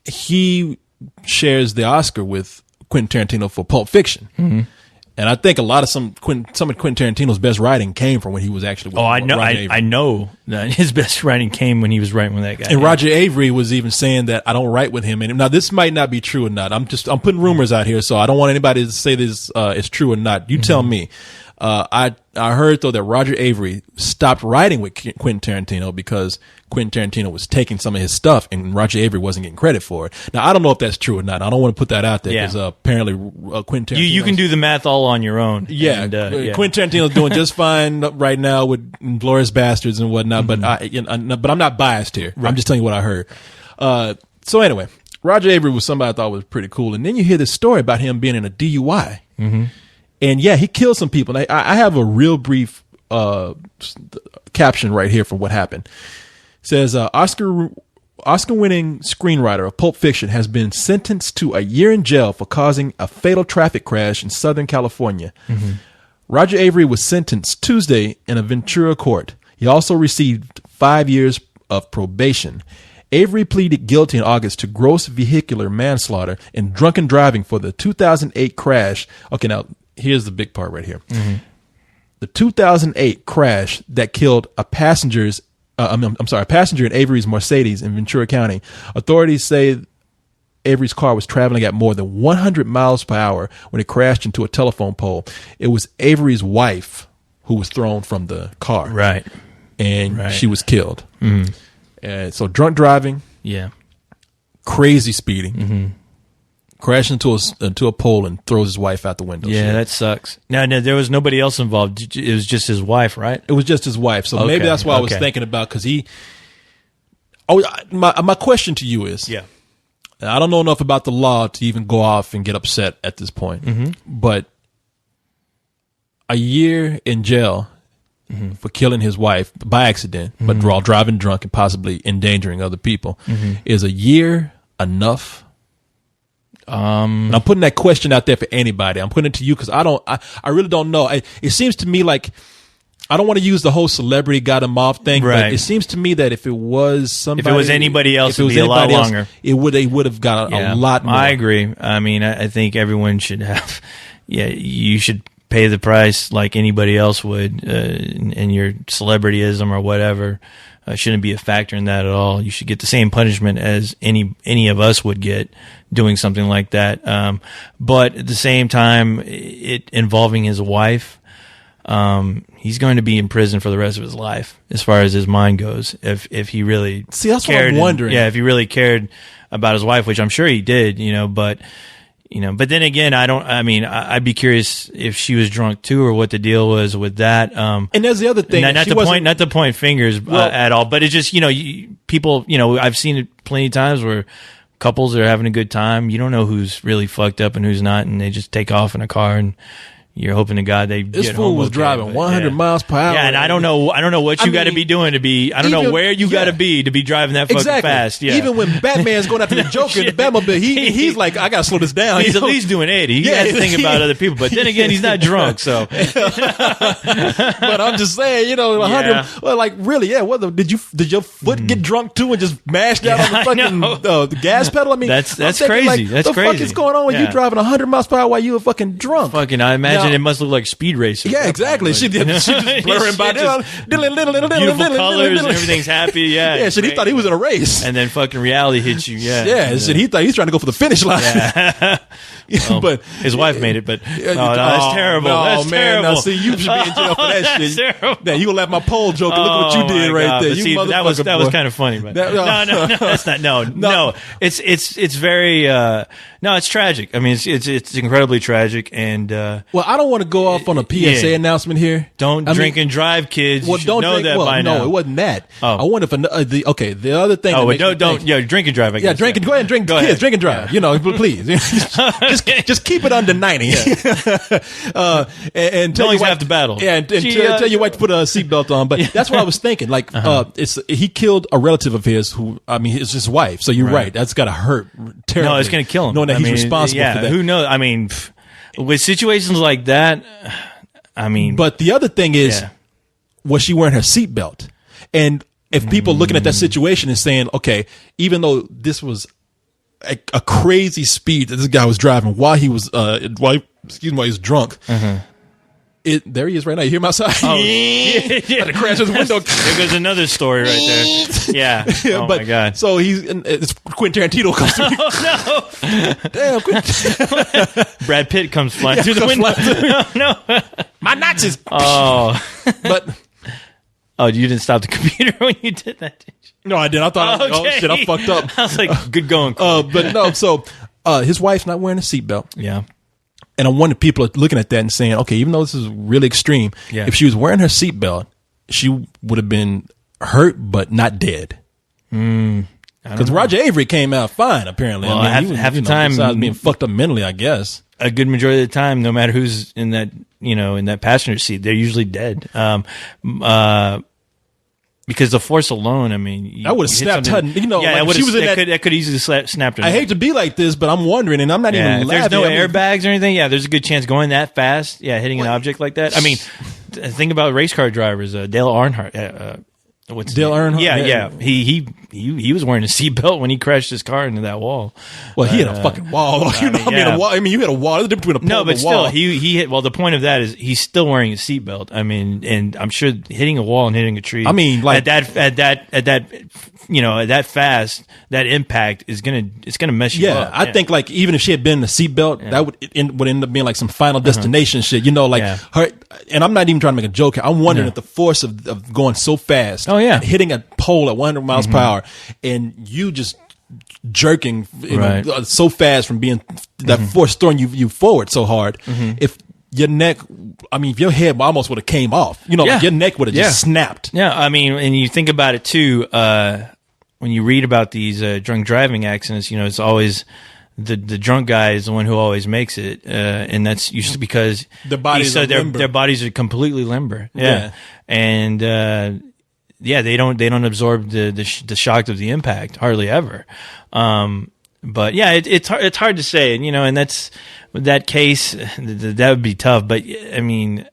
he shares the Oscar with Quentin Tarantino for Pulp Fiction. Mm-hmm. And I think a lot of some of Quentin Tarantino's best writing came from when he was actually with I know that his best writing came when he was writing with that guy. And Roger Avery was even saying that I don't write with him. And now this might not be true or not. I'm putting rumors out here, so I don't want anybody to say this is true or not. You tell me. I heard though that Roger Avery stopped writing with Quentin Tarantino because Quentin Tarantino was taking some of his stuff and Roger Avery wasn't getting credit for it. Now I don't know if that's true or not. I don't want to put that out there because apparently Quentin Tarantino. You can do the math all on your own. Yeah, Quentin Tarantino's doing just fine right now with Inglourious Bastards and whatnot. Mm-hmm. But I'm not biased here. Right. I'm just telling you what I heard. So anyway, Roger Avery was somebody I thought was pretty cool, and then you hear this story about him being in a DUI. Mm-hmm. And he killed some people. I have a real brief caption right here for what happened. It says Oscar-winning screenwriter of Pulp Fiction has been sentenced to a year in jail for causing a fatal traffic crash in Southern California. Mm-hmm. Roger Avery was sentenced Tuesday in a Ventura court. He also received 5 years of probation. Avery pleaded guilty in August to gross vehicular manslaughter and drunken driving for the 2008 crash. Okay, now here's the big part right here. Mm-hmm. The 2008 crash that killed a passenger in Avery's Mercedes in Ventura County. Authorities say Avery's car was traveling at more than 100 miles per hour when it crashed into a telephone pole. It was Avery's wife who was thrown from the car. Right. And she was killed. Mm-hmm. And so drunk driving. Yeah. Crazy speeding. Mm-hmm. Crashed into a pole and throws his wife out the window. Yeah, that sucks. No, there was nobody else involved. It was just his wife, right? It was just his wife. So maybe that's what I was thinking about, because my question to you is, yeah, I don't know enough about the law to even go off and get upset at this point, mm-hmm. but a year in jail mm-hmm. for killing his wife by accident, mm-hmm. but while driving drunk and possibly endangering other people, mm-hmm. is a year enough? And I'm putting that question out there for anybody. I'm putting it to you because I really don't know. It seems to me like, I don't want to use the whole celebrity got him off thing, but it seems to me that if it was somebody, if it was anybody else, it would be a lot longer. They would have got a lot more. I agree. I mean, I think everyone should have. Yeah, you should pay the price like anybody else would, and your celebrityism or whatever shouldn't be a factor in that at all. You should get the same punishment as any of us would get doing something like that. But at the same time, it involving his wife, he's going to be in prison for the rest of his life, as far as his mind goes. If he really that's what I'm wondering. If he really cared about his wife, which I'm sure he did, but then again, I'd be curious if she was drunk too, or what the deal was with that. And there's the other thing. Not to point fingers at all, but it's just, people, I've seen it plenty of times where couples are having a good time. You don't know who's really fucked up and who's not, and they just take off in a car, and you're hoping to God they this get fool home. Was driving 100 miles per hour. Yeah, and I don't know what you got to be doing to be. I don't know where you got to be driving that fucking fast. Yeah. Even when Batman's going after the Joker in the Batmobile, he's like, I got to slow this down. He's at least doing 80. He has to think about other people. But then again, he's not drunk, so. But I'm just saying, 100. Well, like really, yeah. What did your foot get drunk too and just mashed out on the fucking the gas pedal? I mean, that's crazy. Like, that's the crazy. Fuck is going on when you driving 100 miles per hour while you were fucking drunk? Fucking, I imagine it must look like Speed Racer. Yeah, exactly. She just blurring by beautiful colors and everything's happy. Yeah, yeah. Shit, he thought he was in a race, and then fucking reality hits you. Yeah, yeah. Shit, he thought he was trying to go for the finish line. Yeah. Well, but his wife made it. But that's terrible. That's terrible. Now see, you should be in jail for that shit. Terrible. Now you gonna laugh my pole joke. Look what you did right there. See, that was kind of funny. But no, that's not. No. It's very. No, it's tragic. I mean, it's incredibly tragic. And well, I don't want to go off on a PSA announcement here. Don't drink and drive, kids. Well, don't know that by now. No, it wasn't that. I wonder if the other thing. Oh, don't drink and drive. I guess. Yeah, drink and go ahead and drink. Kids, drink and drive. Please, just keep it under 90. And tell you have to battle. Yeah, and tell your wife to put a seatbelt on. But that's what I was thinking. Like, he killed a relative of his who, I mean, it's his wife. So you're right. That's got to hurt terribly. No, it's going to kill him. Knowing that he's responsible for that. Who knows? I mean, with situations like that, I mean. But the other thing is, was she wearing her seatbelt? And if people looking at that situation and saying, okay, even though this was a crazy speed that this guy was driving while he was, while he was drunk. There he is right now. You hear him outside? Oh, yeah. Had to crash his window. There goes another story right there. Yeah. Oh, my God. So it's Quentin Tarantino comes through. Oh, no. Damn, Quentin. Brad Pitt comes flying through the window. No. My Nazis. Oh. But. Oh, you didn't stop the computer when you did that, did you? No, I didn't. I thought, oh, shit, I fucked up. I was like, good going. But no, so his wife's not wearing a seatbelt. Yeah. And I wonder, people are looking at that and saying, okay, even though this is really extreme, if she was wearing her seatbelt, she would have been hurt but not dead. I Because Roger Avery came out fine, apparently. Well, I mean, half the time, besides being fucked up mentally, I guess. A good majority of the time, no matter who's in that, in that passenger seat, they're usually dead. Because the force alone, I mean, I would have snapped her. She was in that could easily snapped her. I hate to be like this, but I'm wondering, and I'm not even laughing. There's no airbags or anything. Yeah, there's a good chance going that fast. Yeah, hitting an object like that. I mean, think about race car drivers. Dale Earnhardt. What's Dale Earnhardt? Yeah. He was wearing a seatbelt when he crashed his car into that wall. Well, he hit a fucking wall. A wall. I mean, you hit a wall. There's a difference between a pole and a wall. No, but still, he hit. Well, the point of that is he's still wearing a seatbelt. I mean, and I'm sure hitting a wall and hitting a tree. I mean, like at that fast, that impact is gonna mess you up. I think like even if she had been in a seatbelt, that would end up being like some Final Destination shit. Her. And I'm not even trying to make a joke here. I'm wondering if the force of going so fast, hitting a pole at 100 miles per hour, and you just jerking so fast from being that force throwing you forward so hard. If your neck, if your head almost would have came off, like your neck would have just snapped. Yeah, I mean, and you think about it too. When you read about these drunk driving accidents, it's always the drunk guy is the one who always makes it, and that's usually because their bodies are completely limber. Yeah. And they don't absorb the shock of the impact hardly ever. But yeah, it's hard to say, and that's that case that would be tough. But I mean,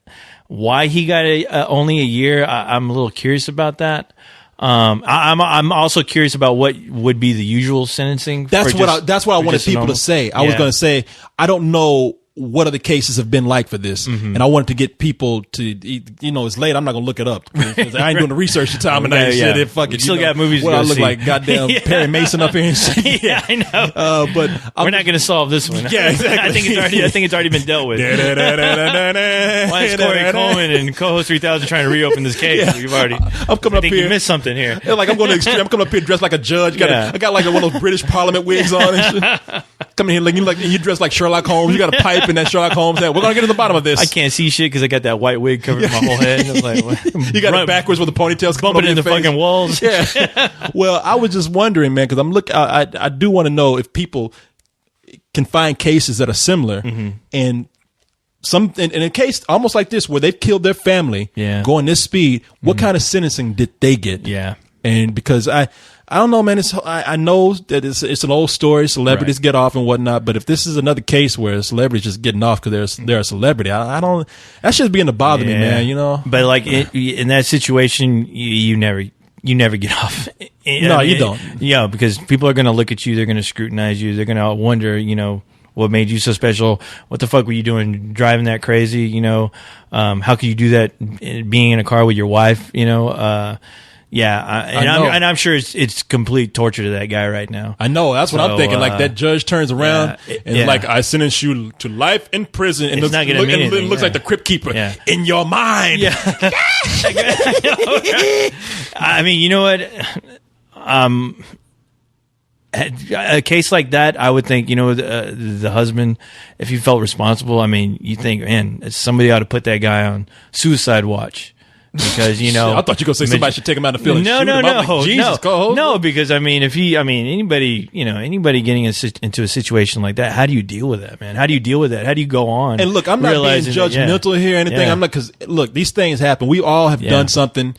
why he got only a year? I'm a little curious about that. I'm also curious about what would be the usual sentencing. That's what I wanted people to say. I was going to say, I don't know what other cases have been like for this, and I wanted to get people to, it's late. I'm not gonna look it up because I ain't doing the research the time of night. Shit, you still got movies. What to I look see. like, goddamn Perry Mason up here and shit. Yeah, I know. But we're not gonna solve this one. Yeah, exactly. I think it's already been dealt with. Why is Corey Coleman and Co-host 3000 trying to reopen this case? Yeah. You've already. I'm coming up here. You missed something here. Like I'm going to extreme. I'm coming up here dressed like a judge. I got like one of those British Parliament wigs on and shit. Coming here you dress like Sherlock Holmes. You got a pipe and that Sherlock Holmes. We're gonna get to the bottom of this. I can't see shit because I got that white wig covering my whole head. I'm like, you got it backwards with the ponytails bumping into fucking walls. Yeah. Well, I was just wondering, man, because I'm I do want to know if people can find cases that are similar, and in a case almost like this where they've killed their family, going this speed. What kind of sentencing did they get? Yeah. And because I don't know, man. I know that it's an old story. Celebrities get off and whatnot. But if this is another case where a celebrity's just getting off because they're a celebrity, I don't. That shit's beginning to bother me, man. But like in that situation, you never get off. No, you don't. Yeah, because people are going to look at you. They're going to scrutinize you. They're going to wonder, what made you so special? What the fuck were you doing driving that crazy? How could you do that being in a car with your wife? I'm sure it's complete torture to that guy right now. I know. That's what I'm thinking. Like that judge turns around and like, I sentence you to life in prison. And it's not going to mean anything. It looks like the Crypt Keeper in your mind. Yeah. I mean, you know what? A case like that, I would think, the husband, if he felt responsible, I mean, you think, man, somebody ought to put that guy on suicide watch. Because I thought you were gonna say somebody should take him out of the field. No, because anybody getting into a situation like that, how do you deal with that, man? How do you deal with that? How do you go on? And look, I'm not being judgmental here or anything. I'm not, because look, these things happen. We all have done something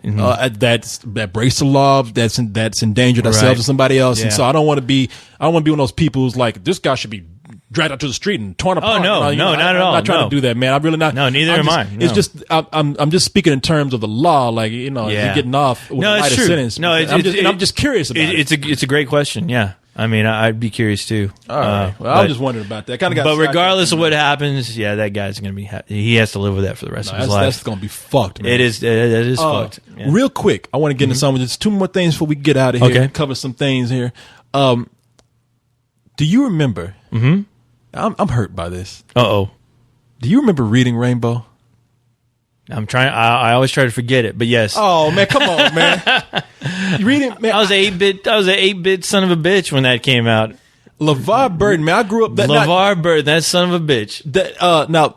that breaks the law, that's endangered ourselves or somebody else. And so I don't want to be one of those people who's like, this guy should be dragged out to the street and torn apart. Oh no, not at all. I'm not trying to do that, man. I'm really not. No, neither am I. It's just I'm just speaking in terms of the law, like you're getting off with a lighter sentence. No, I'm just curious about it. It's a great question. Yeah, I mean, I'd be curious too. All right. I was just wondering about that. But regardless of what happens, that guy's gonna be. He has to live with that for the rest of his life. That's gonna be fucked, man. It is fucked. Yeah. Real quick, I want to get into something. There's two more things before we get out of here. Okay. Cover some things here. Do you remember? Mm-hmm. I'm hurt by this. Uh-oh. Do you remember Reading Rainbow? I'm trying. I always try to forget it, but yes. Oh man, come on, man. Reading, man. I was an 8-bit son of a bitch when that came out. LeVar Burton, man. I grew up. LeVar Burton, that son of a bitch. Now,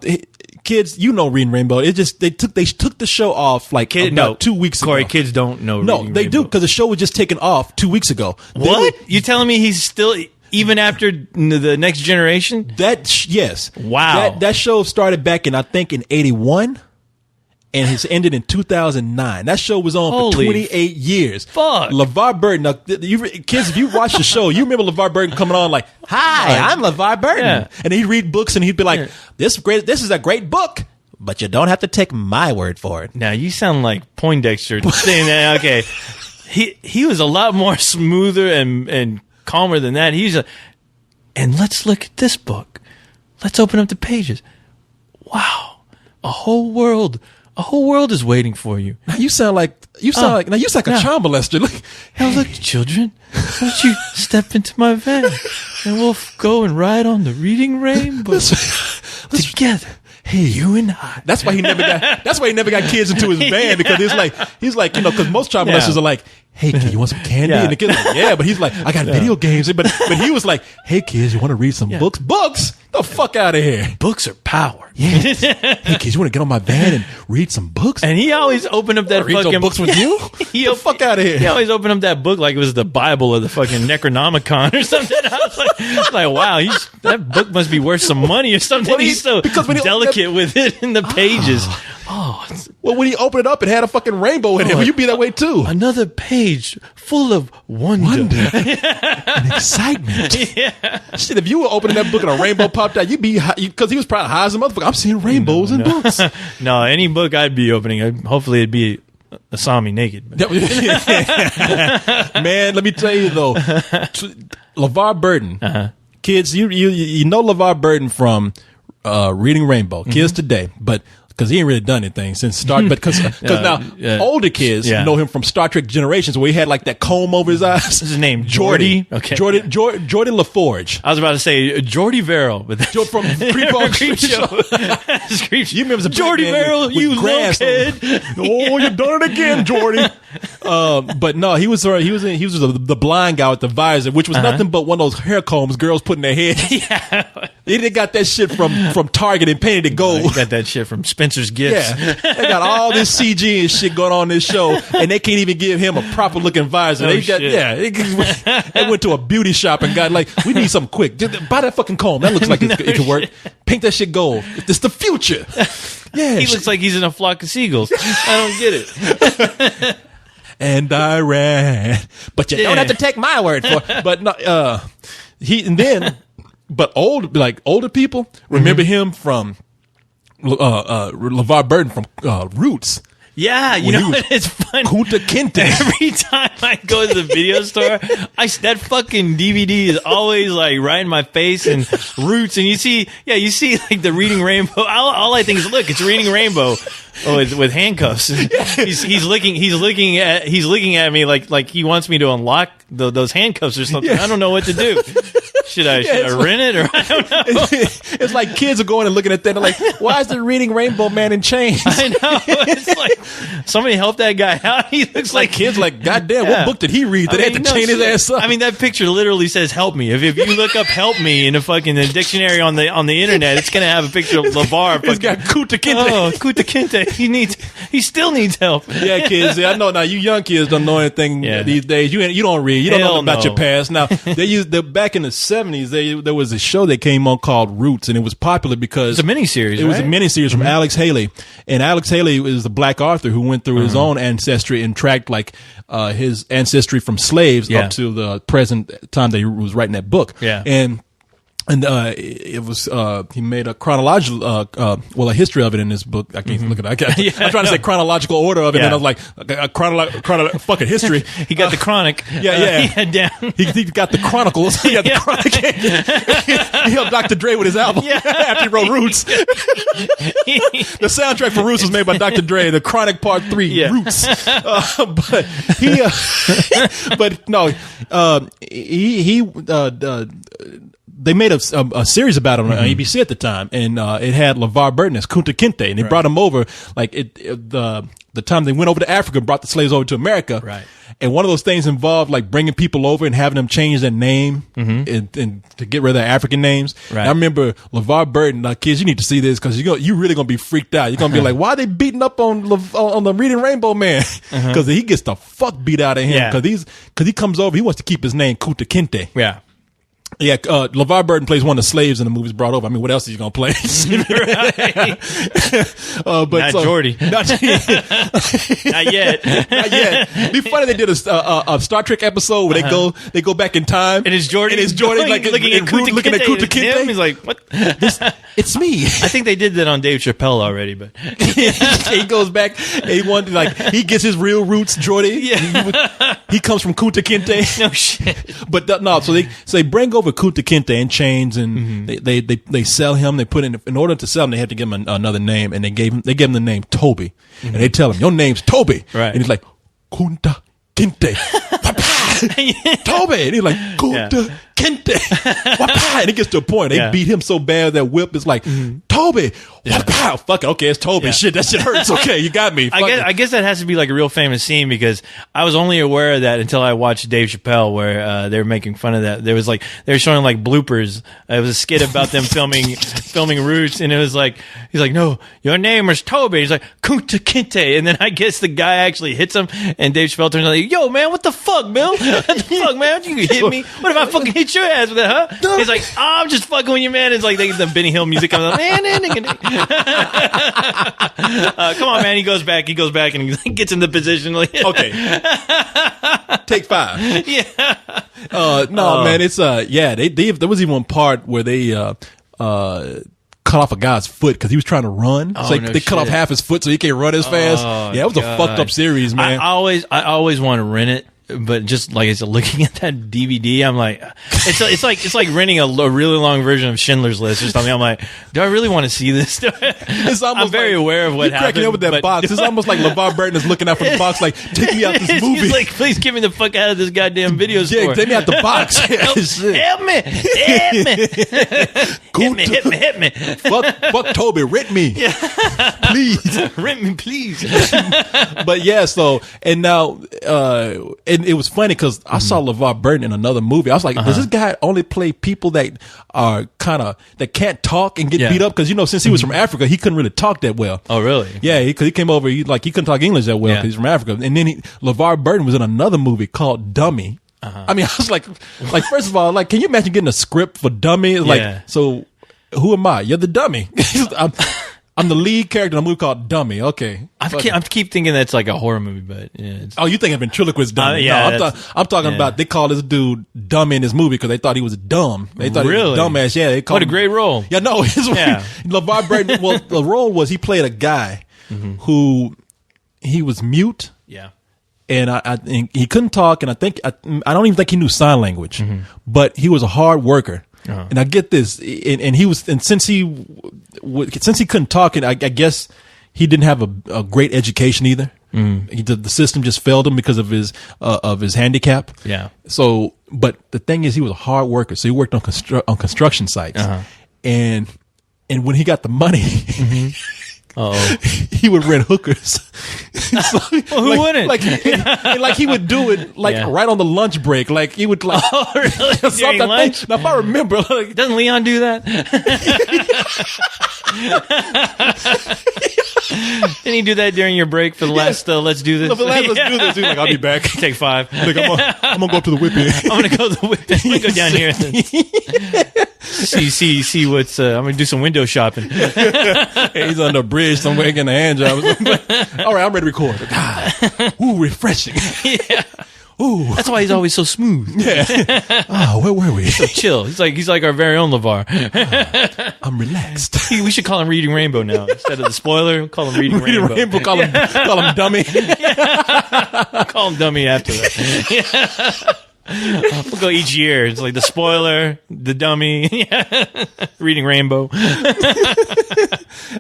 kids, Reading Rainbow. It just they took the show off like about 2 weeks ago. Corey, kids don't know. No, Reading they Rainbow. do because the show was just taken off 2 weeks ago. What? You telling me he's still even after the Next Generation? Yes. Wow. That show started back in 81. And has ended in 2009. That show was on for 28 years. Fuck. LeVar Burton. Now, kids, if you watch the show, you remember LeVar Burton coming on like, "Hi, I'm LeVar Burton," and he'd read books and he'd be like, "This is a great book, but you don't have to take my word for it." Now you sound like Poindexter saying that. Okay, he was a lot more smoother and calmer than that. And let's look at this book. Let's open up the pages. Wow, a whole world is waiting for you. Now you sound like a child molester. Look, now look, children, why don't you step into my van and we'll go and ride on the Reading Rainbow together. Hey, you and I. That's why he never got kids into his van, because he's like because most child molesters are like, "Hey kid, you want some candy?" And the kid's like, "Yeah," but he's like, "I got video games." But he was like, "Hey kids, you want to read some books?" Books? The fuck out of here. Books are power. Yeah. Hey kids, you want to get on my van and read some books? And he always opened up that read fucking some books with you. Get the fuck out of here. He always opened up that book like it was the Bible or the fucking Necronomicon or something. I was like, wow, that book must be worth some money or something. Well, he's so delicate with it in the pages. Well, when he opened it up, it had a fucking rainbow in it. Well, you'd be that way too. Another page full of wonder. And excitement. Yeah. Shit, if you were opening that book and a rainbow popped out, you'd be because he was probably high as a motherfucker. I'm seeing rainbows in books. No, any book I'd be opening, hopefully it'd be Asami naked. Man, let me tell you though, LeVar Burton, kids, you know LeVar Burton from Reading Rainbow. Kids today, but because he ain't really done anything since Star. But because now older kids know him from Star Trek Generations, where he had like that comb over his eyes. What's his name? Geordi. Okay. Jordan LaForge. I was about to say Geordi Verrill, but from Creep Show. You remember Geordi Verrill? You little kid. Oh, you done it again, Geordi. But no, he was the blind guy with the visor, which was nothing but one of those hair combs girls put in their head. Yeah. They got that shit from Target and painted it gold. You got that shit from Spencer's Gifts. Yeah, they got all this CG and shit going on in this show, and they can't even give him a proper looking visor. They went to a beauty shop and got like, we need something quick. Just buy that fucking comb. That looks like it can work. Paint that shit gold. It's the future. Yeah, he looks like he's in a flock of seagulls. I don't get it. And I ran, but you don't have to take my word for it. But no, but older people remember him from LeVar Burton from Roots. Yeah, you know what? It's funny. Kunta Kinte. Every time I go to the video store, that fucking DVD is always like right in my face, and Roots, and you see like the Reading Rainbow. All I think is, look, it's Reading Rainbow with handcuffs. He's looking at me like he wants me to unlock those handcuffs or something. Yeah. I don't know what to do. Should I rent it, or I don't know? It's like kids are going and looking at that and like, why is the Reading Rainbow man in chains? I know. It's like, somebody help that guy out. He looks like kids like, goddamn, what book did he read that they had to chain his ass up? I mean, that picture literally says "help me." If you look up "help me" in the dictionary on the internet, it's gonna have a picture of LeVar. It's got Kunta Kinte. Oh, Kunta Kinte. He still needs help. Yeah, kids. I know now. You young kids don't know anything these days. You don't read. You don't know about your past. Now back in the 70s. There was a show that came on called Roots, and it was popular because it's a miniseries. It was a miniseries from Alex Haley, and Alex Haley is a black author who went through his own ancestry and tracked like his ancestry from slaves up to the present time that he was writing that book. Yeah, and it was he made a chronological a history of it in this book. I can't look at it. I'm trying to say chronological order of it, and I was like a fucking history. He got the chronic. Yeah. He had down. He got the chronicles. He got the chronic. He helped Dr. Dre with his album after he wrote Roots. The soundtrack for Roots was made by Dr. Dre. The Chronic Part 3, Roots. they made a series about him on ABC at the time, and it had LeVar Burton as Kunta Kinte, and they brought him over the time they went over to Africa, brought the slaves over to America. Right. And one of those things involved like bringing people over and having them change their name and to get rid of their African names. Right. And I remember LeVar Burton, kids, you need to see this because you're really going to be freaked out. You're going to be like, why are they beating up on the Reading Rainbow Man? Because he gets the fuck beat out of him because he comes over, he wants to keep his name Kunta Kinte. Yeah. Yeah, LeVar Burton plays one of the slaves in the movies brought over. I mean, what else is he going to play? Not Jordy. Not yet. Not yet. It'd be funny they did a Star Trek episode where they go back in time. And it's Jordy. Like looking at Kunta Kinte. He's like, what? It's me. I think they did that on Dave Chappelle already, but he goes back. He gets his real roots, Jordy. Yeah. He comes from Kunta Kinte. No shit. But no, so they bring over Kunta Kinte in chains, and they sell him. They put in order to sell him, they had to give him another name, and they gave him the name Toby, and they tell him your name's Toby, right? And he's like Kunta Kinte, Toby, and he's like Kunta Kinte, and it gets to a point they beat him so bad that Whip is like Toby. Fuck it, okay, it's Toby. Shit, that shit hurts. Okay, you got me. I guess that has to be like a real famous scene because I was only aware of that until I watched Dave Chappelle where they were making fun of that. There was like they were showing like bloopers. It was a skit about them filming Roots, and it was like he's like, no, your name is Toby. He's like Kunta Kinte, and then I guess the guy actually hits him, and Dave Chappelle turns around like, yo man, what the fuck, Bill? What the fuck, man? You hit me? What if I fucking hit your ass with that, huh? He's like, I'm just fucking with you, man. It's like the Benny Hill music comes on. Come on, man. He goes back and he gets in the position. Okay. Take 5. Yeah. No, man. It's there was even one part where they cut off a guy's foot because he was trying to run. They cut off half his foot so he can't run as fast. Yeah, it was a fucked up series, man. I always want to rent it. But just like it's looking at that DVD, I'm like, it's like renting a really long version of Schindler's List or something. I'm like, do I really want to see this? I'm very aware of what happened. Cracking up with that box. It's almost like LeVar Burton is looking out from the box, like, take me out this movie. He's like, please get me the fuck out of this goddamn video store. Yeah, take me out the box. Help me, hit me. Fuck Toby, rent me, please, rent me, please. But yeah, so and now and it was funny because I saw LeVar Burton in another movie. I was like, does this guy only play people that are that can't talk and get beat up? Because since he was from Africa, he couldn't really talk that well. Oh, really? Yeah, because he came over, he couldn't talk English that well because he's from Africa. And then LeVar Burton was in another movie called Dummy. I mean, I was like, first of all, like, can you imagine getting a script for Dummy? It's like, so who am I? You're the dummy. I'm the lead character in a movie called Dummy. Okay. I keep thinking that's like a horror movie, but oh, you think I've been ventriloquist dummy? Yeah, no, I'm talking about they call this dude Dummy in this movie because they thought he was dumb. They thought he was a dumbass. Yeah, they called what a great role. Yeah, no, LeVar Burton. Well, the role was he played a guy who he was mute. Yeah. And he couldn't talk, and I don't even think he knew sign language, but he was a hard worker. And I get this, and since he couldn't talk, and I guess he didn't have a great education either. The system just failed him because of his handicap. Yeah. So, but the thing is, he was a hard worker, so he worked on construction sites, and when he got the money. He would rent hookers. So, who wouldn't? Like he would do it right on the lunch break. Like he would like. Oh, really? During lunch? Now, if I remember, doesn't Leon do that? Didn't he do that during your break for the last? Let's do this. No, for the last, let's do this. He's like, I'll be back. Take 5. Like, I'm gonna go up to the whipping. I'm gonna go to the whipping. I'm gonna go down here. See what's. I'm gonna do some window shopping. He's on the bridge somewhere getting a hand job. All right, I'm ready to record. Ooh, refreshing. Yeah. Ooh. That's why he's always so smooth. Yeah. Oh, where were we? So chill. He's like our very own LeVar. I'm relaxed. We should call him Reading Rainbow now instead of the spoiler. We'll call him Reading Rainbow. Call him Dummy. Call him Dummy after that. We'll go each year. It's like the spoiler, the dummy, reading Rainbow.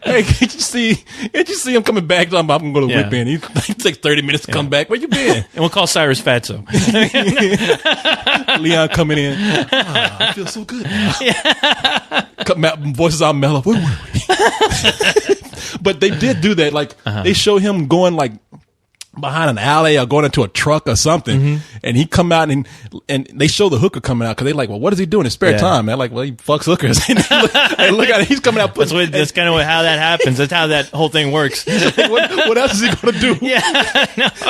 Hey, can't you see him coming back? I'm going to whip in. He takes 30 minutes to come back. Where you been? And we'll call Cyrus Fatso. Leon coming in. I feel so good now. Voices are mellow. Where were we? But they did do that. Like, they show him going, like, behind an alley or going into a truck or something, and he come out and they show the hooker coming out because they like, well, what is he doing in spare time? Man, like, well, he fucks hookers. And look at it, he's coming out. That's kind of how that happens. That's how that whole thing works. what else is he gonna do?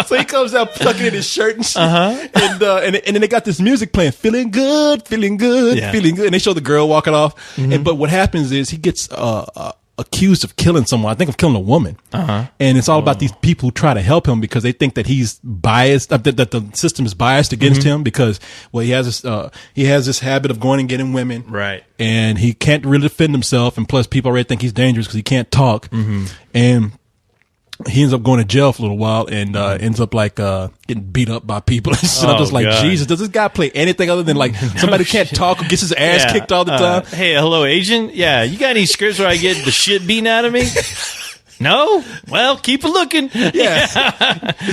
So he comes out plucking in his shirt and shit, and then they got this music playing, feeling good, feeling good, feeling good, and they show the girl walking off. But what happens is he gets accused of killing someone. I think of killing a woman. And it's all about these people who try to help him because they think that he's biased, that the system is biased against him because, well, he has this habit of going and getting women. Right. And he can't really defend himself. And plus people already think he's dangerous because he can't talk. And he ends up going to jail for a little while and ends up like getting beat up by people. I'm just like, God. Jesus, does this guy play anything other than like somebody who can't talk or gets his ass kicked all the time? Hey, hello, agent. Yeah, you got any scripts where I get the shit beaten out of me? No? Well, keep a looking. Yeah.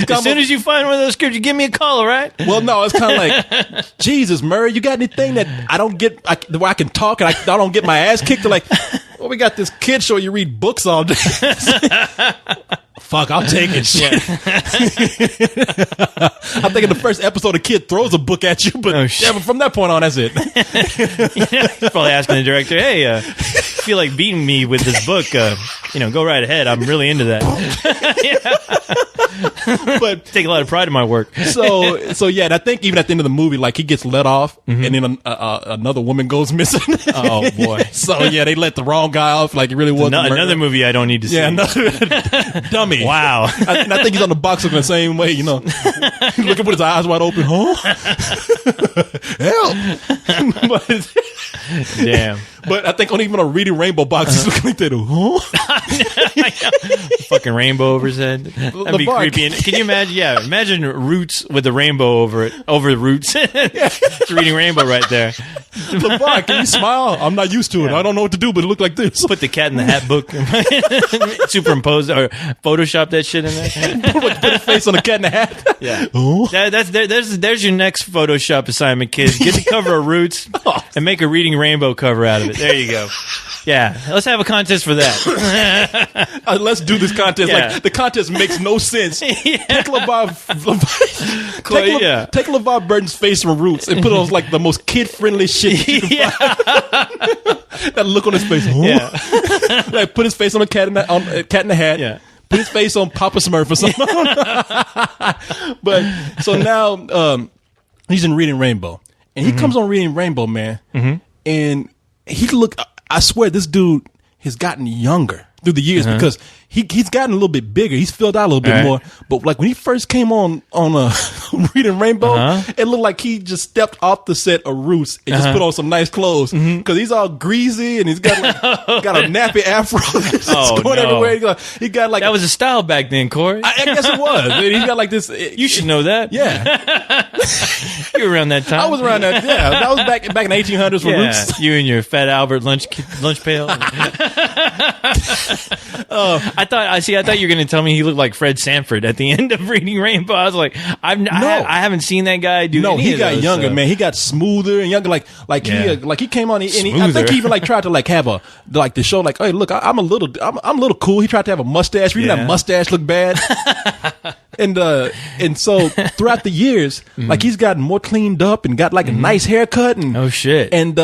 As soon as you find one of those scripts, you give me a call, all right? Well, no, it's kind of like, Jesus, Murray, you got anything that I don't get, where I can talk and I don't get my ass kicked? They're like, well, we got this kid show you read books all day. Fuck, I'll take it. Shit. I think in the first episode, a kid throws a book at you, but, but from that point on, that's it. Probably asking the director, hey, I feel like beating me with this book. Go right ahead. I'm really into that. But take a lot of pride in my work. So yeah, and I think even at the end of the movie, like he gets let off, and then another woman goes missing. Oh boy! So yeah, they let the wrong guy off. Like it really was another movie I don't need to see. Yeah, dummy. Wow. And I think he's on the box looking the same way. Looking with his eyes wide open. Huh? Help! Damn. But I think even on Reading Rainbow box, he's looking like that. Huh? Fucking rainbow over his head. That'd be creepy. And can you imagine? Yeah, imagine Roots with the rainbow over it, over the Roots. It's Reading Rainbow right there. LeVar, can you smile? I'm not used to it. I don't know what to do, but it looked like this. Put the Cat in the Hat book, superimpose or Photoshop that shit in there. Put a face on the Cat in the Hat. Yeah, there's your next Photoshop assignment, kids. Get the cover of Roots and make a Reading Rainbow cover out of it. There you go. Yeah, let's have a contest for that. Let's do this contest. Yeah. Like the contest makes no sense. Take LeVar Burton's face from Roots and put on like the most kid-friendly shit you can find. That look on his face. Yeah. Like put his face on a Cat in the Hat. Yeah. Put his face on Papa Smurf or something. But so now he's in Reading Rainbow, and he comes on Reading Rainbow, man, and I swear this dude has gotten younger through the years because he's gotten a little bit bigger. He's filled out a little bit more. But like when he first came on Reading Rainbow, it looked like he just stepped off the set of Roots and just put on some nice clothes because he's all greasy and he's got got a nappy afro going everywhere. He got like that was a style back then, Corey. I guess it was. He's got like this. You should know that. Yeah, you were around that time. I was around that. Yeah, that was back in the 1800s for Roots. You and your Fat Albert lunch pail. I thought you were going to tell me he looked like Fred Sanford at the end of Reading Rainbow. I was like, I haven't seen that guy do. No, any he of got those, younger, man. He got smoother and younger. Like he came on, and I think he even like tried to like have to show like, hey, look, I'm a little cool. He tried to have a mustache. Really, that mustache looked bad. And so throughout the years, like he's gotten more cleaned up and got like a nice haircut and oh shit and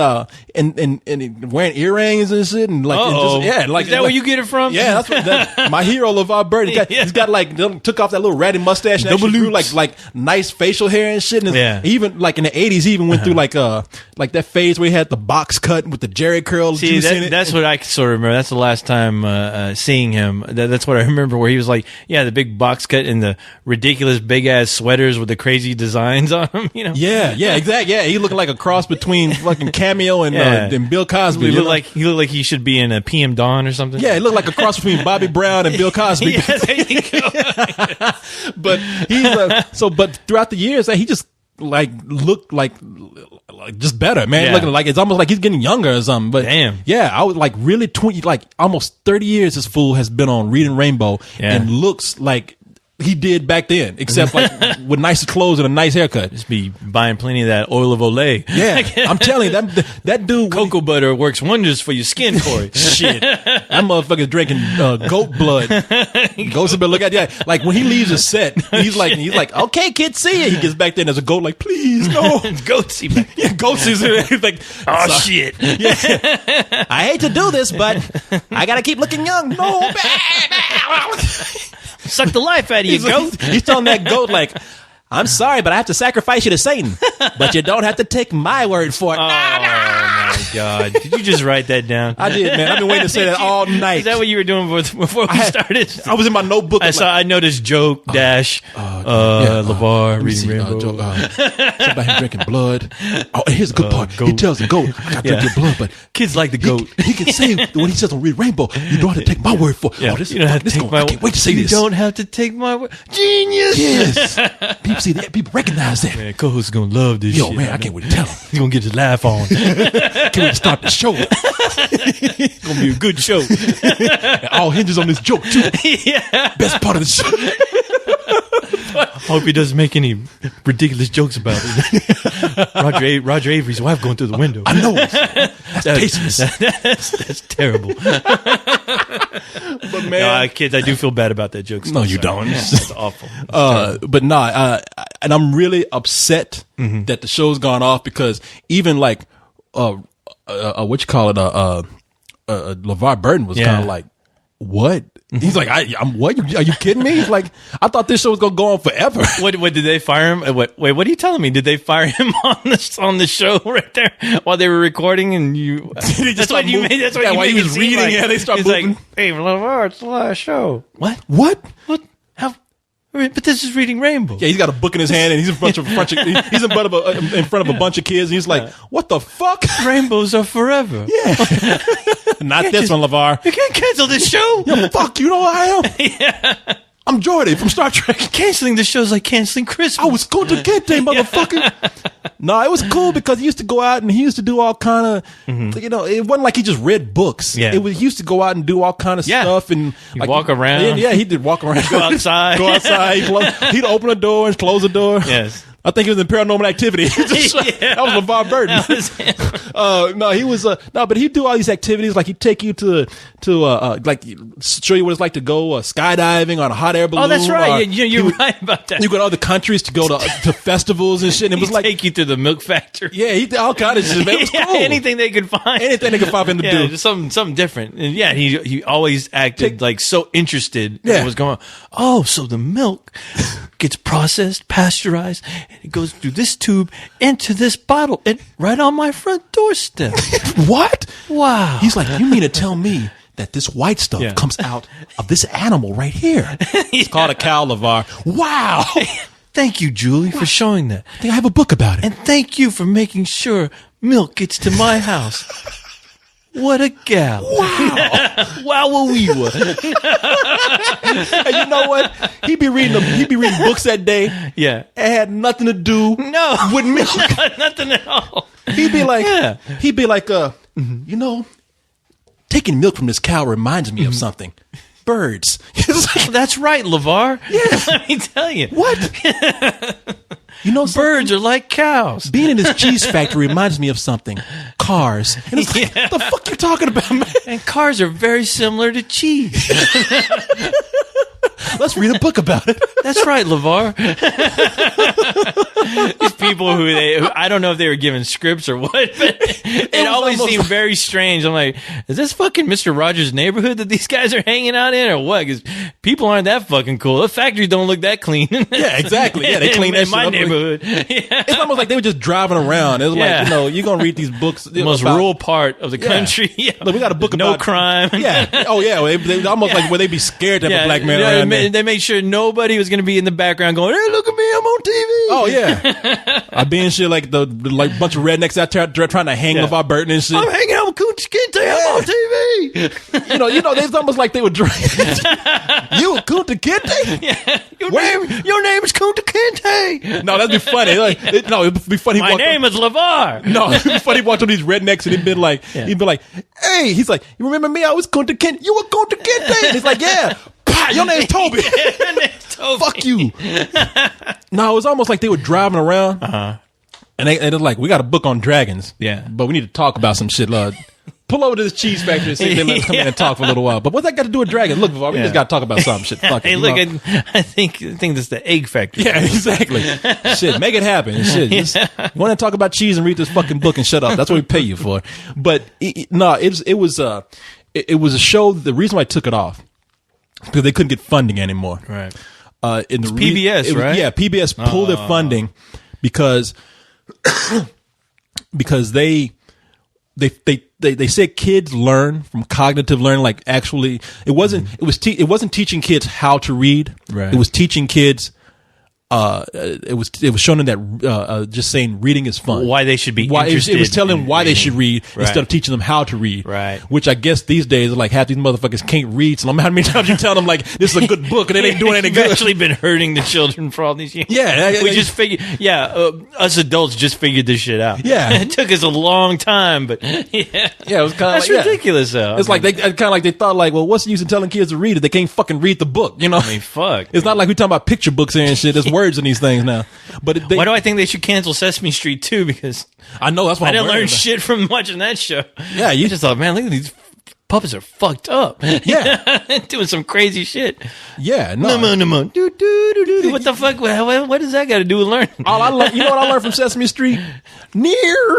wearing earrings and shit and like is that where you get it from? Yeah, that's my hero LeVar Burton. He's got like took off that little ratty mustache and actually grew like nice facial hair and shit. And even like in the 80s, he even went through like that phase where he had the box cut with the Jerry curl juice in it. That's what I sort of remember. That's the last time seeing him. That's what I remember. Where he was like, the big box cut and the ridiculous big ass sweaters with the crazy designs on them. Yeah, exactly. Yeah, he looked like a cross between fucking Cameo and Bill Cosby. He looked like he should be in a PM Dawn or something. Yeah, he looked like a cross between Bobby Brown and Bill Cosby. Yeah, there you go. But but throughout the years, he just look like just better, man. Yeah. Looking like it's almost like he's getting younger or something. But damn, yeah, I was like really almost 30 years. This fool has been on Reading Rainbow and looks like he did back then, except like with nicer clothes and a nice haircut. Just be buying plenty of that oil of Olay. Yeah, I'm telling you, that dude, cocoa butter works wonders for your skin, Corey. Shit, that motherfucker's drinking goat blood. Goes to look at like when he leaves a set, he's like, okay, kid, see ya. He gets back there and there's a goat like, please, no, Goatsy. Yeah, Goatsy's he's like, oh shit. Yeah, I hate to do this, but I gotta keep looking young. No, suck the life out of you, goat. He's telling that goat like, I'm sorry, but I have to sacrifice you to Satan. But you don't have to take my word for it. Oh my God! Did you just write that down? I did, man. I've been waiting to say that all night. Is that what you were doing before we started? I was in my notebook. I noticed joke dash LeVar reading Rainbow. Somebody him drinking blood. Oh, and here's a good part. Goat. He tells the goat, I got to drink your blood, but kids like the goat. He can say when he says on Read Rainbow, you don't have to take my word for it. Yeah. Oh, this you don't have to take my word. I can't wait to say this. You don't have to take my word. Genius. Yes. People see that. People recognize that. Man, co-host is gonna love this. Yo, shit. man, I can't wait to tell him. He's gonna get his laugh on. Can't wait to start the show. It's gonna be a good show. It all hinges on this joke too. Yeah. Best part of the show. I hope he doesn't make any ridiculous jokes about it. Roger Avery's wife going through the window. I know. That's tasteless. That's terrible. But man, kids, I do feel bad about that joke. No, you don't. That's awful. But and I'm really upset that the show's gone off because even like what you call it, LeVar Burton was kind of like, what? He's like, I'm what? Are you kidding me? He's like, I thought this show was gonna go on forever. What did they fire him? Wait, what are you telling me? Did they fire him on the show right there while they were recording? And you? That's what you made. That's what you while made he was reading. Like, Yeah, they start moving. Like, hey, LeVar, it's the last show. What? What? How? But this is Reading Rainbow. Yeah, he's got a book in his hand and he's in front of a bunch of kids and he's like, what the fuck? Rainbows are forever. Yeah. Not this one, LeVar. You can't cancel this show. Yo, fuck, you know who I am? Yeah. I'm Jordy from Star Trek. Canceling the show is like canceling Christmas. I was going to get there, motherfucker. No, it was cool because he used to go out and he used to do all kind of, it wasn't like he just read books. Yeah. He used to go out and do all kind of stuff and like, walk around. Yeah, he did walk around. Go outside. He'd open a door and close a door. Yes. I think he was in Paranormal Activity. That was LeVar Burton. No, he was but he'd do all these activities like he'd take you to like show you what it's like to go skydiving on a hot air balloon. Oh, that's right. You're right about that. You go to other countries to go to festivals and shit. And it was like take you to the milk factory. Yeah, he did all kind of shit. Man, it was cool. Anything they could find. Anything they could find him to do. Just something different. And yeah, he always acted like so interested in what was going on. Oh, so the milk gets processed, pasteurized, and it goes through this tube into this bottle and right on my front doorstep. What? Wow. He's like, you mean to tell me that this white stuff comes out of this animal right here? It's called a cow, LeVar. Wow. Thank you, Julie, for showing that. I think I have a book about it. And thank you for making sure milk gets to my house. What a gal. Wow. Wow-a-wee-wa. And you know what? He'd be reading books that day. Yeah. It had nothing to do with milk. Nothing at all. He'd be like, taking milk from this cow reminds me of something. Birds. That's right, LeVar. Yeah. Let me tell you. What? You know, birds are like cows. Being in this cheese factory reminds me of something. Cars. And it's like, what the fuck you talking about, man? And cars are very similar to cheese. Let's read a book about it. That's right, LeVar. These people who I don't know if they were given scripts or what, but it always seemed very strange. I'm like, is this fucking Mr. Rogers' neighborhood that these guys are hanging out in or what? Because people aren't that fucking cool. The factories don't look that clean. Yeah, exactly. Yeah, they clean that in my shit up. neighborhood. Yeah. It's almost like they were just driving around. It was like, you're going to read these books. The most rural part of the country. Yeah. Look, we got a book no about crime. Yeah. Oh, yeah. They almost like where they be scared to have a black man around there. They made sure nobody was going to be in the background going, hey, look at me, I'm on TV. Oh, yeah. I be in shit like bunch of rednecks out there trying to hang LeVar Burton and shit. I'm hanging out with Coach Kinte. I'm on TV. You know, it's almost like they were drinking. You a Kunta Kinte? Yeah. Your name is Kunta Kinte. No, that'd be funny. It'd be funny. My name is LeVar. No, it'd be funny. He walked on these rednecks and he'd be like, hey, he's like, you remember me? I was Kunta Kinte. You were Kunta Kinte. And he's like, yeah. Your name's Toby. Your name's Toby. Fuck you. No, it was almost like they were driving around. And they're like, we got a book on dragons. Yeah. But we need to talk about some shit. Pull over to this cheese factory and see if they let us come in and talk for a little while. But what's that got to do with dragons? Look, we just got to talk about some shit. Fuck hey, it, look, I think this is the egg factory. Yeah, exactly. Shit, make it happen. Shit, you want to talk about cheese and read this fucking book and shut up. That's what we pay you for. But it was a show. The reason why I took it off because they couldn't get funding anymore. Right. It's PBS, right? Yeah, PBS pulled their funding because they said kids learn from cognitive learning. Like actually, it wasn't teaching kids how to read. Right. It was teaching kids. It was showing them that just saying reading is fun. Why they should be interested. It was telling them why they should read Right. instead of teaching them how to read. Right. Which I guess these days, like half these motherfuckers can't read. So no matter how many times you tell them like this is a good book and it ain't doing any You've good. actually been hurting the children for all these years. Yeah, we just figured. Yeah, us adults just figured this shit out. Yeah. It took us a long time, but yeah, it was kind of that's ridiculous. Though It's like they kind of like they thought like, well, what's the use in telling kids to read if they can't fucking read the book? You know, I mean, fuck. It's not like we talking about picture books and shit. There's words in these things now. But why do I think they should cancel Sesame Street too? Because I know that's what I didn't learn shit from watching that show. Yeah, you just thought, man, look at these puppets are fucked up. Yeah, doing some crazy shit. Yeah, no. What the fuck? What does that got to do with learning? You know what I learned from Sesame Street? Near.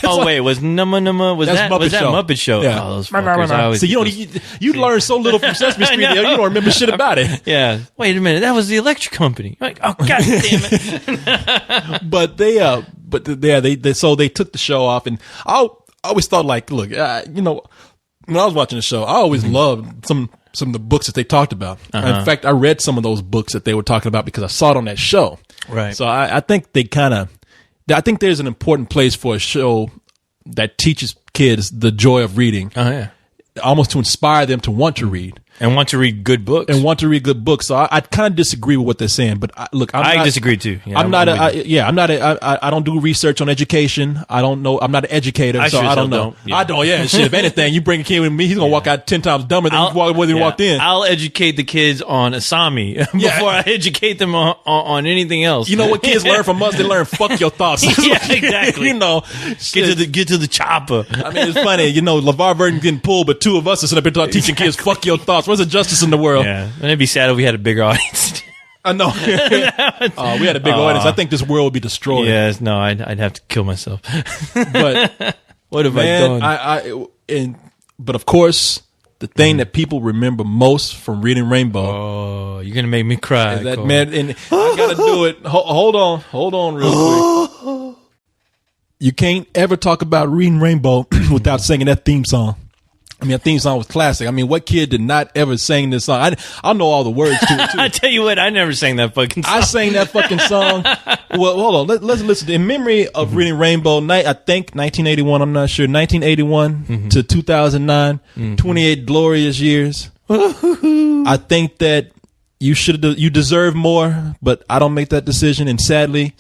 Oh wait, was Numma? Was that Muppet Show? Yeah. Oh, those fuckers. So you learned so little from Sesame Street. You don't remember shit about it. Yeah. Wait a minute, that was the electric company. Like, oh god damn it. But they took the show off, and I always thought like, look, when I was watching the show, I always loved some of the books that they talked about. In fact, I read some of those books that they were talking about because I saw it on that show. Right. So I think I think there's an important place for a show that teaches kids the joy of reading. Oh yeah. Almost to inspire them to want to read. And want to read good books. So I kind of disagree with what they're saying, but I disagree too. Yeah, I don't do research on education. I don't know. I'm not an educator, so I don't know. Yeah. I don't. Yeah, shit. If anything, you bring a kid with me, he's gonna walk out 10 times dumber than he walked in. I'll educate the kids on Asami before I educate them on anything else. You know what kids learn from us? They learn fuck your thoughts. Yeah, exactly. Get to the chopper. I mean, it's funny. LeVar Burton getting pulled, but two of us are sitting up here teaching kids fuck your thoughts. Where's the justice in the world? Yeah, and it'd be sad if we had a bigger audience. I know. We had a big audience. I think this world would be destroyed. Yes, no, I'd have to kill myself. But what have I done? But of course, the thing that people remember most from reading Rainbow. Oh, you're gonna make me cry. Is that man? And I gotta do it. Hold on, real quick. You can't ever talk about reading Rainbow without singing that theme song. I mean, that theme song was classic. I mean, what kid did not ever sing this song? I know all the words to it, too. I tell you what, I never sang that fucking song. I sang that fucking song. Well, hold on. Let's listen. In memory of reading Rainbow, I think 1981, I'm not sure, 1981 to 2009, 28 glorious years. I think that you deserve more, but I don't make that decision. And sadly,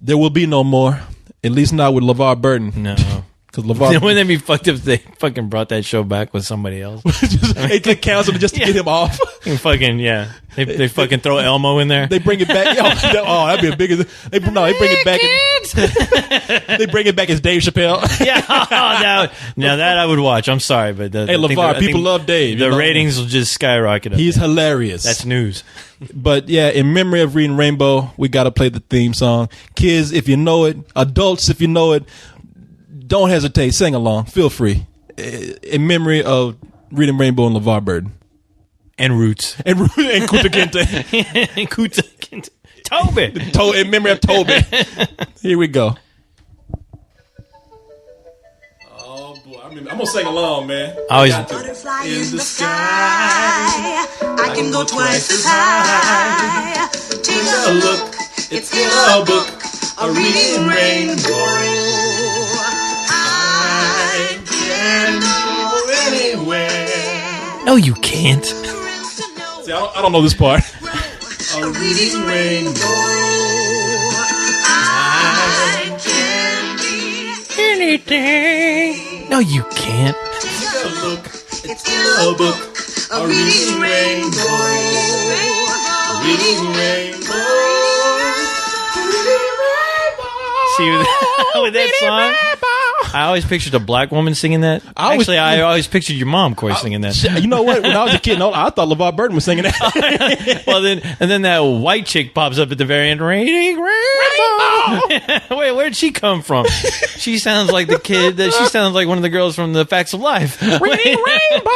there will be no more, at least not with LeVar Burton. No. Because LeVar, wouldn't it be fucked if they fucking brought that show back with somebody else? They canceled it just to get him off. Fucking yeah, they fucking throw Elmo in there. They bring it back. That'd be a big. They bring it back. They bring it back as Dave Chappelle. Now that I would watch. I'm sorry, but LeVar, people love Dave. The ratings will just skyrocket. He's hilarious. That's news. But yeah, in memory of reading Rainbow, we got to play the theme song. Kids, if you know it, adults, if you know it, don't hesitate. Sing along. Feel free. In memory of reading Rainbow and LeVar Burton. And Roots. And Kunta Kinte. And Kunta Kinte. Toby. In memory of Toby. Here we go. Oh, boy. I'm going to sing along, man. Butterfly in the sky. I can go twice as high. Take a look. It's in a book. A reading rainbow. No, you can't. See, I don't know this part. A reading rainbow. I can be Anything. No, you can't. It's in a book. A reading rainbow. A reading rainbow. See, with that song, I always pictured a black woman singing that. I always pictured your mom, Corey, singing that. You know what? When I was a kid, I thought LeVar Burton was singing that. Well, then that white chick pops up at the very end. Reading rainbow. Wait, where'd she come from? She sounds like the kid. She sounds like one of the girls from The Facts of Life. Reading rainbow.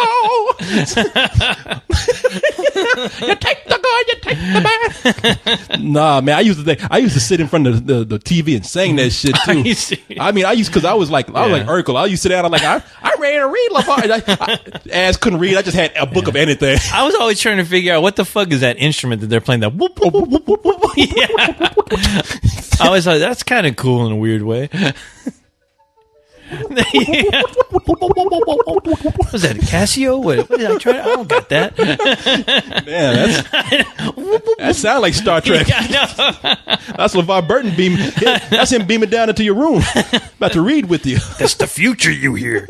You take the good, you take the bad. Nah, man, I used to sit in front of the TV and sing that shit too. I mean, because I was like Urkel. I used to sit down. I'm like, I'm ready to read LeVar. Ass couldn't read. I just had a book of anything. I was always trying to figure out what the fuck is that instrument that they're playing. That whoop whoop whoop whoop whoop. Yeah. I always thought that's kind of cool in a weird way. Was that a Casio? What did I try? I don't got that. Man, that sounds like Star Trek. That's LeVar Burton beaming. That's him beaming down into your room, about to read with you. That's the future you hear.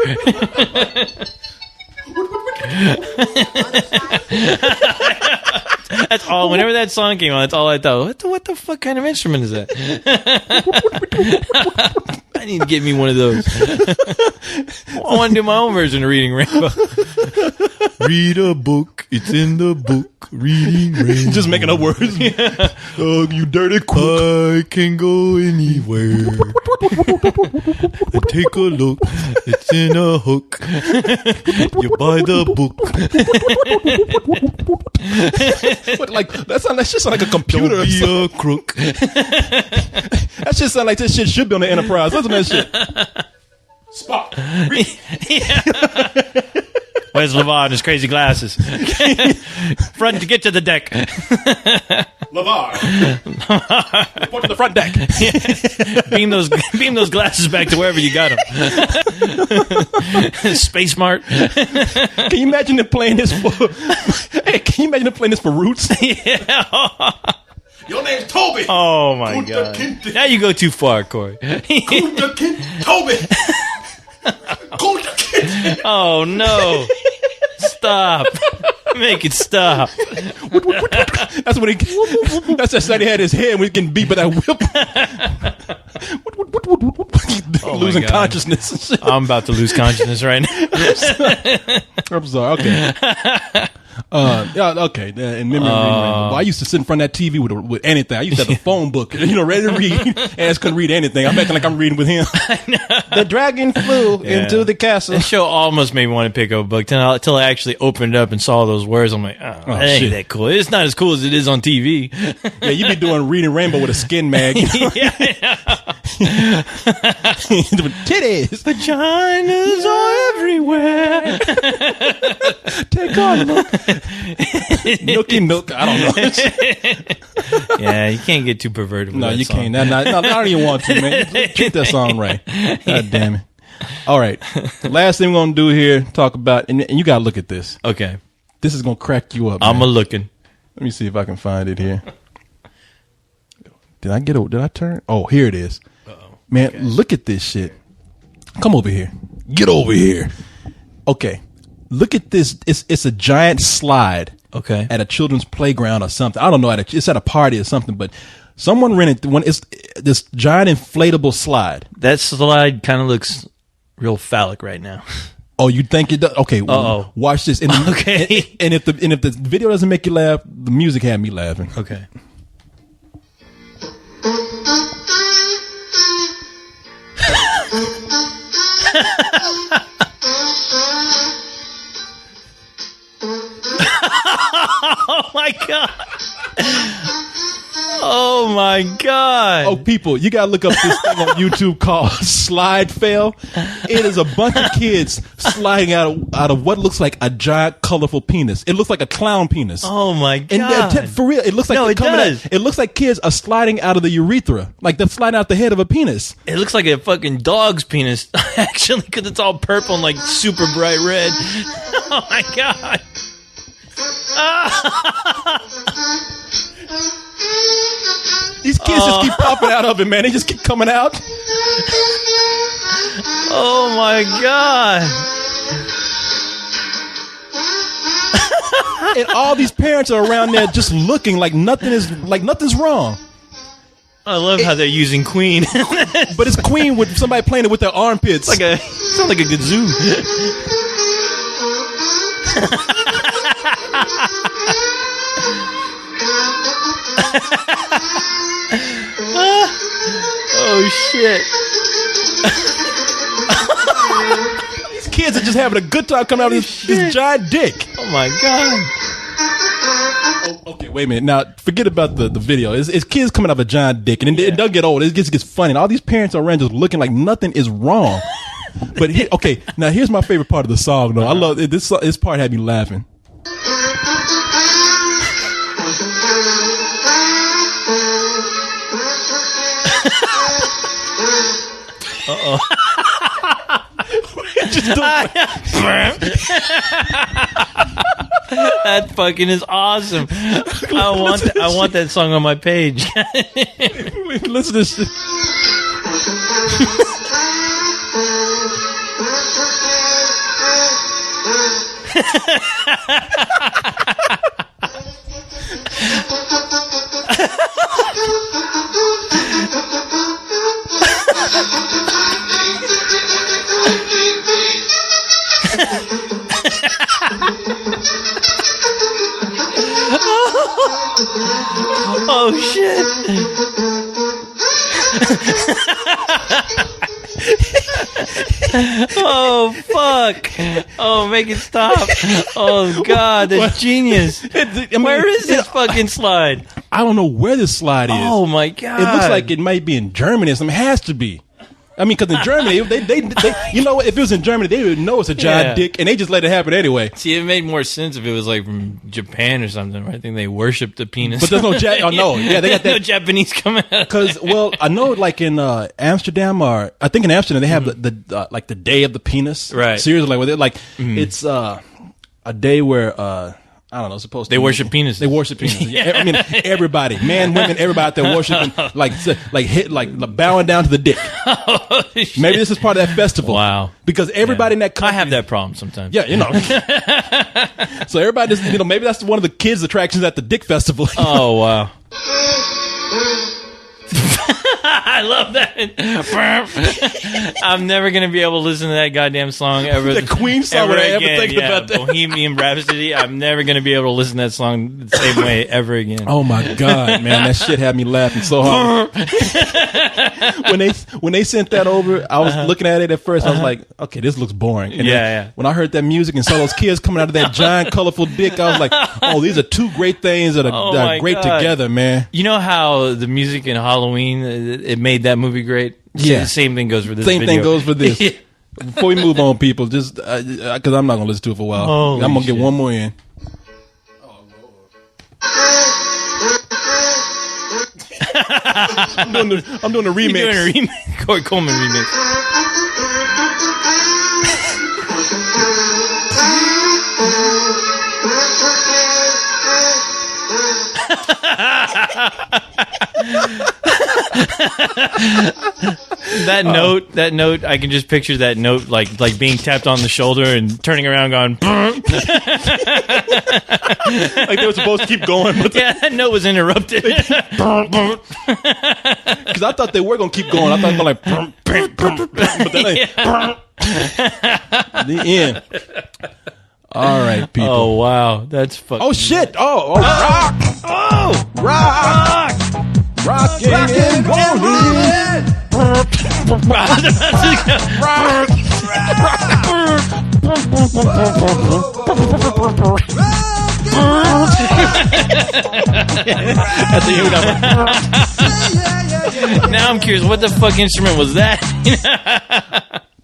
That's all. Whenever that song came on, that's all I thought. What the fuck kind of instrument is that? I need to get me one of those. I want to do my own version of Reading Rainbow. Read a book. It's in the book. Reading Rainbow. Just making up words. Oh, you dirty cook. I can go anywhere. Take a look. It's in a hook. You buy the book. But like that's just like a computer. Don't be a crook. That shit sound like this shit should be on the Enterprise. Listen to that shit. Spock. Where's LeVar and his crazy glasses? Front to get to the deck. LeVar. Report to the front deck. Beam those glasses back to wherever you got them. Space Mart. Can you imagine them playing this for? Hey, can you imagine them playing this for Roots? Yeah. Your name's Toby. Oh my God! Now you go too far, Corey. Toby. Oh no! Stop! Make it stop! That's when that's just like he had his head when he getting beat by that whip. Losing consciousness. I'm about to lose consciousness right now. I'm sorry. Okay. Okay. In memory, well, I used to sit in front of that TV with anything. I used to have a phone book, ready to read. Ass couldn't read anything. I'm acting like I'm reading with him. The dragon flew into the castle. That show almost made me want to pick up a book until I actually opened it up and saw those words. I'm like, that ain't that cool. It's not as cool as it is on TV. Yeah, you be doing Reading Rainbow with a skin mag. Titties, vaginas are everywhere. Take on, look. Nookie Nook. I don't know. Yeah, you can't get too perverted with no, that you song. can't. I don't even want to, man. Treat that song right. God damn it. All right. Last thing we're going to do here, talk about, and you got to look at this. Okay. This is going to crack you up. I'm a-looking. Let me see if I can find it here. Did I turn? Oh, here it is. Uh-oh. Man, okay. Look at this shit. Come over here. Get over here. Okay. Look at this. It's a giant slide. Okay. At a children's playground or something. I don't know. It's at a party or something, but someone rented it's this giant inflatable slide. That slide kind of looks real phallic right now. Oh, you think it does? Okay. Watch this. And okay. And if the video doesn't make you laugh, the music had me laughing. Okay. Oh my God. Oh my God. Oh, people, you gotta look up this thing on YouTube called Slide Fail. It is a bunch of kids sliding out of what looks like a giant colorful penis. It looks like a clown penis. Oh my God. And for real, it looks like it looks like kids are sliding out of the urethra. Like they're sliding out the head of a penis. It looks like a fucking dog's penis, actually, because it's all purple and like super bright red. Oh my god. These kids just keep popping out of it, man. They just keep coming out. Oh my god. And all these parents are around there just looking like nothing's wrong. I love how they're using Queen. But it's Queen with somebody playing it with their armpits. Sounds like a kazoo. Oh shit. These kids are just having a good time coming out of this giant dick. Oh my god. Oh, okay, wait a minute. Now, forget about the video. It's kids coming out of a giant dick, and it doesn't get old. It gets funny. And all these parents are around just looking like nothing is wrong. But okay, now here's my favorite part of the song, though. I love it. This part had me laughing. Uh-oh. That fucking is awesome. I want that song on my page. Listen to this shit. Oh shit. Oh fuck. Oh, make it stop. Oh god, that's genius. Where is this fucking slide? I don't know where this slide is. Oh my god. It looks like it might be in Germany or something. It has to be. I mean, because in Germany, they you know what? If it was in Germany, they would know it's a giant dick, and they just let it hahappen anyway. See, it made more sense if it was like from Japan or something. Right? I think they worship the penis. But there's no they got that no Japanese coming out. Because I know like in Amsterdam, or I think in Amsterdam they have the like the day of the penis, right? Seriously, like where they're like it's a day where. I don't know. Supposed they worship penises. They worship penises. Yeah. I mean, everybody, man, women, everybody out there worshiping, like bowing down to the dick. Oh, maybe this is part of that festival. Wow. Because everybody in that country, I have that problem sometimes. Yeah, you know. So everybody just, maybe that's one of the kids' attractions at the dick festival. Oh wow. I love that. I'm never gonna be able to listen to that goddamn song ever. The Queen song. Ever I ever again. think about that. Bohemian Rhapsody. I'm never gonna be able to listen to that song the same way ever again. Oh my god, man, that shit had me laughing so hard. when they sent that over, I was looking at it at first. I was like, okay, this looks boring. And then when I heard that music and saw those kids coming out of that giant colorful dick, I was like, oh, these are two great things that are great together, man. You know how the music in Halloween it made that movie great? Yeah. Same thing goes for this. Same video. thing goes for this. Before we move on, people, just because I'm not gonna listen to it for a while. Holy I'm gonna shit. get one more in. I'm doing a remix. You're doing a remix. Corey Coleman remix. That note, I can just picture that note like being tapped on the shoulder and turning around going like they were supposed to keep going, but that note was interrupted. Because I thought they were gonna keep going. I thought they were like but then the end. All right, people. Oh wow, that's fucking. Oh shit! Oh rock! Oh rock! Rockin' and rollin'. Now I'm curious, what the fuck instrument was that?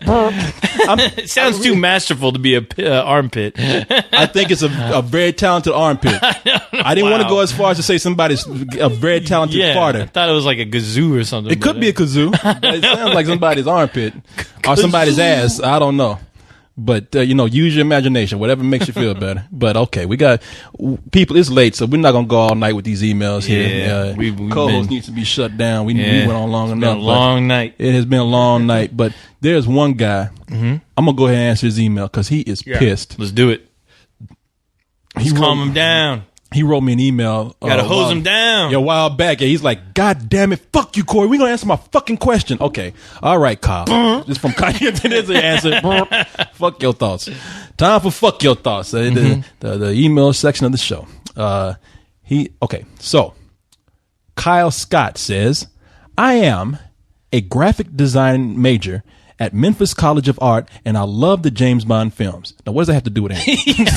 It sounds too masterful to be a armpit. I think it's a very talented armpit. I didn't want to go as far as to say somebody's a very talented farter. I thought it was like a kazoo or something. It could be a kazoo, but it sounds like somebody's armpit or somebody's ass. I don't know. But, use your imagination, whatever makes you feel better. But, okay, we got people. It's late, so we're not going to go all night with these emails here. Co-host needs to be shut down. We went on long enough. It's been a long night. It has been a long night. But there's one guy. I'm going to go ahead and answer his email because he is pissed. Let's do it. Let's calm him down. He wrote me an email. Gotta hose him down. A while back. And he's like, God damn it. Fuck you, Corey. We're going to answer my fucking question. Okay. All right, Kyle. Just from Kyle. There's the answer. Fuck your thoughts. Time for fuck your thoughts. The email section of the show. So Kyle Scott says, I am a graphic design major at Memphis College of Art, and I love the James Bond films. Now, what does that have to do with anything?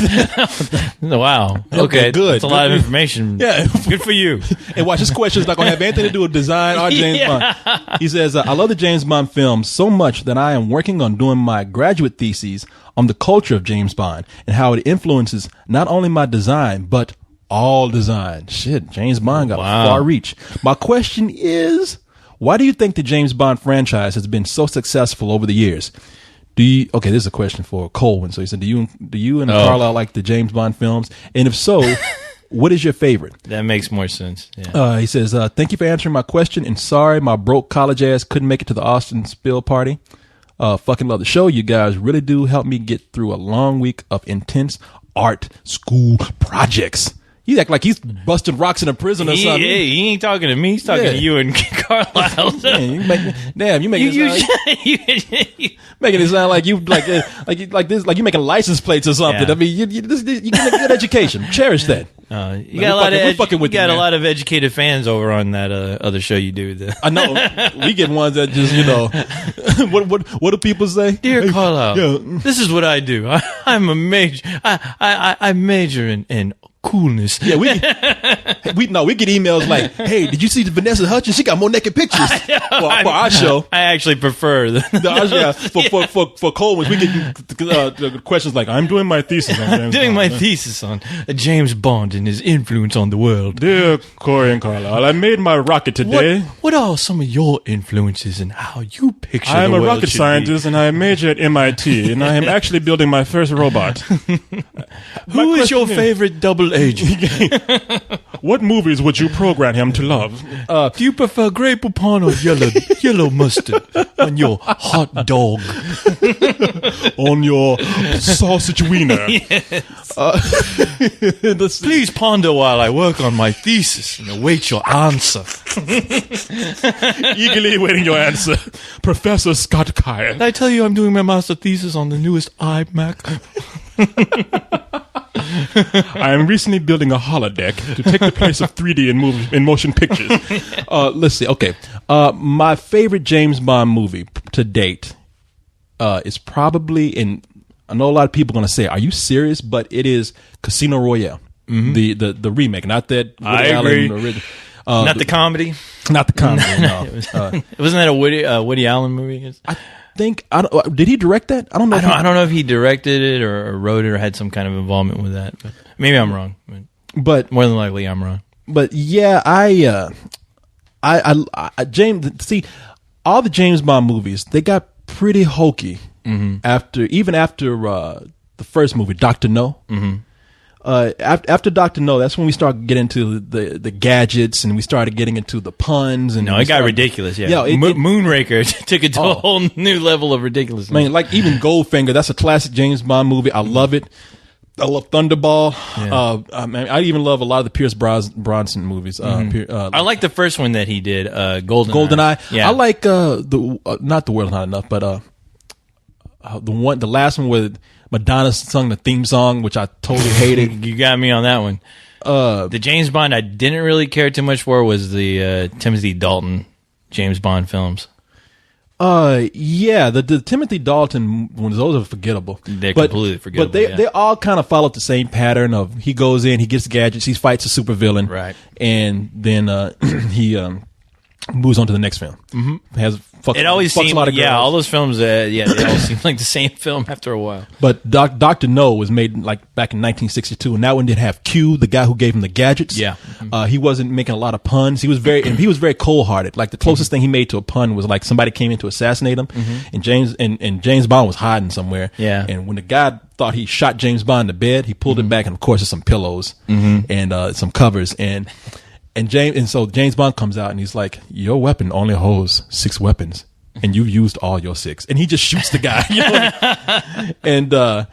Wow. Okay, good. That's a lot of information. Yeah. Good for you. And watch, this question is not going to have anything to do with design or James Bond. He says, I love the James Bond films so much that I am working on doing my graduate thesis on the culture of James Bond and how it influences not only my design, but all design. Shit, James Bond got a far reach. My question is, why do you think the James Bond franchise has been so successful over the years? This is a question for Colwyn. So he said, do you and Carlisle like the James Bond films? And if so, what is your favorite? That makes more sense. Yeah. He says, thank you for answering my question. And sorry, my broke college ass couldn't make it to the Austin Spill party. Fucking love the show. You guys really do help me get through a long week of intense art school projects. He act like he's busting rocks in a prison or something. He ain't talking to me. He's talking to you and Carlisle. You making it sound like you like you making license plates or something. Yeah. I mean, you get a good education. Cherish that. You got a lot of educated fans over on that other show you do. I know. We get ones that just what do people say? Dear Carlisle, this is what I do. I'm a major. I major in coolness. Yeah, we get emails like, "Hey, did you see the Vanessa Hudgens? She got more naked pictures for our show." I actually prefer for Coleman's. We get questions like, "I'm doing my thesis on thesis on James Bond and his influence on the world." Dear Corey and Carlisle, I made my rocket today. What are some of your influences and how you picture? I am the a world rocket scientist and I major at MIT, and I am actually building my first robot. Who is your favorite double agent? What movies would you program him to love? Do you prefer Grey Poupon or yellow mustard on your hot dog? On your sausage wiener? Yes. Please ponder while I work on my thesis and await your answer. Eagerly awaiting your answer, Professor Scott Kyle. Did I tell you I'm doing my master thesis on the newest iMac? I am recently building a holodeck to take the place of 3D in motion pictures. Let's see. Okay. My favorite James Bond movie to date is probably, and I know a lot of people are going to say, are you serious? But it is Casino Royale. Mm-hmm. The remake, not that I agree. Not the comedy. Not the comedy. No. Wasn't that a Woody Allen movie? Did he direct that? I don't know. I don't know if he directed it or wrote it or had some kind of involvement with that. But maybe I'm wrong. But more than likely, I'm wrong. But yeah, James. See, all the James Bond movies, they got pretty hokey after the first movie, Dr. No. Mm-hmm. After Dr. No, that's when we started getting into the gadgets and we started getting into the puns. And it got ridiculous. Yeah, Moonraker took it to a whole new level of ridiculousness. Man, like even Goldfinger, that's a classic James Bond movie. I love it. I love Thunderball. Yeah. I even love a lot of the Pierce Bronson movies. I like the first one that he did, GoldenEye. Yeah. I like not The World's Not Enough, but the last one with Madonna sung the theme song, which I totally hated. You got me on that one. The James Bond I didn't really care too much for was the Timothy Dalton James Bond films. Yeah, the Timothy Dalton ones, those are forgettable. They're completely forgettable. But they all kind of follow the same pattern of he goes in, he gets gadgets, he fights a supervillain, right? And then he Moves on to the next film. Has It always fucks seemed, a lot of girls. all those films, they all seem like the same film after a while. But Dr. No was made like back in 1962, and that one did have Q, the guy who gave him the gadgets. Yeah. He wasn't making a lot of puns. He was very cold-hearted. Like the closest thing he made to a pun was like somebody came in to assassinate him, and James Bond was hiding somewhere. Yeah. And when the guy thought he shot James Bond in the bed, he pulled it back, and of course there's some pillows and some covers and so James Bond comes out and he's like, your weapon only holds 6 weapons and you've used all your 6. And he just shoots the guy. You know?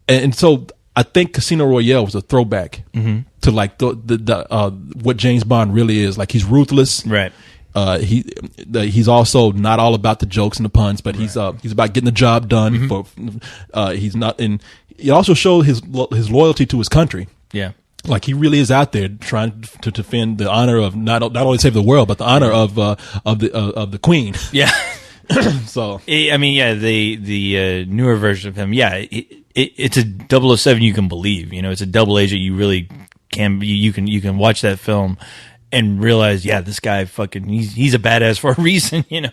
And so I think Casino Royale was a throwback to like the what James Bond really is. Like he's ruthless. Right. He's also not all about the jokes and the puns, but he's about getting the job done. He's not, and it also shows his loyalty to his country. Yeah. Like he really is out there trying to defend the honor of not only save the world, but the honor of the Queen. Yeah. So I mean, yeah, the newer version of him, yeah, it's a 007 you can believe. You know, it's a double agent you really can. You can watch that film and realize, yeah, this guy fucking he's a badass for a reason. You know.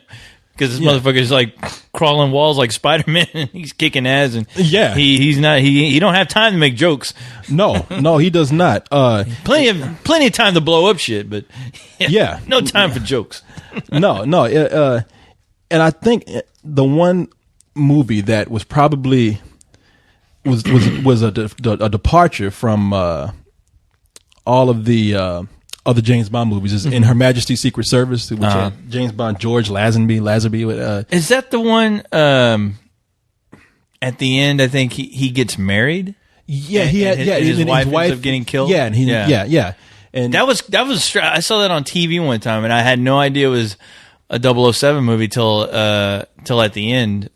Because this motherfucker's like crawling walls like Spider-Man, and he's kicking ass, and he's not. He don't have time to make jokes. No, he does not. Plenty of time to blow up shit, but no time for jokes. No. And I think the one movie that was probably was a departure from all of the other James Bond movies is in Her Majesty's Secret Service, which had James Bond, George Lazenby. Is that the one at the end? I think he gets married. Yeah, his wife ends up getting killed. Yeah, and and that was. I saw that on TV one time, and I had no idea it was a 007 movie till at the end.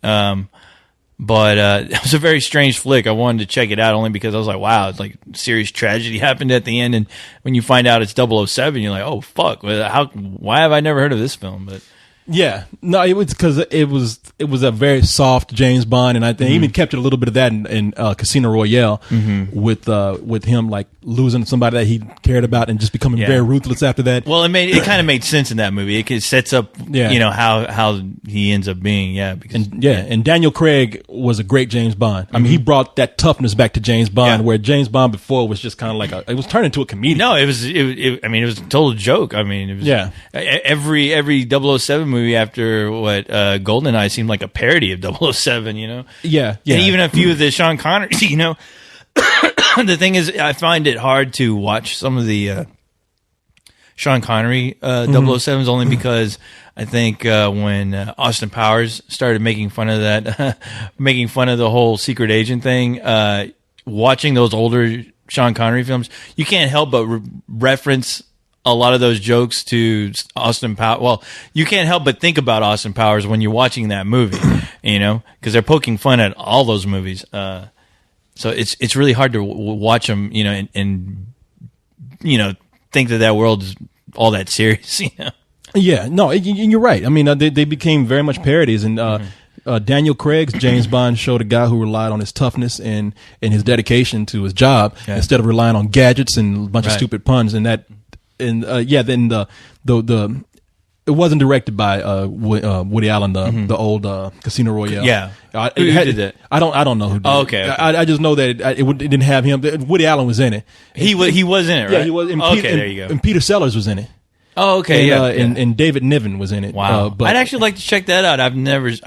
But it was a very strange flick. I wanted to check it out only because I was like, wow, it's like serious tragedy happened at the end. And when you find out it's 007, you're like, oh, fuck. Why have I never heard of this film? But yeah, no, it was because it was a very soft James Bond, and I think even kept it a little bit of that in Casino Royale with him like losing somebody that he cared about and just becoming very ruthless after that. Well, it kind of made sense in that movie. It sets up how he ends up being. Yeah, and Daniel Craig was a great James Bond. I mean, he brought that toughness back to James Bond, where James Bond before was just kind of like it was turned into a comedian. No, it was a total joke. I mean, it was every 007 movie after GoldenEye seemed like a parody of 007, you know? Yeah. And even a few of the Sean Connery, you know? The thing is, I find it hard to watch some of the Sean Connery 007s only because I think when Austin Powers started making fun of that, making fun of the whole secret agent thing, watching those older Sean Connery films, you can't help but reference a lot of those jokes to Austin Powers. Well, you can't help but think about Austin Powers when you're watching that movie, you know, because they're poking fun at all those movies. So it's really hard to watch them, you know, and you know, think that world is all that serious, you know. Yeah, no, you're right. I mean, they became very much parodies, and Daniel Craig's James Bond showed a guy who relied on his toughness and his dedication to his job instead of relying on gadgets and a bunch of stupid puns, and that. And then the it wasn't directed by Woody Allen, the old Casino Royale. Yeah, who did that? I don't know who did. Oh, okay. I just know that it didn't have him. Woody Allen was in it. He was in it, right? Yeah, he was. And there you go. And Peter Sellers was in it. Oh, okay. And David Niven was in it. Wow. But I'd actually like to check that out. I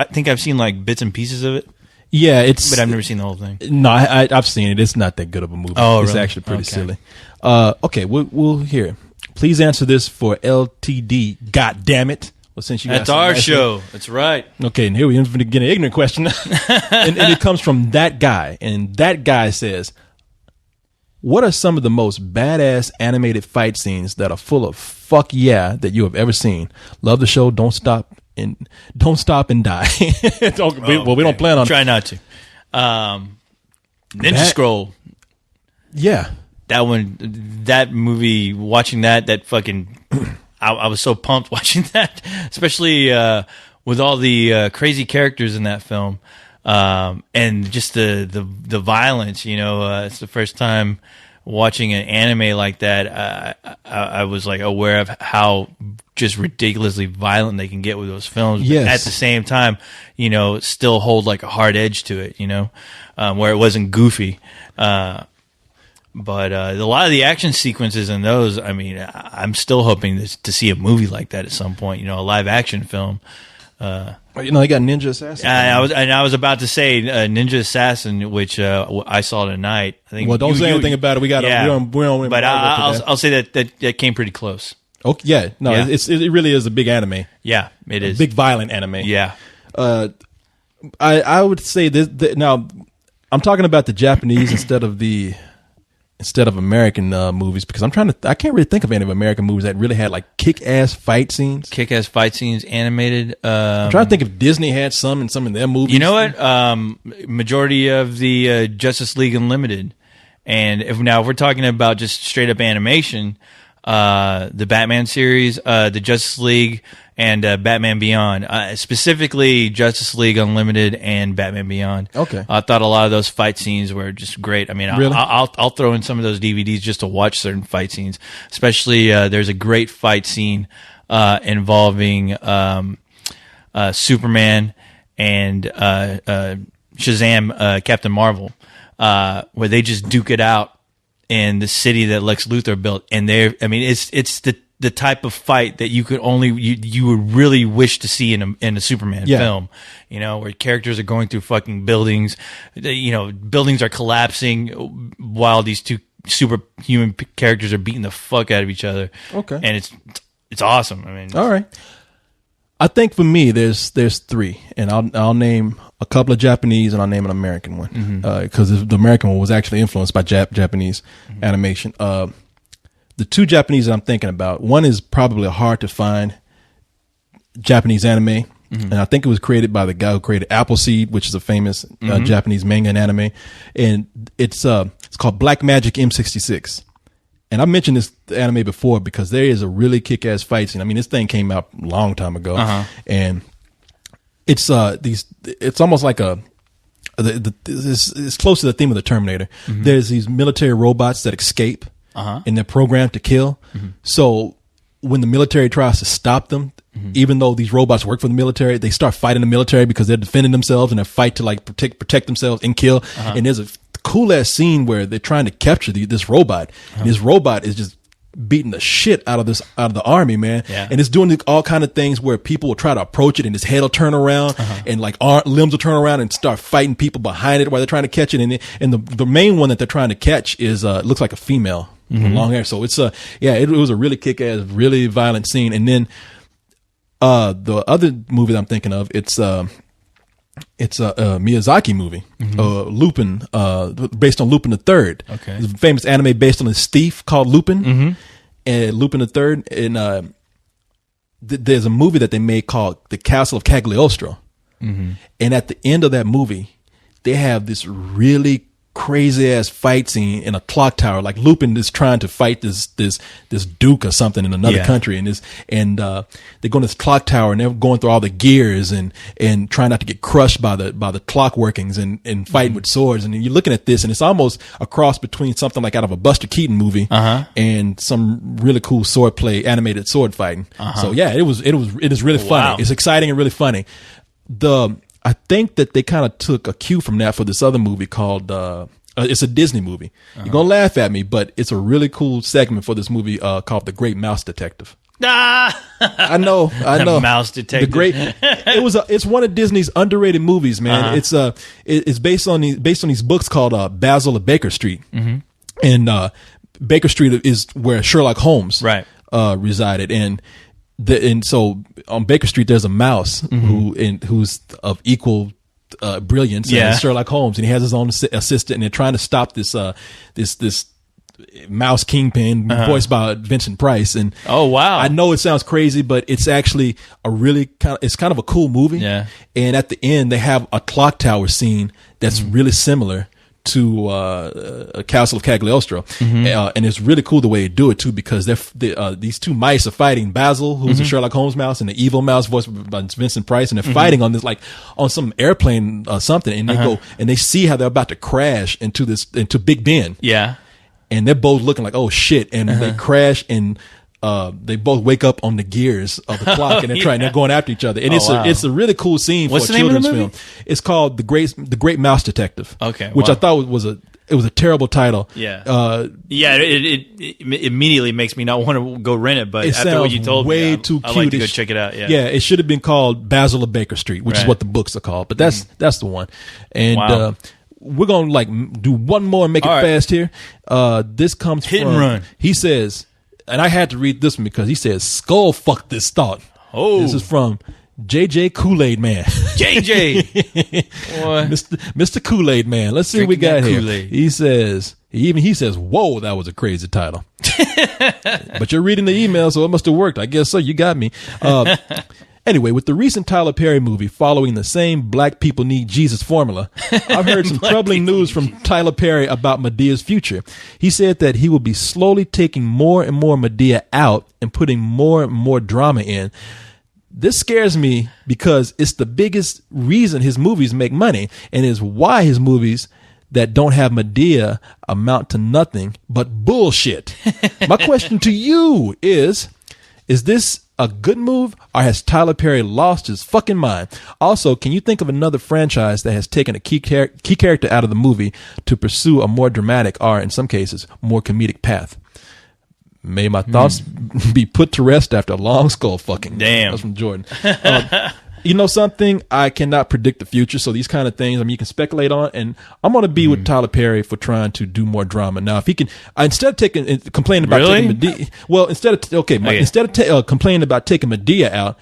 think I've seen like bits and pieces of it. Yeah, but I've never seen the whole thing. No, I've seen it. It's not that good of a movie. Oh, it's really? actually pretty silly. Okay, we'll hear it. Please answer this for LTD. God damn it! Well, since you that's our show. That's right. Okay, and here we're going to get an ignorant question, and it comes from that guy, and that guy says, "What are some of the most badass animated fight scenes that are full of fuck yeah that you have ever seen? Love the show. Don't stop and die." We don't plan on. Try not to. Ninja Scroll. Yeah. That movie, watching that fucking, I was so pumped watching that, especially with all the crazy characters in that film, and just the violence. You know, it's the first time watching an anime like that, I was like aware of how just ridiculously violent they can get with those films. Yes. But at the same time, still hold like a hard edge to it, where it wasn't goofy. But a lot of the action sequences in those, I mean, I'm still hoping to see a movie like that at some point, a live action film. They got Ninja Assassin. I was about to say Ninja Assassin, which I saw tonight. I think. Well, don't say anything about it. We got. Yeah. We're on. But I'll say that came pretty close. Okay. Yeah. No. Yeah. It really is a big anime. Yeah, it is. Big violent anime. Yeah. I would say this. Now, I'm talking about the Japanese instead of American movies, because I can't really think of any of American movies that really had like kick-ass fight scenes. Kick-ass fight scenes animated. I'm trying to think if Disney had some in their movies. You know what? Majority of the Justice League Unlimited, and if we're talking about just straight up animation, the Batman series, the Justice League, and Batman Beyond, specifically Justice League Unlimited and Batman Beyond. Okay, I thought a lot of those fight scenes were just great. I mean, really? I'll throw in some of those DVDs just to watch certain fight scenes. Especially, there's a great fight scene involving Superman and Shazam, Captain Marvel, where they just duke it out in the city that Lex Luthor built, and it's the type of fight that you could only you would really wish to see in a Superman film, where characters are going through fucking buildings, buildings are collapsing while these two superhuman characters are beating the fuck out of each other. Okay, and it's awesome. I mean, all right. I think for me, there's three, and I'll name a couple of Japanese and I'll name an American one, because the American one was actually influenced by Japanese animation. The two Japanese that I'm thinking about, one is probably hard to find Japanese anime, and I think it was created by the guy who created Appleseed, which is a famous Japanese manga and anime, and it's called Black Magic M66. And I mentioned this anime before because there is a really kick-ass fight scene. I mean, this thing came out a long time ago, and it's almost like it's close to the theme of the Terminator. There's these military robots that escape. And they're programmed to kill. So when the military tries to stop them, even though these robots work for the military, they start fighting the military because they're defending themselves and they fight to like protect themselves and kill. And there's a cool ass scene where they're trying to capture this robot. And this robot is just beating the shit out of the army, man. Yeah. And it's doing all kind of things where people will try to approach it and his head will turn around and like limbs will turn around and start fighting people behind it while they're trying to catch it. And the main one that they're trying to catch is looks like a female. With long hair. So it's it was a really kick-ass, really violent scene. And then the other movie that I'm thinking of, it's a Miyazaki movie, Lupin, based on Lupin the Third. Okay, it's a famous anime based on a thief called Lupin, and Lupin the Third. And there's a movie that they made called The Castle of Cagliostro, and at the end of that movie, they have this really crazy ass fight scene in a clock tower. Like Lupin is trying to fight this duke or something in another country, and they go to this clock tower and they're going through all the gears and trying not to get crushed by the clock workings and fighting with swords. And you're looking at this and it's almost a cross between something like out of a Buster Keaton movie and some really cool animated sword fighting. So yeah, it is really funny. Wow. It's exciting and really funny. I think that they kind of took a cue from that for this other movie called, it's a Disney movie. You're going to laugh at me, but it's a really cool segment for this movie called The Great Mouse Detective. I know. Mouse Detective. It's one of Disney's underrated movies, man. It's based on these books called Basil of Baker Street. And Baker Street is where Sherlock Holmes resided. And so on Baker Street, there's a mouse who's of equal brilliance as Sherlock Holmes, and he has his own assistant, and they're trying to stop this mouse kingpin voiced by Vincent Price. And I know it sounds crazy, but it's actually it's kind of a cool movie. Yeah. And at the end, they have a clock tower scene that's really similar to a Castle of Cagliostro, and it's really cool the way they do it too, because these two mice are fighting. Basil, who's a Sherlock Holmes mouse, and the evil mouse voiced by Vincent Price, and they're fighting on this on some airplane or something, and they go and they see how they're about to crash into Big Ben. Yeah. and they're both looking like, oh shit, and they crash and. They both wake up on the gears of the clock and they're going after each other. And it's a really cool scene for a children's film. It's called The Great Mouse Detective. Okay. Which I thought was a terrible title. Yeah. It immediately makes me not want to go rent it, but after what you told me, I'd like to go check it out. Yeah. Yeah, it should have been called Basil of Baker Street, which is what the books are called. But that's the one. And we're going to do one more and make it fast here. This comes Hit from and run. He says, and I had to read this one because he says, skull fuck this thought. Oh. This is from JJ Kool-Aid Man. JJ. Mr. Kool-Aid Man. Let's see what we got here. Kool-Aid. He says, whoa, that was a crazy title. But you're reading the email, so it must have worked. I guess so. You got me. Anyway, with the recent Tyler Perry movie following the same black people need Jesus formula, I've heard some troubling news from Tyler Perry about Medea's future. He said that he will be slowly taking more and more Medea out and putting more and more drama in. This scares me because it's the biggest reason his movies make money and is why his movies that don't have Medea amount to nothing but bullshit. My question to you is this a good move, or has Tyler Perry lost his fucking mind? Also, can you think of another franchise that has taken a key character out of the movie to pursue a more dramatic, or in some cases, more comedic path? May my thoughts be put to rest after a long skull fucking. Damn. That's from Jordan. You know something? I cannot predict the future, so these kind of things, I mean, you can speculate on, and I'm going to be with Tyler Perry for trying to do more drama. Now, if he can, instead of complaining about taking Medea, instead of complaining about taking Medea out,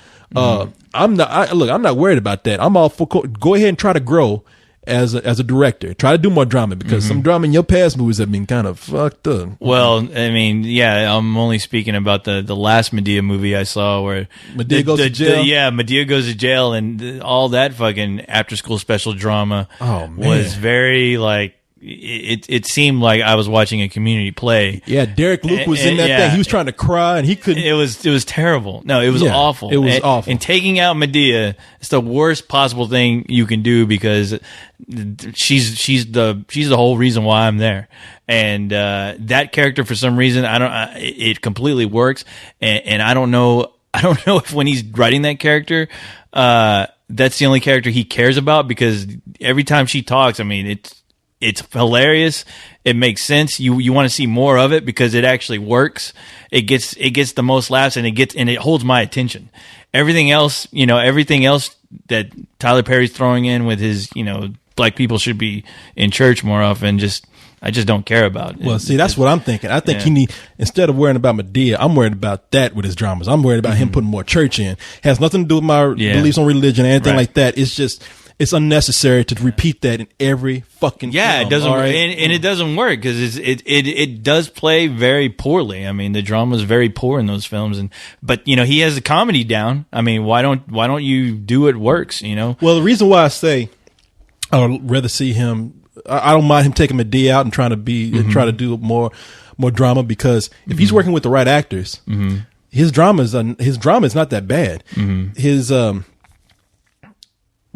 I'm not worried about that. I'm all for go ahead and try to grow as a director. Try to do more drama because some drama in your past movies have been kind of fucked up. Well, I mean, yeah, I'm only speaking about the last Medea movie I saw where Medea goes to jail. Medea goes to jail, and all that fucking after school special drama was very like. It seemed like I was watching a community play. Yeah, Derek Luke was in that thing. He was trying to cry and he couldn't. It was terrible. No, it was awful. It was awful. And taking out Medea is the worst possible thing you can do because she's the whole reason why I'm there. And that character, for some reason, it completely works. And I don't know if when he's writing that character, that's the only character he cares about, because every time she talks, I mean, it's hilarious. It makes sense. You want to see more of it because it actually works. It gets the most laughs, and it holds my attention. Everything else that Tyler Perry's throwing in with his, black people should be in church more often, I just don't care about. Well, see, that's what I'm thinking. I think he instead of worrying about Medea, I'm worried about that with his dramas. I'm worried about him putting more church in. Has nothing to do with my beliefs on religion or anything like that. It's just, it's unnecessary to repeat that in every fucking film. It doesn't, and it doesn't work because it does play very poorly. I mean, the drama is very poor in those films, but he has the comedy down. I mean, why don't you do what works? Well, the reason why I say I'd rather see him, I don't mind him taking Medea out and trying to try to do more drama, because if he's working with the right actors, his drama is not that bad. His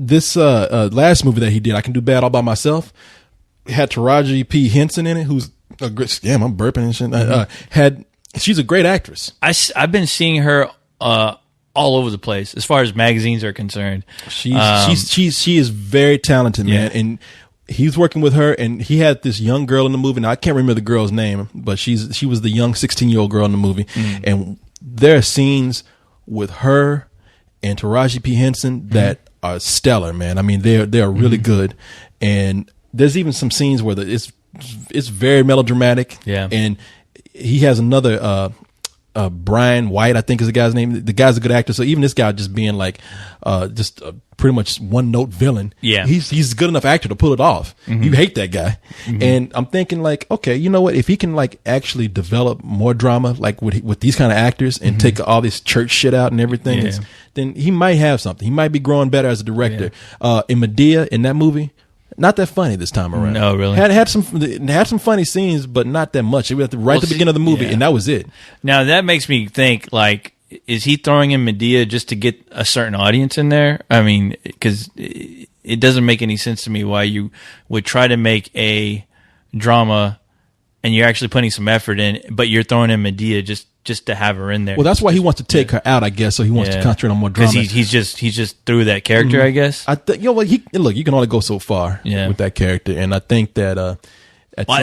this last movie that he did, I Can Do Bad All By Myself, had Taraji P. Henson in it, who's a great, I'm burping and shit. She's a great actress. I've been seeing her all over the place as far as magazines are concerned. She is very talented, man. And he's working with her, and he had this young girl in the movie. Now I can't remember the girl's name, but she was the young 16-year-old girl in the movie. And there are scenes with her and Taraji P. Henson that are stellar, man. I mean, they're really good. And there's even some scenes where it's very melodramatic. Yeah. And he has another Brian White, I think is the guy's name. The guy's a good actor. So even this guy just being like pretty much one note villain. Yeah. He's a good enough actor to pull it off. You hate that guy. And I'm thinking like, okay, you know what? If he can like actually develop more drama, like with these kind of actors, and take all this church shit out and everything, then he might have something. He might be growing better as a director. In Medea, in that movie, not that funny this time around. No, really. Had some funny scenes, but not that much. It was right at the beginning of the movie, and that was it. Now that makes me think, like, is he throwing in Medea just to get a certain audience in there? I mean, because it doesn't make any sense to me why you would try to make a drama and you're actually putting some effort in, but you're throwing in Medea just to have her in there. Well, that's why he wants to take her out, I guess. So he wants to concentrate on more drama. Because he's just through that character, I guess. I think look, you can only go so far with that character, and I think that.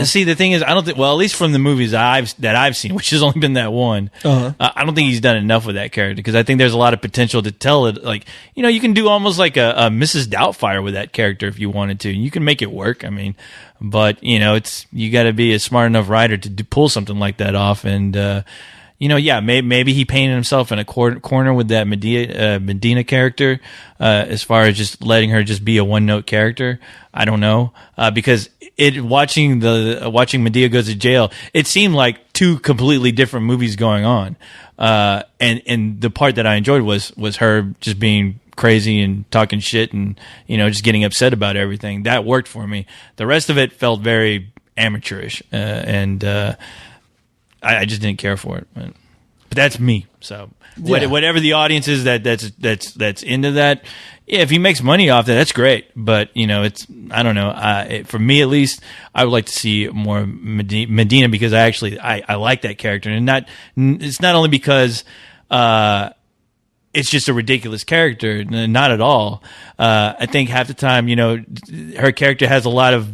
See, the thing is, I don't think. Well, at least from the movies that I've seen, which has only been that one, I don't think he's done enough with that character, because I think there's a lot of potential to tell it. Like, you can do almost like a Mrs. Doubtfire with that character if you wanted to. You can make it work. I mean, but you got to be a smart enough writer to pull something like that off. And maybe he painted himself in a corner with that Medina character, as far as just letting her just be a one-note character. I don't know, because watching Medea Goes to Jail, it seemed like two completely different movies going on. And the part that I enjoyed was her just being crazy and talking shit and, just getting upset about everything. That worked for me. The rest of it felt very amateurish, and I just didn't care for it. But that's me. So whatever the audience is that's into that, if he makes money off that, that's great. But it's, I don't know. For me at least, I would like to see more Medina, because I like that character, and it's not only because it's just a ridiculous character. Not at all. I think half the time, her character has a lot of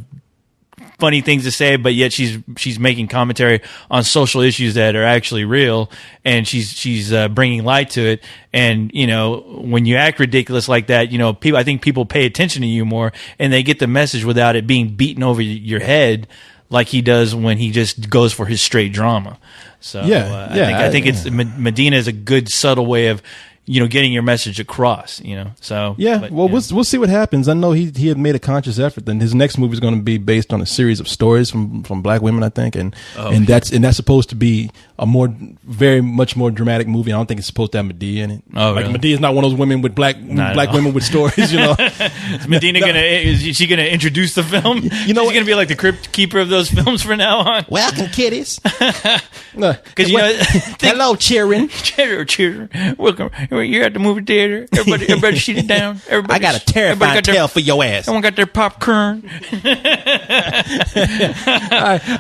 funny things to say, but yet she's making commentary on social issues that are actually real, and she's bringing light to it. And when you act ridiculous like that, I think people pay attention to you more, and they get the message without it being beaten over your head like he does when he just goes for his straight drama. So I think it's Medina is a good subtle way of getting your message across, so. Yeah, but, we'll see what happens. I know he had made a conscious effort. Then his next movie is going to be based on a series of stories from black women, I think. And that's supposed to be a very much more dramatic movie. I don't think it's supposed to have Medea in it. Oh, really? Medea is not one of those women with black women with stories, Is Medina is she gonna introduce the film? She's gonna be like the crypt keeper of those films from now on. Welcome, kiddies. Because hello, children. Children. Welcome. You're at the movie theater. Everybody sit it down. I got a terrifying tale for your ass. Everyone got their popcorn.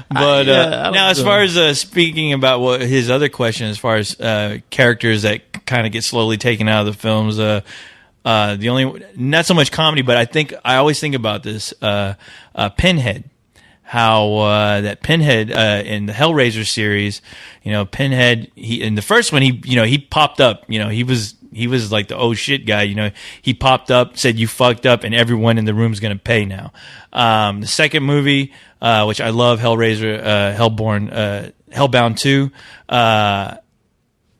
But now, as far as speaking about what his other question, as far as characters that kind of get slowly taken out of the films, the only, not so much comedy, but I always think about this, Pinhead. How that Pinhead in the Hellraiser series, Pinhead, in the first one, he popped up, he was like the oh shit guy, he popped up, said you fucked up, and everyone in the room's gonna pay now. The second movie, which I love, Hellraiser, Hellbound 2,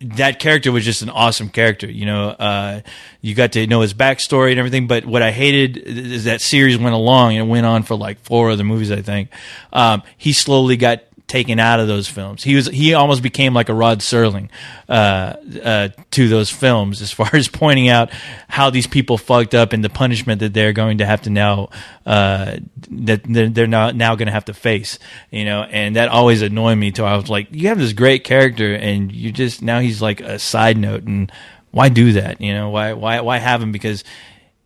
that character was just an awesome character. You got to know his backstory and everything. But what I hated is that series went along and it went on for like 4 other movies, I think. He slowly got taken out of those films. He almost became like a Rod Serling to those films, as far as pointing out how these people fucked up and the punishment that they're going to have to now that they're now going to have to face. And that always annoyed me. Till I was like, you have this great character, and you just now he's like a side note, and why do that? Why have him? Because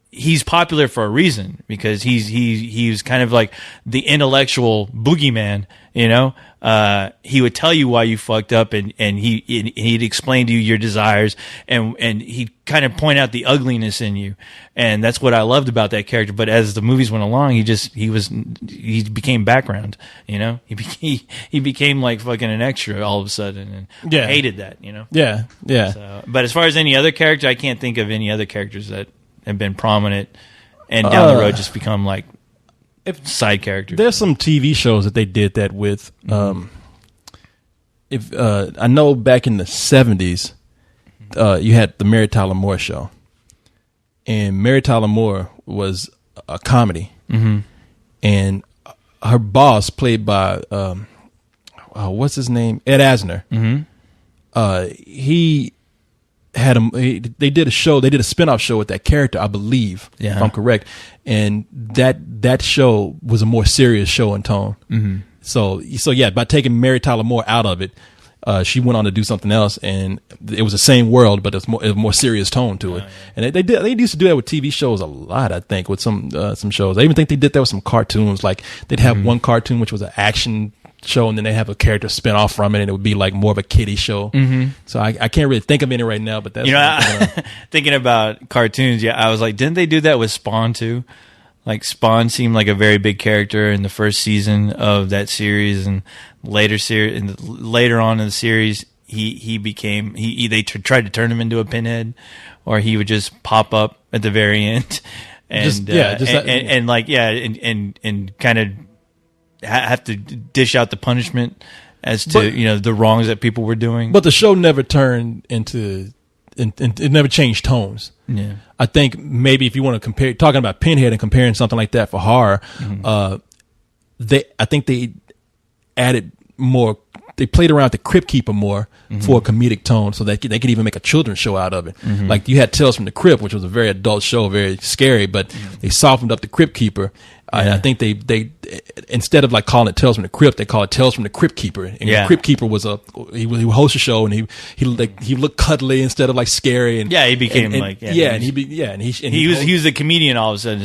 he's popular for a reason, because he's kind of like the intellectual boogeyman, he would tell you why you fucked up, and he'd explain to you your desires, and he'd kind of point out the ugliness in you. And that's what I loved about that character. But as the movies went along, he became background, he became like fucking an extra all of a sudden, and I hated that, Yeah. So, but as far as any other character, I can't think of any other characters that have been prominent and down the road just become like side characters. There's some TV shows that they did that with. I know back in the 70s, you had the Mary Tyler Moore Show, and Mary Tyler Moore was a comedy, and her boss, played by what's his name, Ed Asner. He had they did a show, they did a spinoff show with that character, I believe, if I'm correct, and that show was a more serious show in tone. So yeah, by taking Mary Tyler Moore out of it, she went on to do something else, and it was the same world, but it was a more serious tone to it. And they used to do that with TV shows a lot, I think, with some shows. I even think they did that with some cartoons. Like they'd have one cartoon which was an action show, and then they have a character spin off from it, and it would be like more of a kiddie show. Mm-hmm. So I can't really think of any right now, but that's thinking about cartoons. Yeah, I was like, didn't they do that with Spawn too? Like Spawn seemed like a very big character in the first season of that series, and later on in the series, they tried to turn him into a pinhead, or he would just pop up at the very end, and kind of have to dish out the punishment as to the wrongs that people were doing. But the show never turned into. It never changed tones. Yeah, I think maybe if you want to compare, talking about Pinhead and comparing something like that for horror, I think they added more. They played around with the Crypt Keeper more for a comedic tone, so that they could even make a children's show out of it. Like you had Tales from the Crypt, which was a very adult show, very scary, but they softened up the Crypt Keeper. I think they instead of like calling it Tales from the Crypt, they call it Tales from the Crypt Keeper. And the Crypt Keeper he would host a show, and he looked cuddly instead of like scary. And he became he was the comedian all of a sudden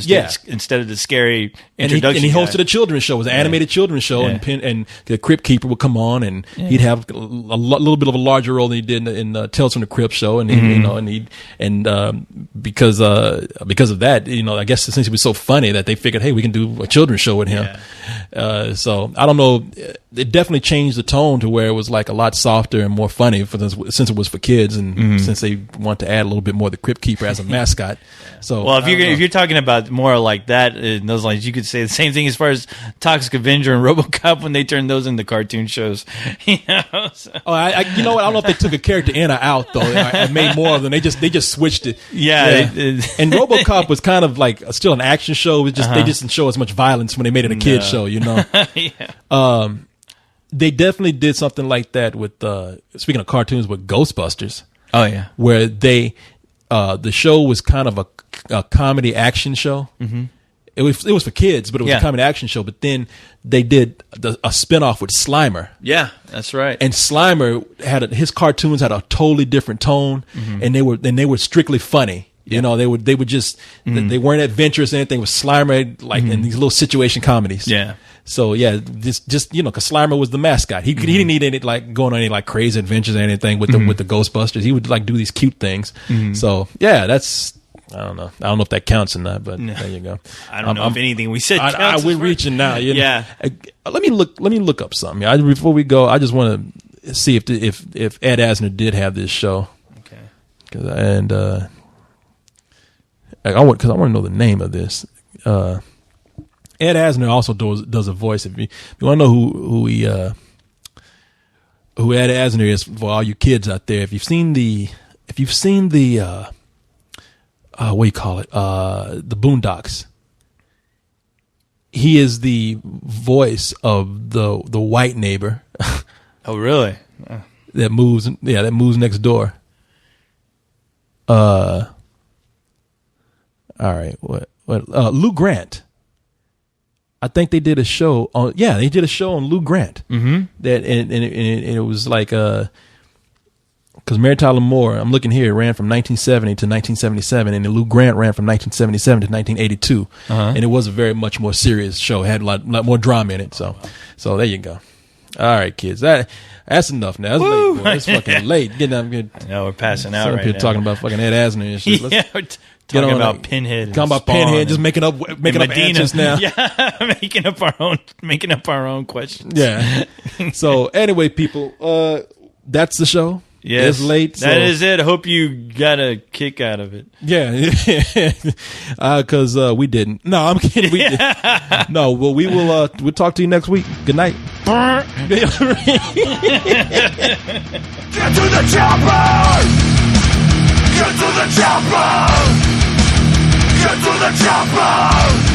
instead of the scary introduction. And he hosted a children's show. It was an animated children's show, and the Crypt Keeper would come on, and he'd have a little bit of a larger role than he did in Tales from the Crypt show, and because of that, I guess since he was so funny that they figured, hey, we can do a children's show with him. So I don't know. It definitely changed the tone to where it was like a lot softer and more funny since it was for kids, and since they want to add a little bit more of the Crypt Keeper as a mascot. So if you're talking about more like that in those lines, you could say the same thing as far as Toxic Avenger and RoboCop when they turned those into cartoon shows. You know what? I don't know if they took a character in or out though. And made more of them. They just switched it. And RoboCop was kind of like still an action show. It just they just didn't show as much violence when they made it a kid show. They definitely did something like that with speaking of cartoons with Ghostbusters. Oh yeah, where the show was kind of a comedy action show. Mm-hmm. It was for kids, but it was a comedy action show. But then they did a spinoff with Slimer. Yeah, that's right. And Slimer his cartoons had a totally different tone, and they were strictly funny. They would just they weren't adventurous or anything. It was Slimer in these little situation comedies. Yeah. So just because Slimer was the mascot, he didn't need any going on any crazy adventures or anything with the Ghostbusters. He would do these cute things. So that's. I don't know if that counts or not, but there you go. I don't know if anything we said counts. We're reaching now. Let me look up something. Before we go, I just want to see if Ed Asner did have this show. Okay. And I want to know the name of this. Ed Asner also does a voice. If you want to know who Ed Asner is, for all you kids out there, if you've seen the what do you call it? The Boondocks. He is the voice of the white neighbor. Oh, really? That moves next door. All right. What? Lou Grant. I think they did a show on. Yeah, they did a show on Lou Grant. Mm-hmm. That and it was like because Mary Tyler Moore, I'm looking here, ran from 1970 to 1977, and Lou Grant ran from 1977 to 1982, and it was a very much more serious show. It had a lot more drama in it. So there you go. All right, kids, that's enough now. It's late, boy. It's fucking late. Getting up good. I know we're passing out right now. Talking about fucking Ed Asner and shit. Talking about Pinhead. Talking about Pinhead, just making up answers now. Yeah, making up our own questions. Yeah. So anyway, people, that's the show. Yes, it's late. That is it. I hope you got a kick out of it. Yeah, because we didn't. No, I'm kidding. We didn't. No, well, we'll talk to you next week. Good night. Get to the chopper! Get to the chopper! Get to the chopper!